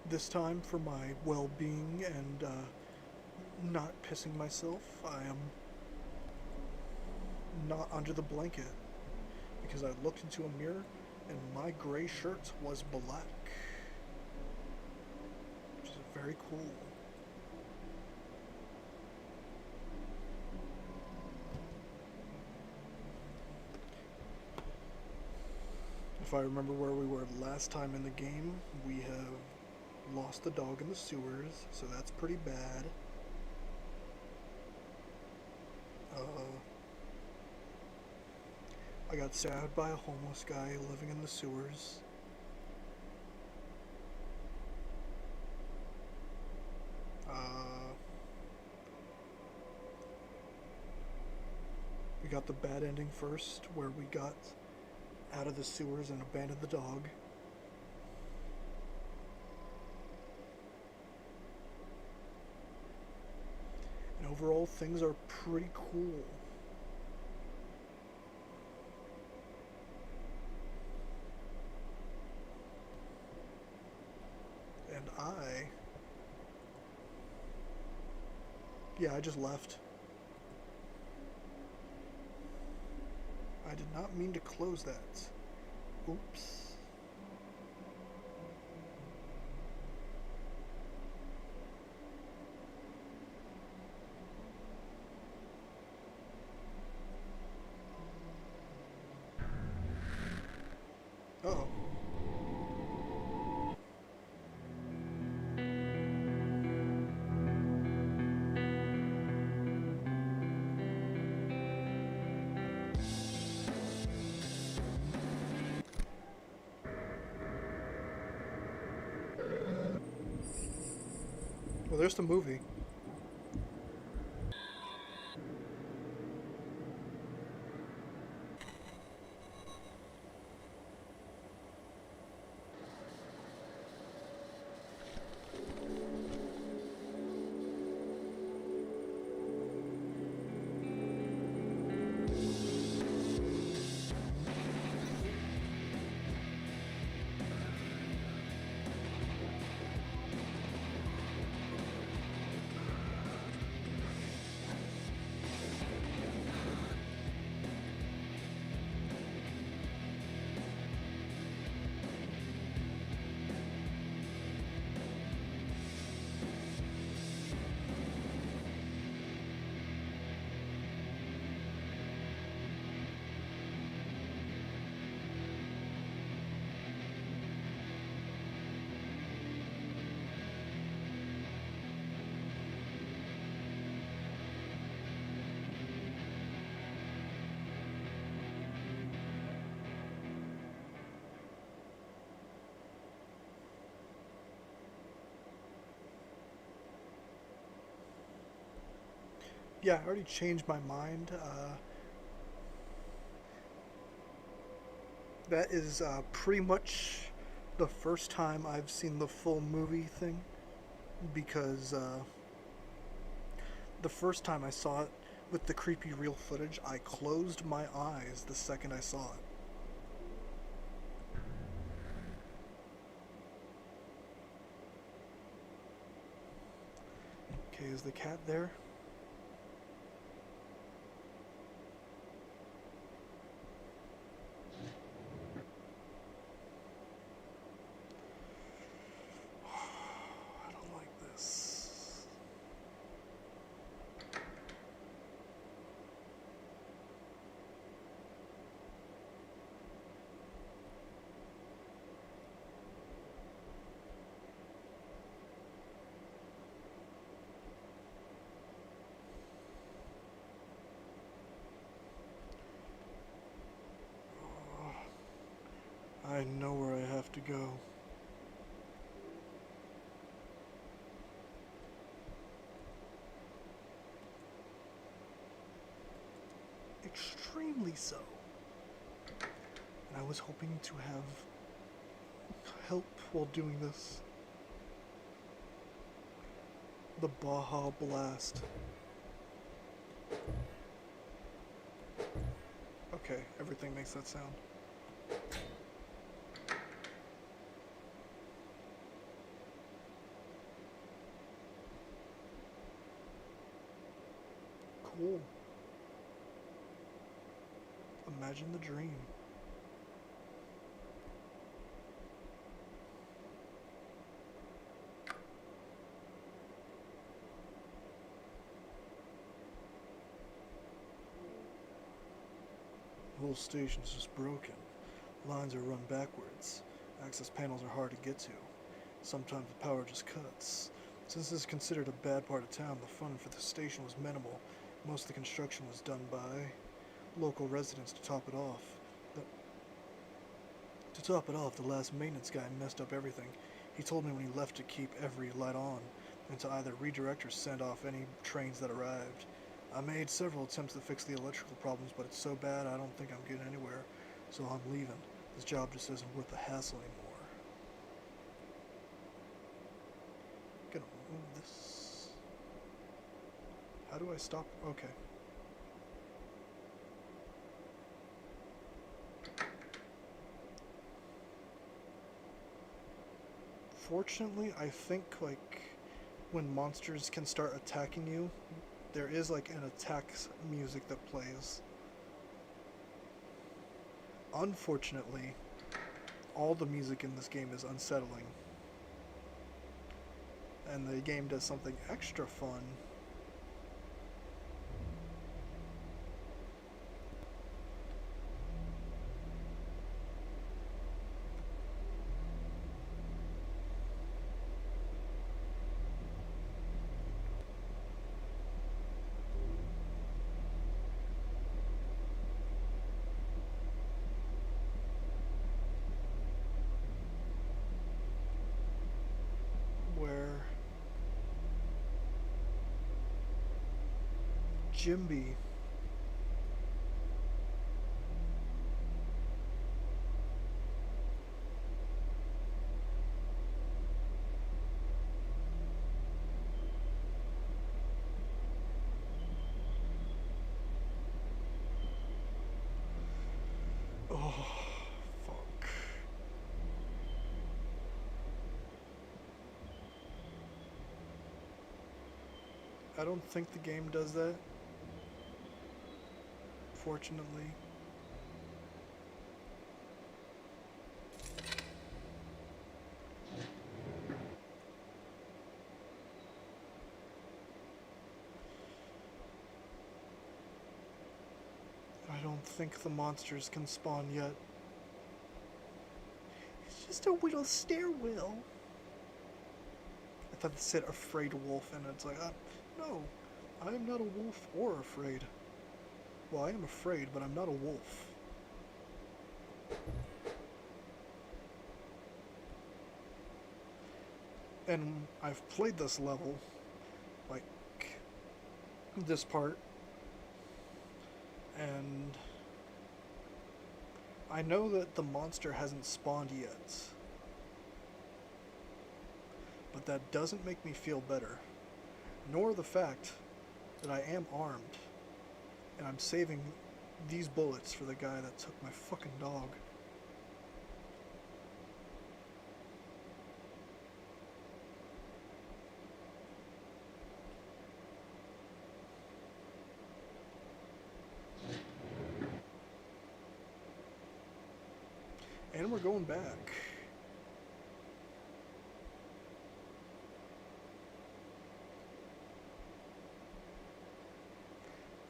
This time, for my well-being and not pissing myself, I am not under the blanket because I looked into a mirror and my gray shirt was black, which is very cool. If I remember where we were last time in the game, we have lost the dog in the sewers, so that's pretty bad. I got stabbed by a homeless guy living in the sewers. We got the bad ending first, where we got out of the sewers and abandoned the dog. And overall, things are pretty cool. And I just left. I did not mean to close that. Oops. Uh-oh. Well, there's the movie. Yeah, I already changed my mind. That is pretty much the first time I've seen the full movie thing, because the first time I saw it with the creepy real footage, I closed my eyes the second I saw it. Okay, is the cat there? I don't like this. I know where I have to go. Extremely so. And I was hoping to have help while doing this. The Baja Blast. Okay, everything makes that sound. Cool. Imagine the dream. The whole station's just broken. Lines are run backwards. Access panels are hard to get to. Sometimes the power just cuts. Since this is considered a bad part of town, the funding for the station was minimal. Most of the construction was done by local residents to top it off. The last maintenance guy messed up everything. He told me when he left to keep every light on, and to either redirect or send off any trains that arrived. I made several attempts to fix the electrical problems, but it's so bad I don't think I'm getting anywhere, so I'm leaving. This job just isn't worth the hassle anymore. Gonna move this. How do I stop? Okay. Fortunately, I think, like, when monsters can start attacking you, there is, like, an attack music that plays. Unfortunately, all the music in this game is unsettling. And the game does something extra fun. Where Jimby oh, fuck. I don't think the game does that. Fortunately. I don't think the monsters can spawn yet. It's just a little stairwell. I thought it said afraid wolf, and it's like, no, I'm not a wolf or afraid. Well, I am afraid, but I'm not a wolf. And I've played this level, like, this part, and I know that the monster hasn't spawned yet. But that doesn't make me feel better, nor the fact that I am armed, and I'm saving these bullets for the guy that took my fucking dog. And we're going back.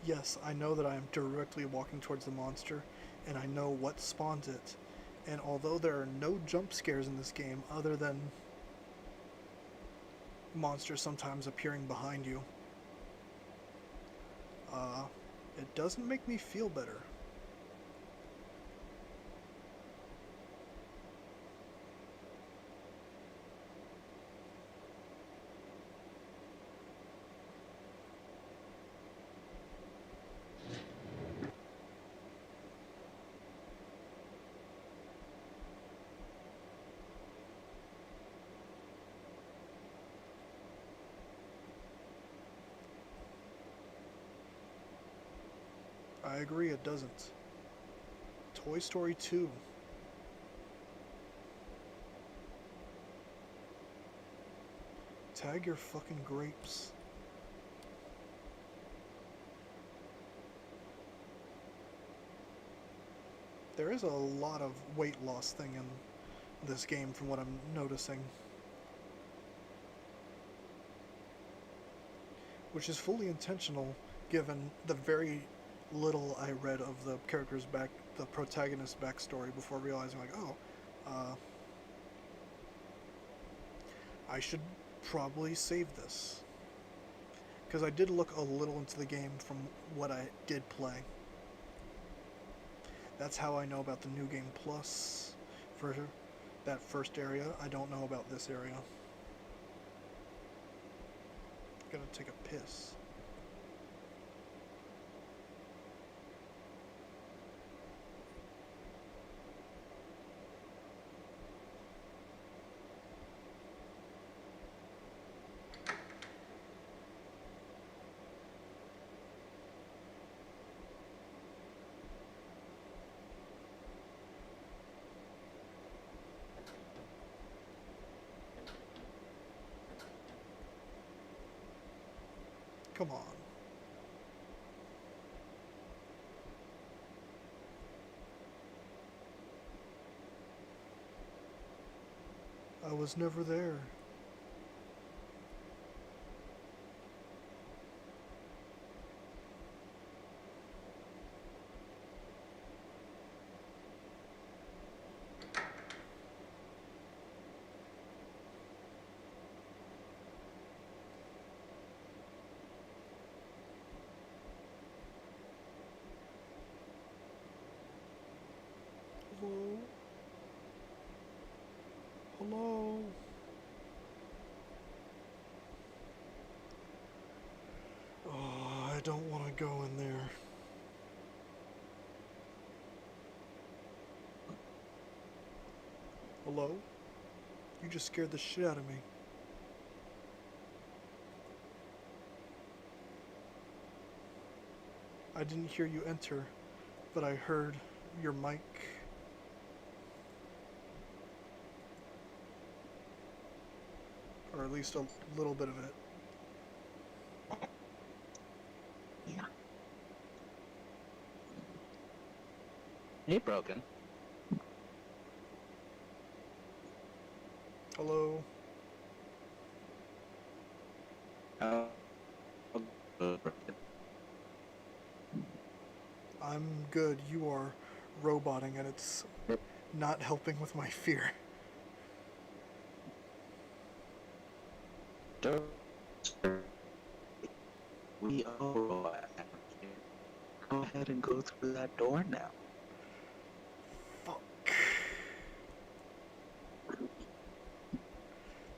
Yes, I know that I am directly walking towards the monster, and I know what spawns it. And although there are no jump scares in this game other than monsters sometimes appearing behind you, it doesn't make me feel better. I agree, it doesn't. Toy Story 2. Tag your fucking grapes. There is a lot of weight loss thing in this game from what I'm noticing. Which is fully intentional given the very little I read of the the protagonist's backstory before realizing like, oh, I should probably save this. Because I did look a little into the game from what I did play. That's how I know about the New Game Plus for that first area. I don't know about this area. Gonna take a piss. Come on. I was never there. Hello? Hello? Oh, I don't want to go in there. Hello? You just scared the shit out of me. I didn't hear you enter, but I heard your mic. Or at least a little bit of it. Yeah. Hey, Broken. Hello? Uh, I'm good. You are roboting and it's not helping with my fear. We all go ahead and go through that door now. Fuck.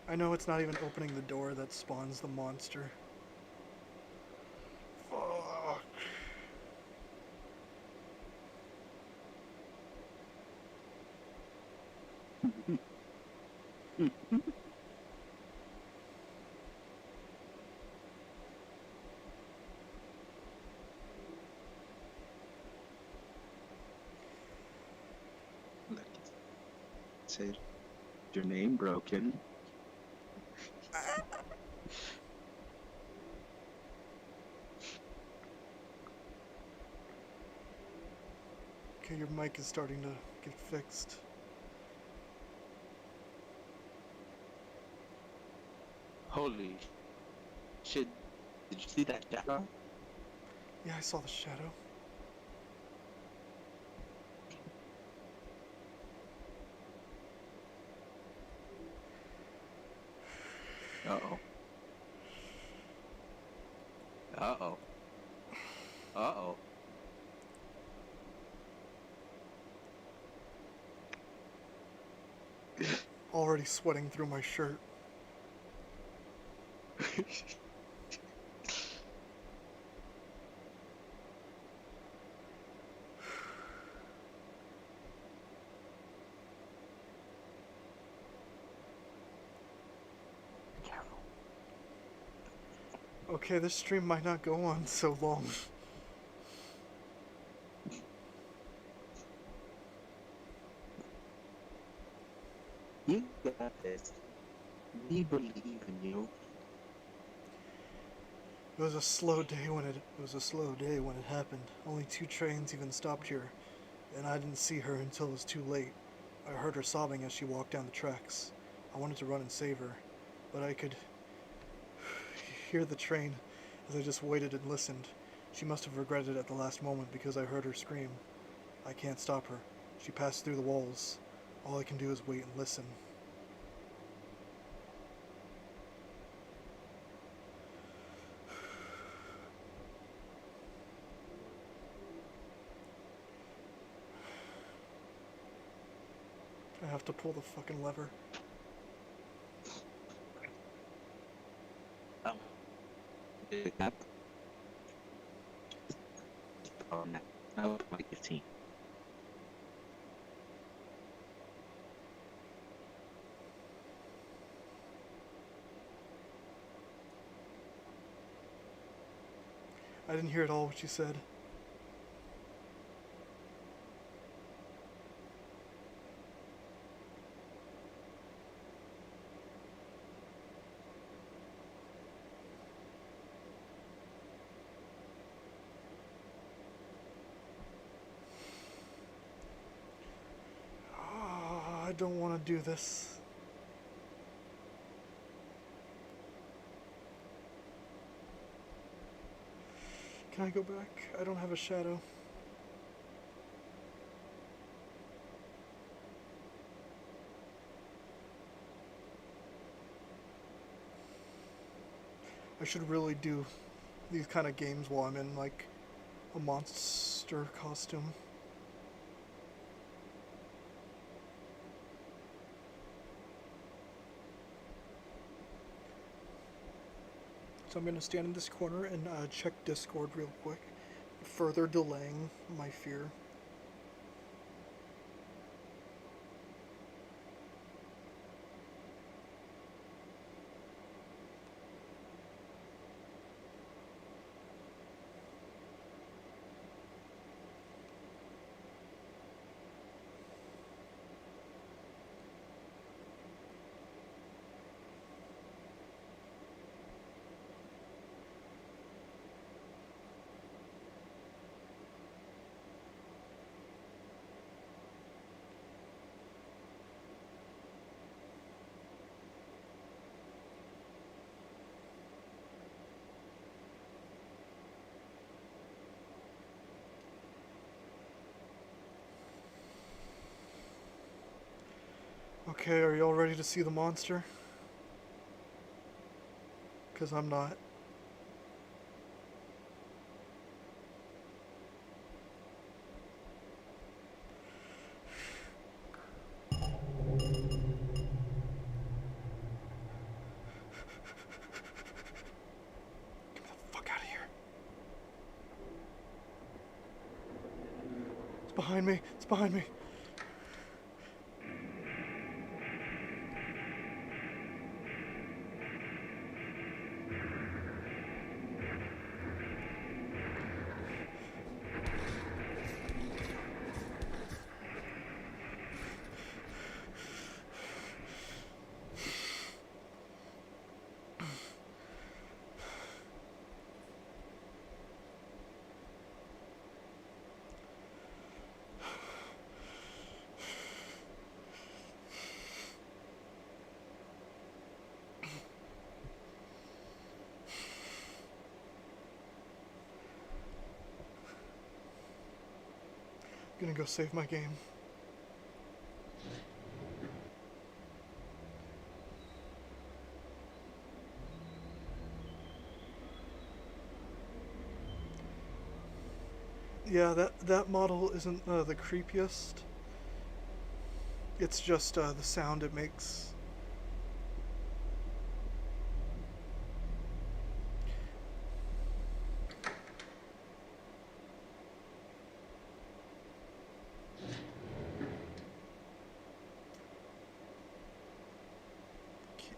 I know it's not even opening the door that spawns the monster. Fuck. Said your name, Broken. Okay, your mic is starting to get fixed. Holy shit! Did you see that shadow? Yeah, I saw the shadow. Uh-oh. Uh-oh. Uh-oh. Already sweating through my shirt. Careful. Okay, this stream might not go on so long. You got this. We believe in you. It was a slow day when it happened. Only 2 trains even stopped here, and I didn't see her until it was too late. I heard her sobbing as she walked down the tracks. I wanted to run and save her, but I could hear the train as I just waited and listened. She must have regretted it at the last moment because I heard her scream. I can't stop her. She passed through the walls. All I can do is wait and listen. I have to pull the fucking lever. Um, that, now 2015. I didn't hear at all what she said. I don't want to do this. Can I go back? I don't have a shadow. I should really do these kind of games while I'm in like a monster costume. So I'm going to stand in this corner and check Discord real quick, further delaying my fear. Okay, are y'all ready to see the monster? Because I'm not. Get the fuck out of here. It's behind me. It's behind me. I'm gonna go save my game. Yeah, that model isn't the creepiest. It's just the sound it makes.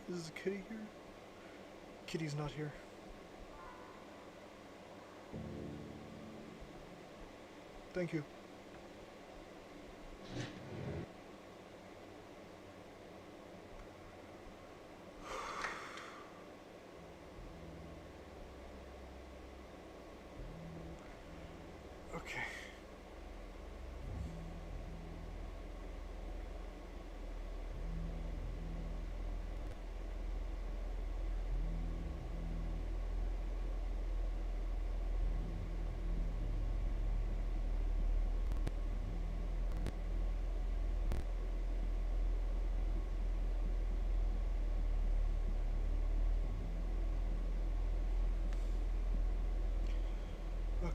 Is Kitty here? Kitty's not here. Thank you.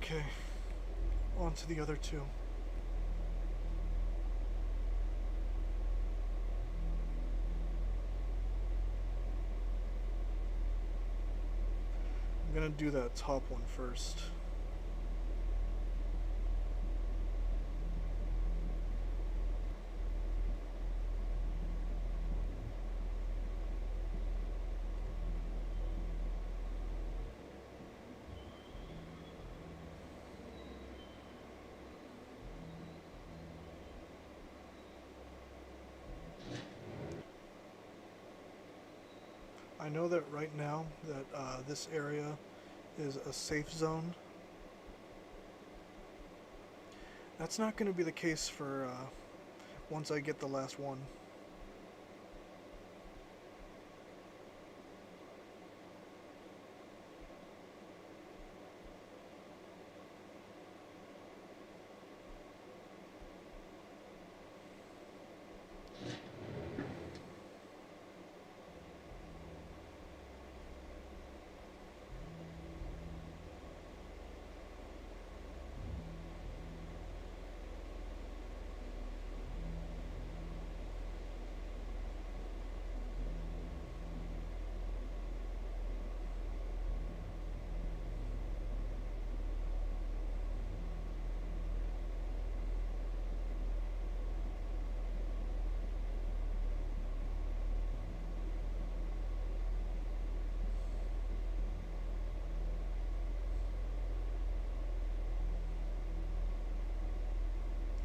Okay. On to the other two. I'm gonna do that top one first. I know that right now that this area is a safe zone. That's not going to be the case for once I get the last one.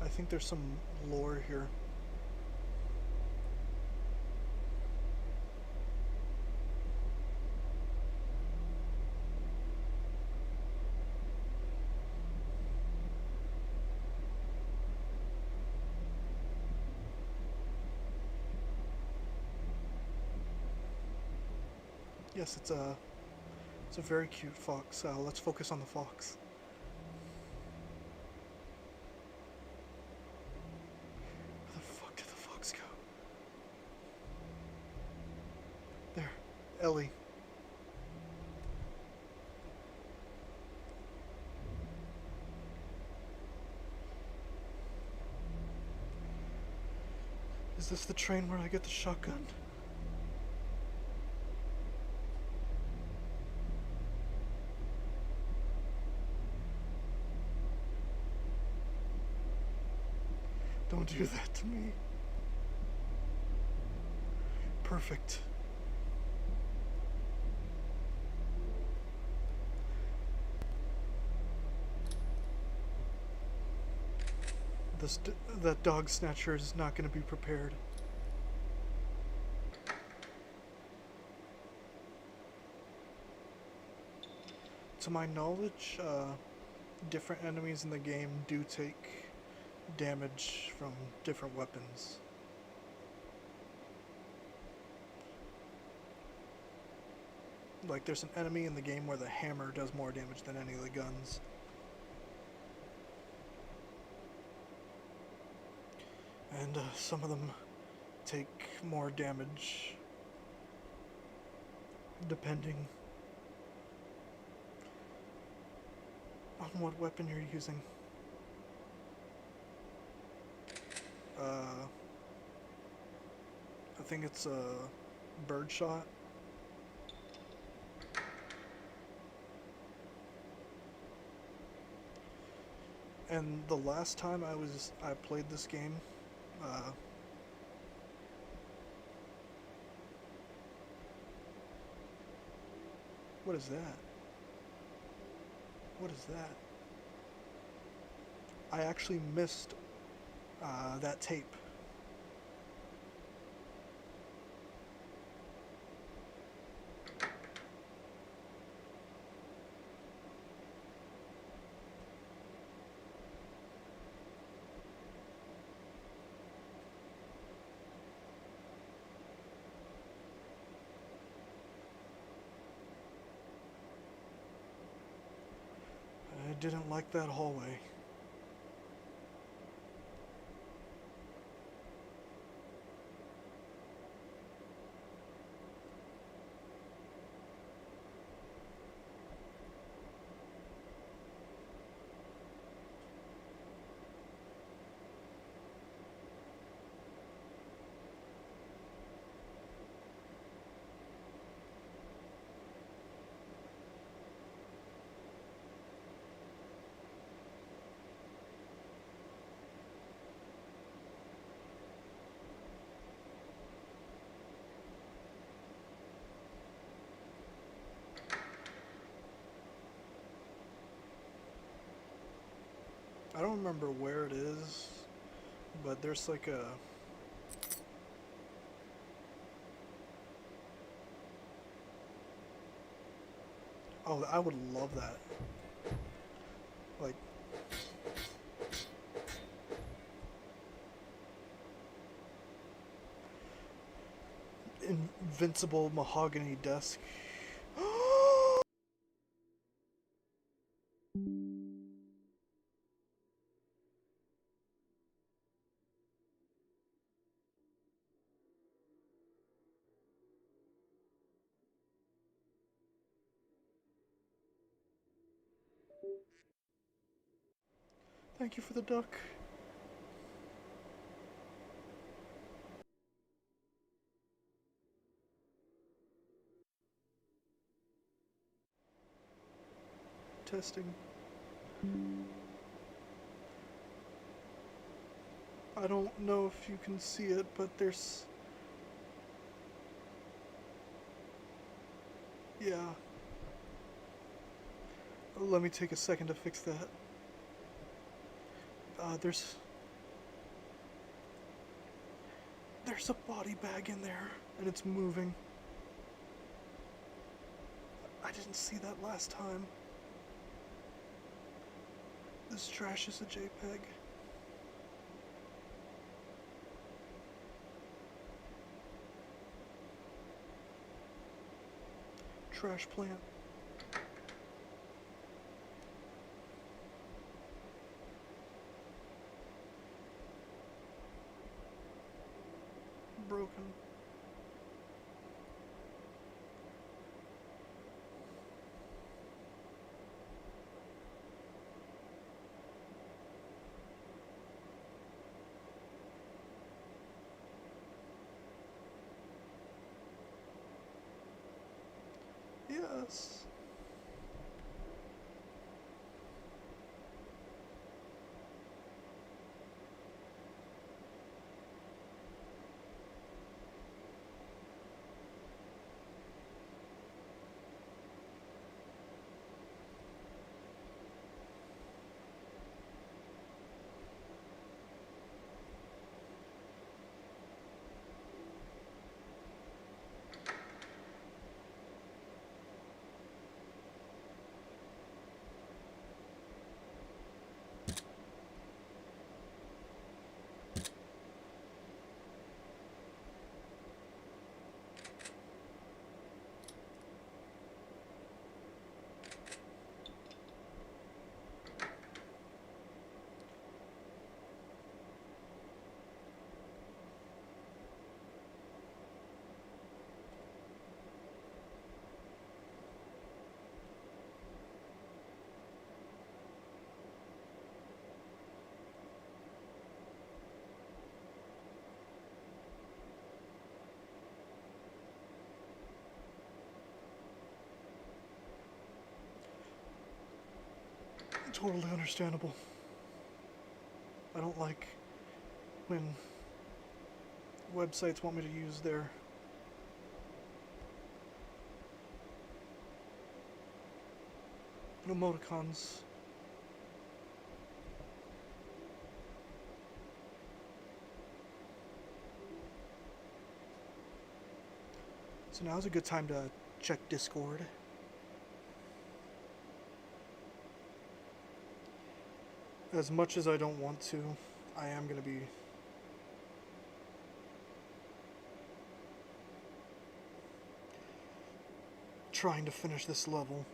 I think there's some lore here. Yes, it's a very cute fox. Let's focus on the fox. Where the fuck did the fox go? There, Ellie. Is this the train where I get the shotgun? Don't do that to me. Perfect. That dog snatcher is not going to be prepared. To my knowledge, different enemies in the game do take damage from different weapons. Like, there's an enemy in the game where the hammer does more damage than any of the guns. And some of them take more damage depending on what weapon you're using. I think it's a birdshot. And the last time I played this game, what is that? What is that? I actually missed that tape. I didn't like that hallway. don't remember where it is, but there's like a... Oh, I would love that. Like... Invincible mahogany desk. Thank you for the duck. Testing. I don't know if you can see it, but there's... Yeah. Let me take a second to fix that. There's a body bag in there, and it's moving. I didn't see that last time. This trash is a JPEG. Trash plant. Broken. Yes. Totally understandable. I don't like when websites want me to use their emoticons. So now's a good time to check Discord. As much as I don't want to, I am going to be trying to finish this level.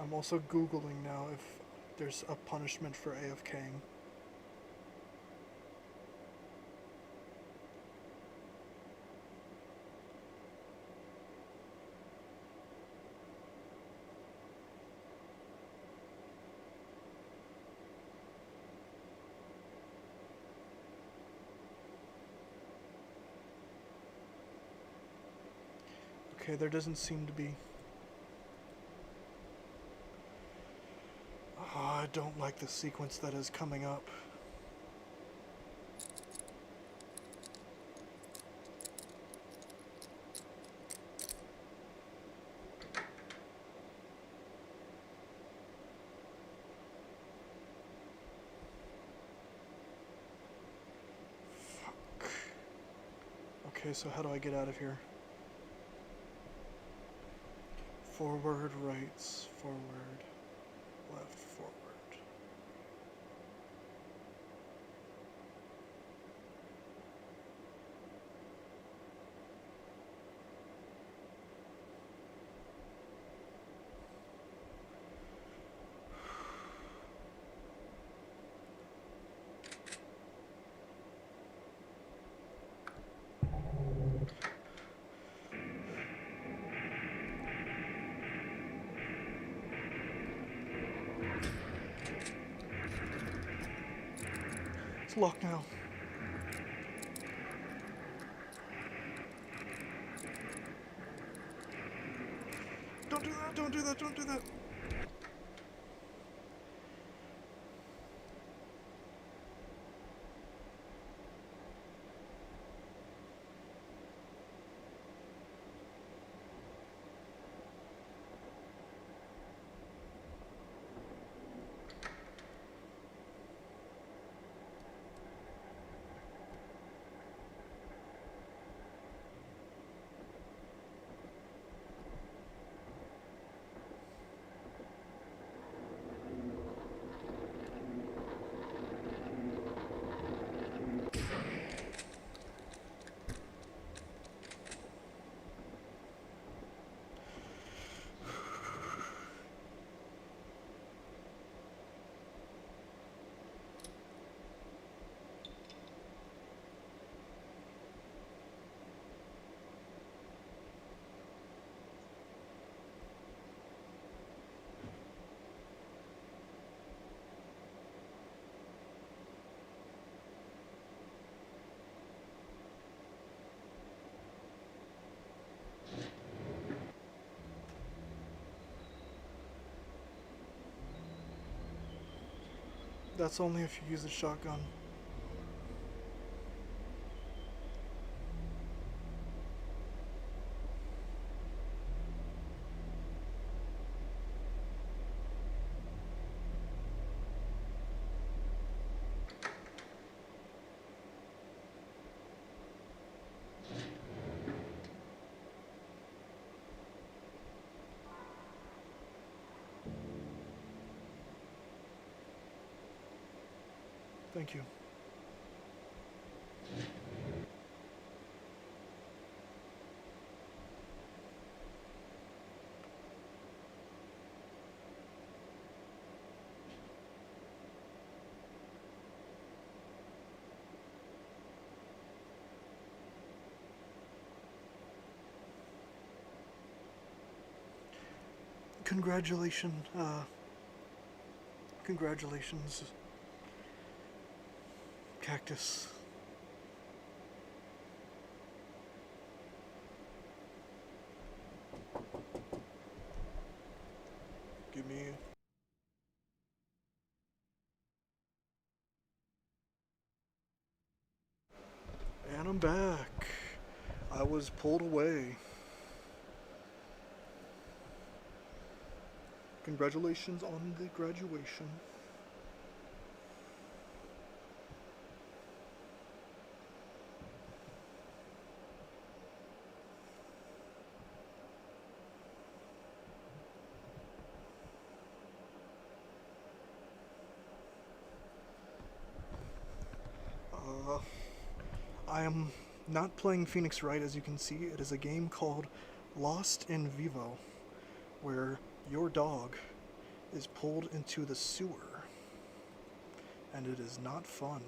I'm also Googling now if there's a punishment for AFKing. Okay, there doesn't seem to be. Oh, I don't like the sequence that is coming up. Fuck. Okay, so how do I get out of here? Forward, right, forward, left, forward. It's locked now. Don't do that, don't do that, don't do that. That's only if you use a shotgun. Thank you. Congratulations, Cactus. Give me. And I'm back. I was pulled away. Congratulations on the graduation. I am not playing Phoenix Wright, as you can see. It is a game called Lost in Vivo, where your dog is pulled into the sewer. And it is not fun.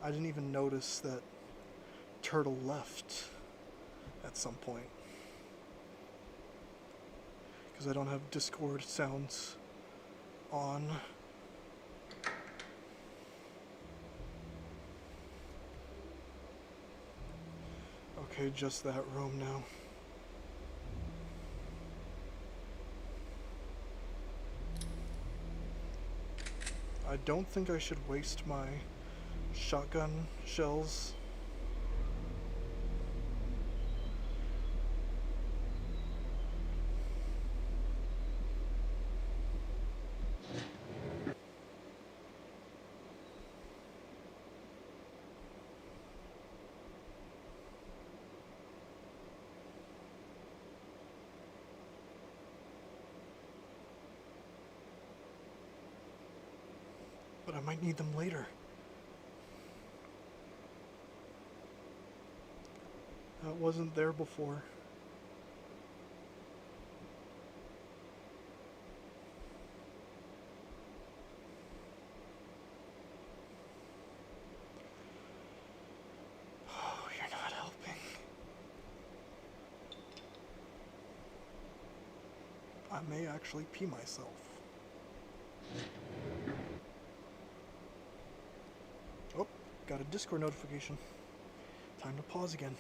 I didn't even notice that Turtle left at some point. Because I don't have Discord sounds on. Okay, just that room now. I don't think I should waste my shotgun shells. But I might need them later. That wasn't there before. Oh, you're not helping. I may actually pee myself. Oh, got a Discord notification. Time to pause again.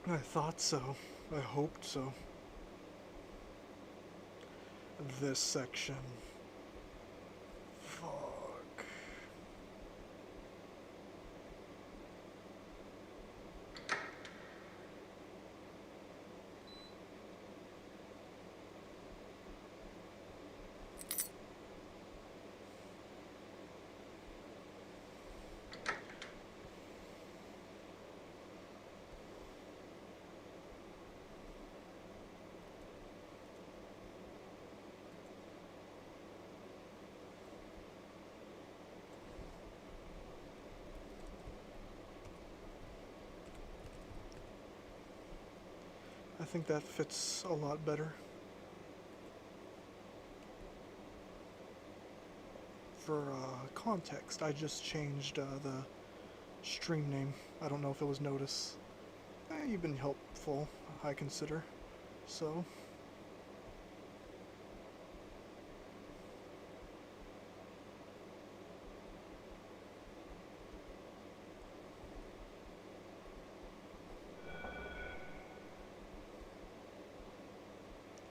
I thought so. I hoped so. This section. Fuck. I think that fits a lot better. For context, I just changed the stream name. I don't know if it was noticed. You've been helpful, I consider. So.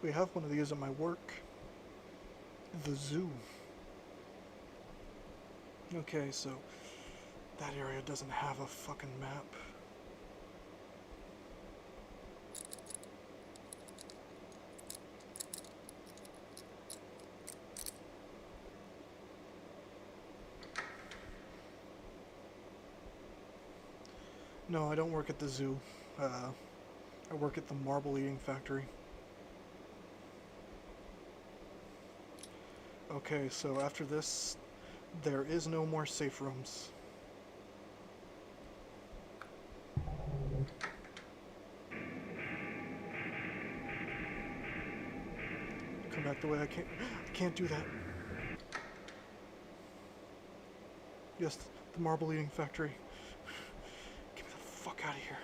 We have one of these at my work. The zoo. Okay, so that area doesn't have a fucking map. No, I don't work at the zoo. I work at the marble eating factory. Okay, so after this, there is no more safe rooms. Come back the way I can't do that. Yes, the marble eating factory. Get me the fuck out of here.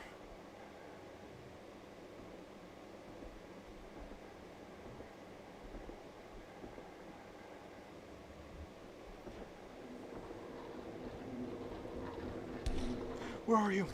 Where are you?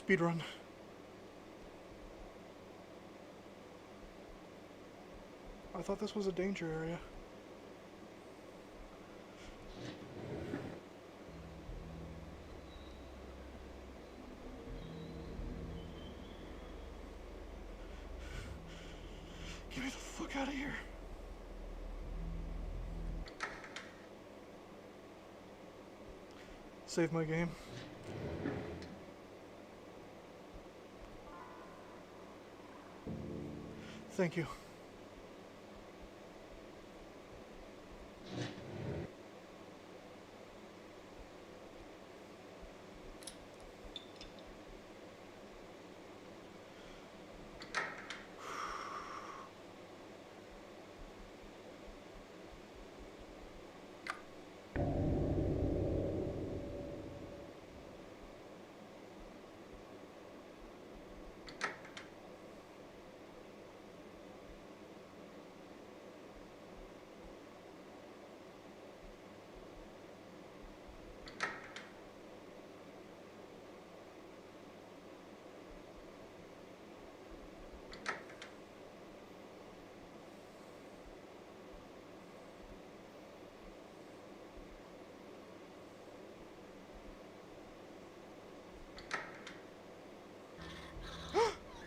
speedrun. I thought this was a danger area. Get me the fuck out of here. Save my game. Thank you.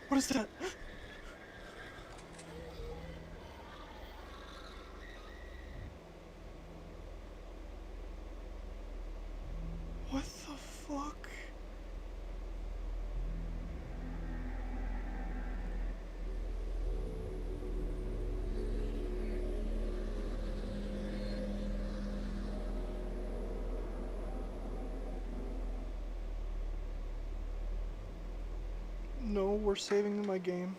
What is that? What the fuck? No, we're saving my game.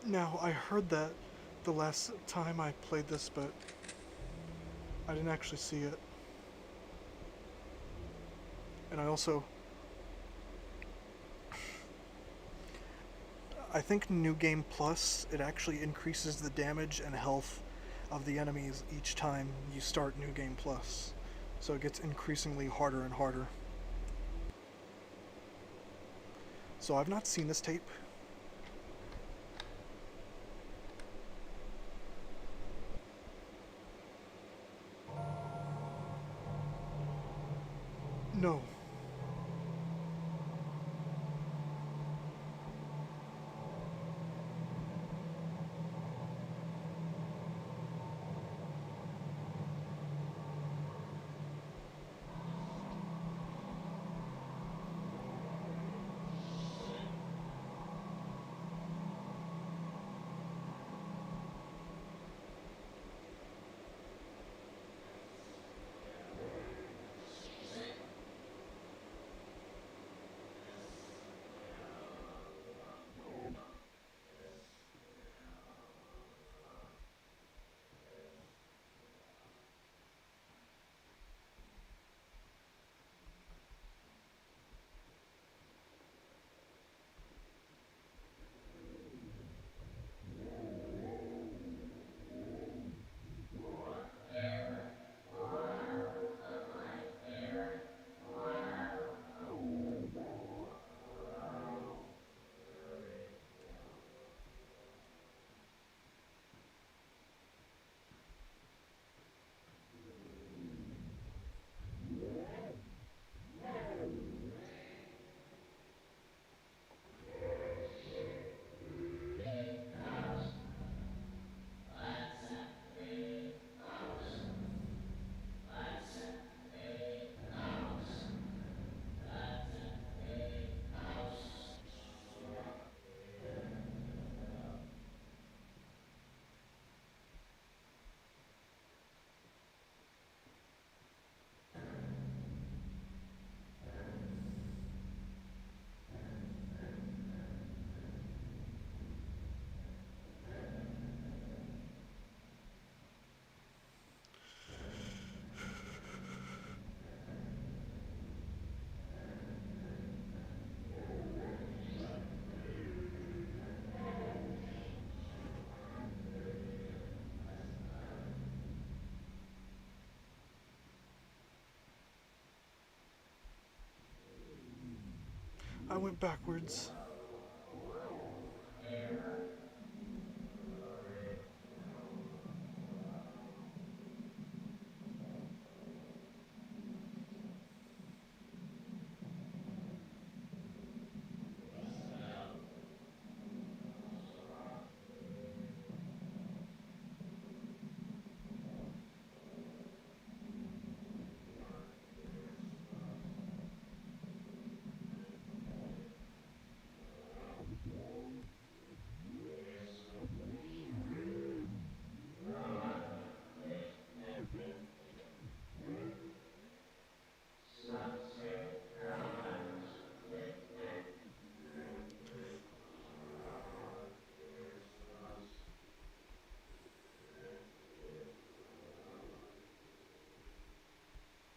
Now, I heard that the last time I played this, but I didn't actually see it. And I also... I think New Game Plus, it actually increases the damage and health of the enemies each time you start New Game Plus. So it gets increasingly harder and harder. So I've not seen this tape. No. I went backwards.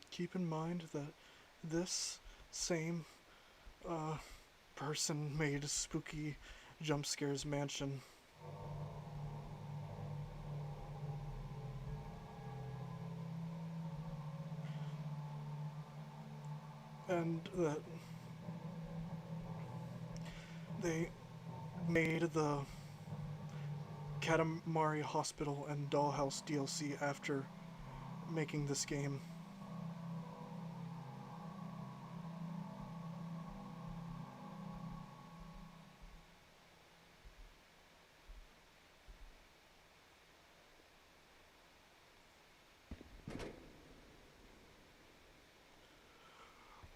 Keep in mind that this same person made spooky jump scares mansion. And that they made the Katamari Hospital and Dollhouse DLC after making this game.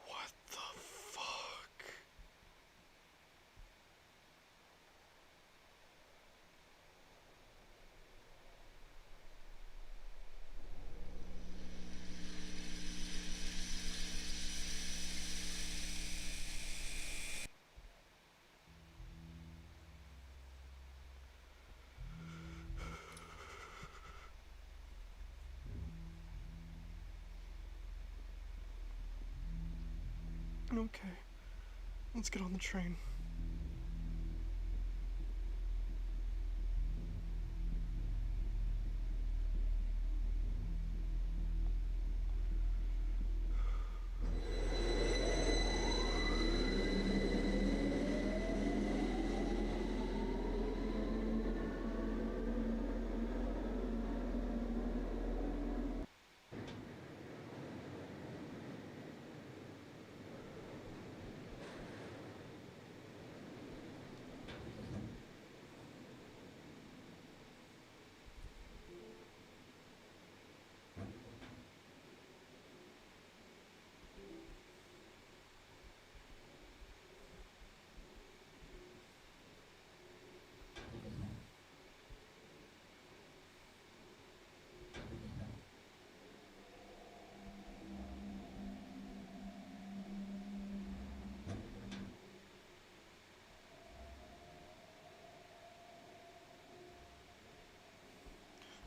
What the fuck? Okay, let's get on the train.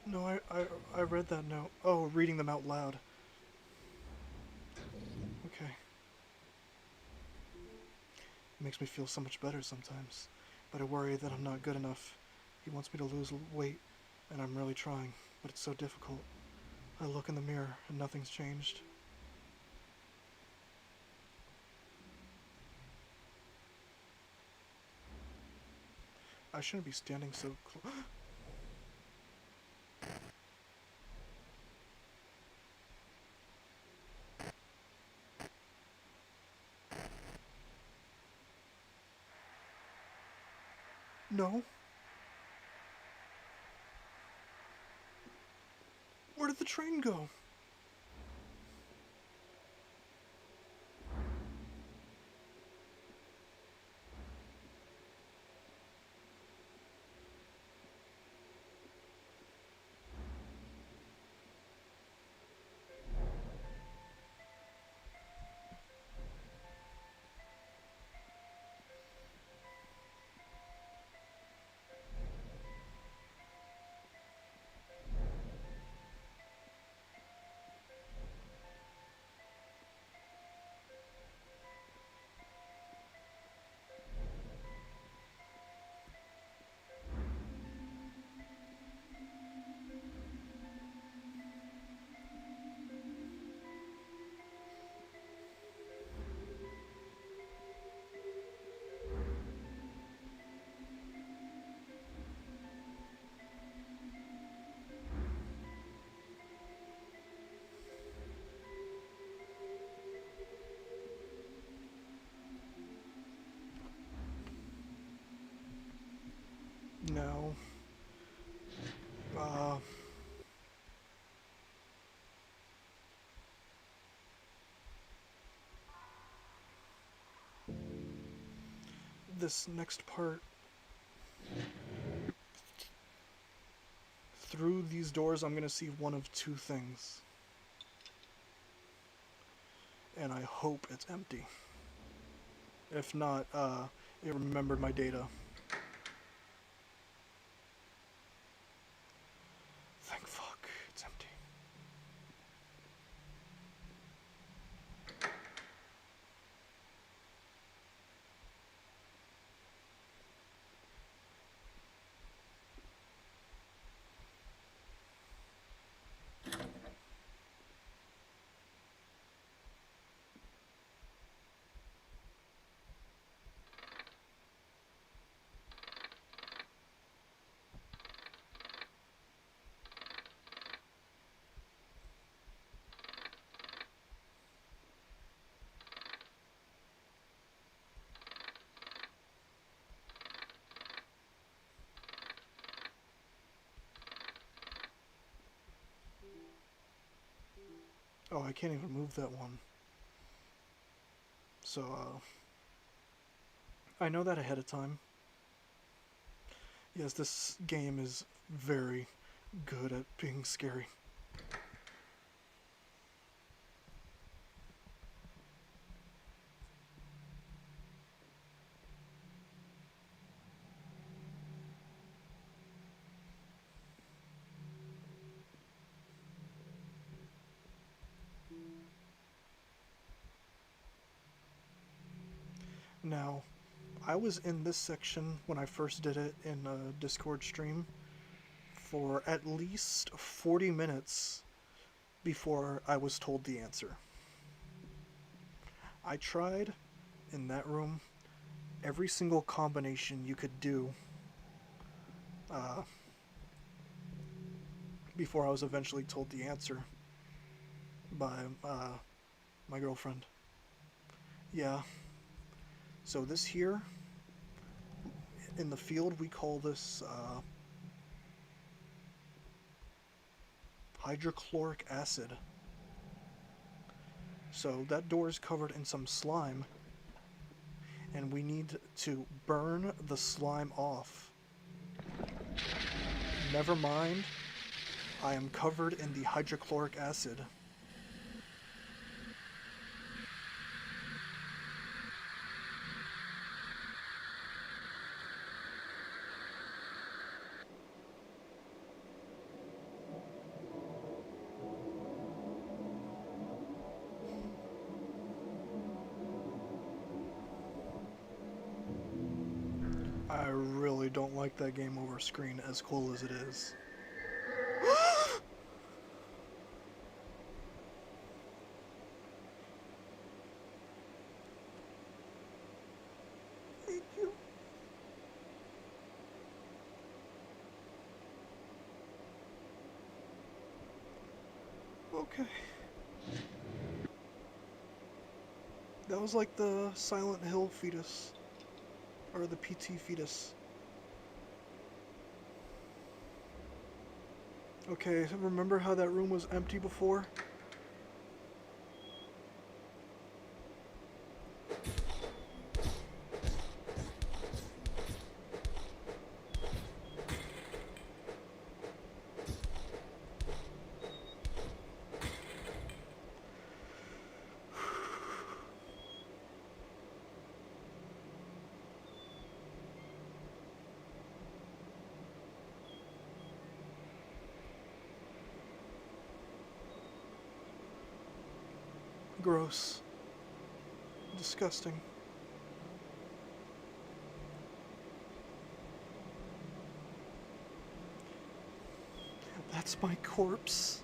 No, I read that note. Oh, reading them out loud. Okay. It makes me feel so much better sometimes, but I worry that I'm not good enough. He wants me to lose weight, and I'm really trying, but it's so difficult. I look in the mirror, and nothing's changed. I shouldn't be standing so close. No? Where did the train go? Now, uh, this next part, through these doors, I'm gonna see one of two things. And I hope it's empty. If not, it remembered my data. Thank fuck, it's empty. Oh, I can't even move that one. So, I know that ahead of time. Yes, this game is very good at being scary. Now, I was in this section when I first did it in a Discord stream for at least 40 minutes before I was told the answer. I tried in that room every single combination you could do before I was eventually told the answer by my girlfriend. Yeah. So this here, in the field, we call this hydrochloric acid. So that door is covered in some slime, and we need to burn the slime off. Never mind, I am covered in the hydrochloric acid. I really don't like that game over screen, as cool as it is. Thank you. Okay. That was like the Silent Hill fetus. Or the PT fetus. Okay, so remember how that room was empty before? Gross. Disgusting. That's my corpse.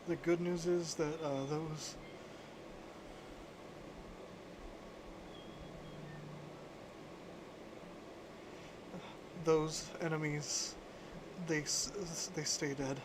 The good news is that those enemies, they stay dead.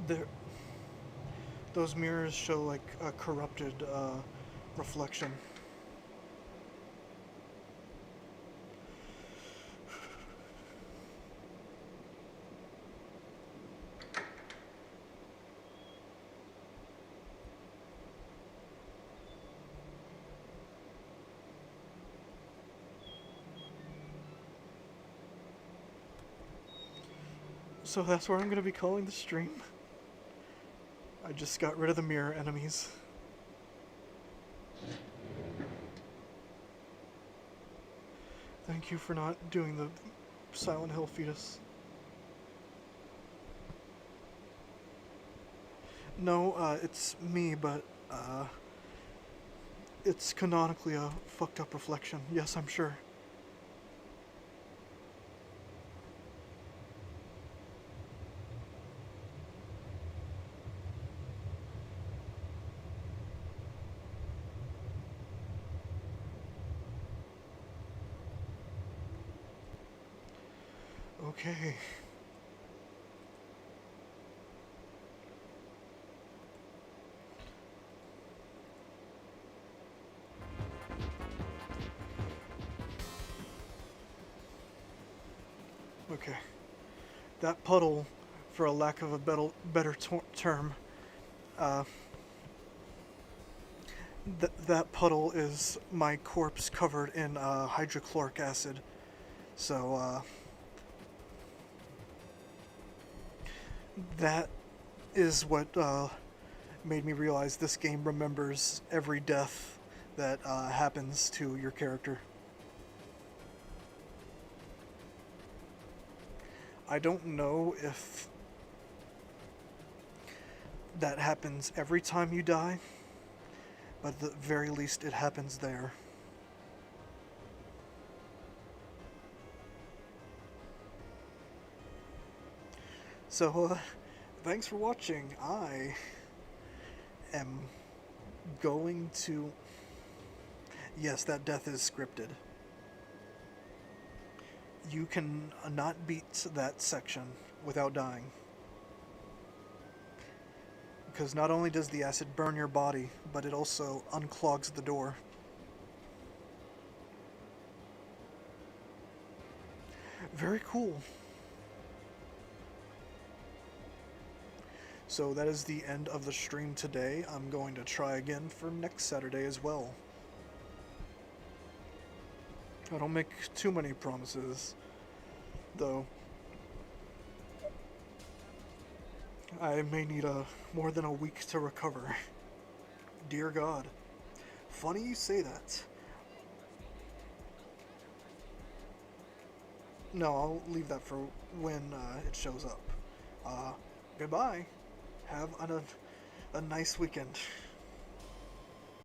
There, those mirrors show like a corrupted reflection. So that's where I'm going to be calling the stream. I just got rid of the mirror enemies. Thank you for not doing the Silent Hill fetus. No, it's me, but it's canonically a fucked up reflection. Yes, I'm sure. Okay. Okay. That puddle, for a lack of a better term, that puddle is my corpse covered in hydrochloric acid. So, that is what made me realize this game remembers every death that happens to your character. I don't know if that happens every time you die, but at the very least it happens there. So, thanks for watching. I am going to... Yes, that death is scripted. You can not beat that section without dying. Because not only does the acid burn your body, but it also unclogs the door. Very cool. So that is the end of the stream today. I'm going to try again for next Saturday as well. I don't make too many promises, though. I may need more than a week to recover. Dear God. Funny you say that. No, I'll leave that for when it shows up. Goodbye. Have a nice weekend.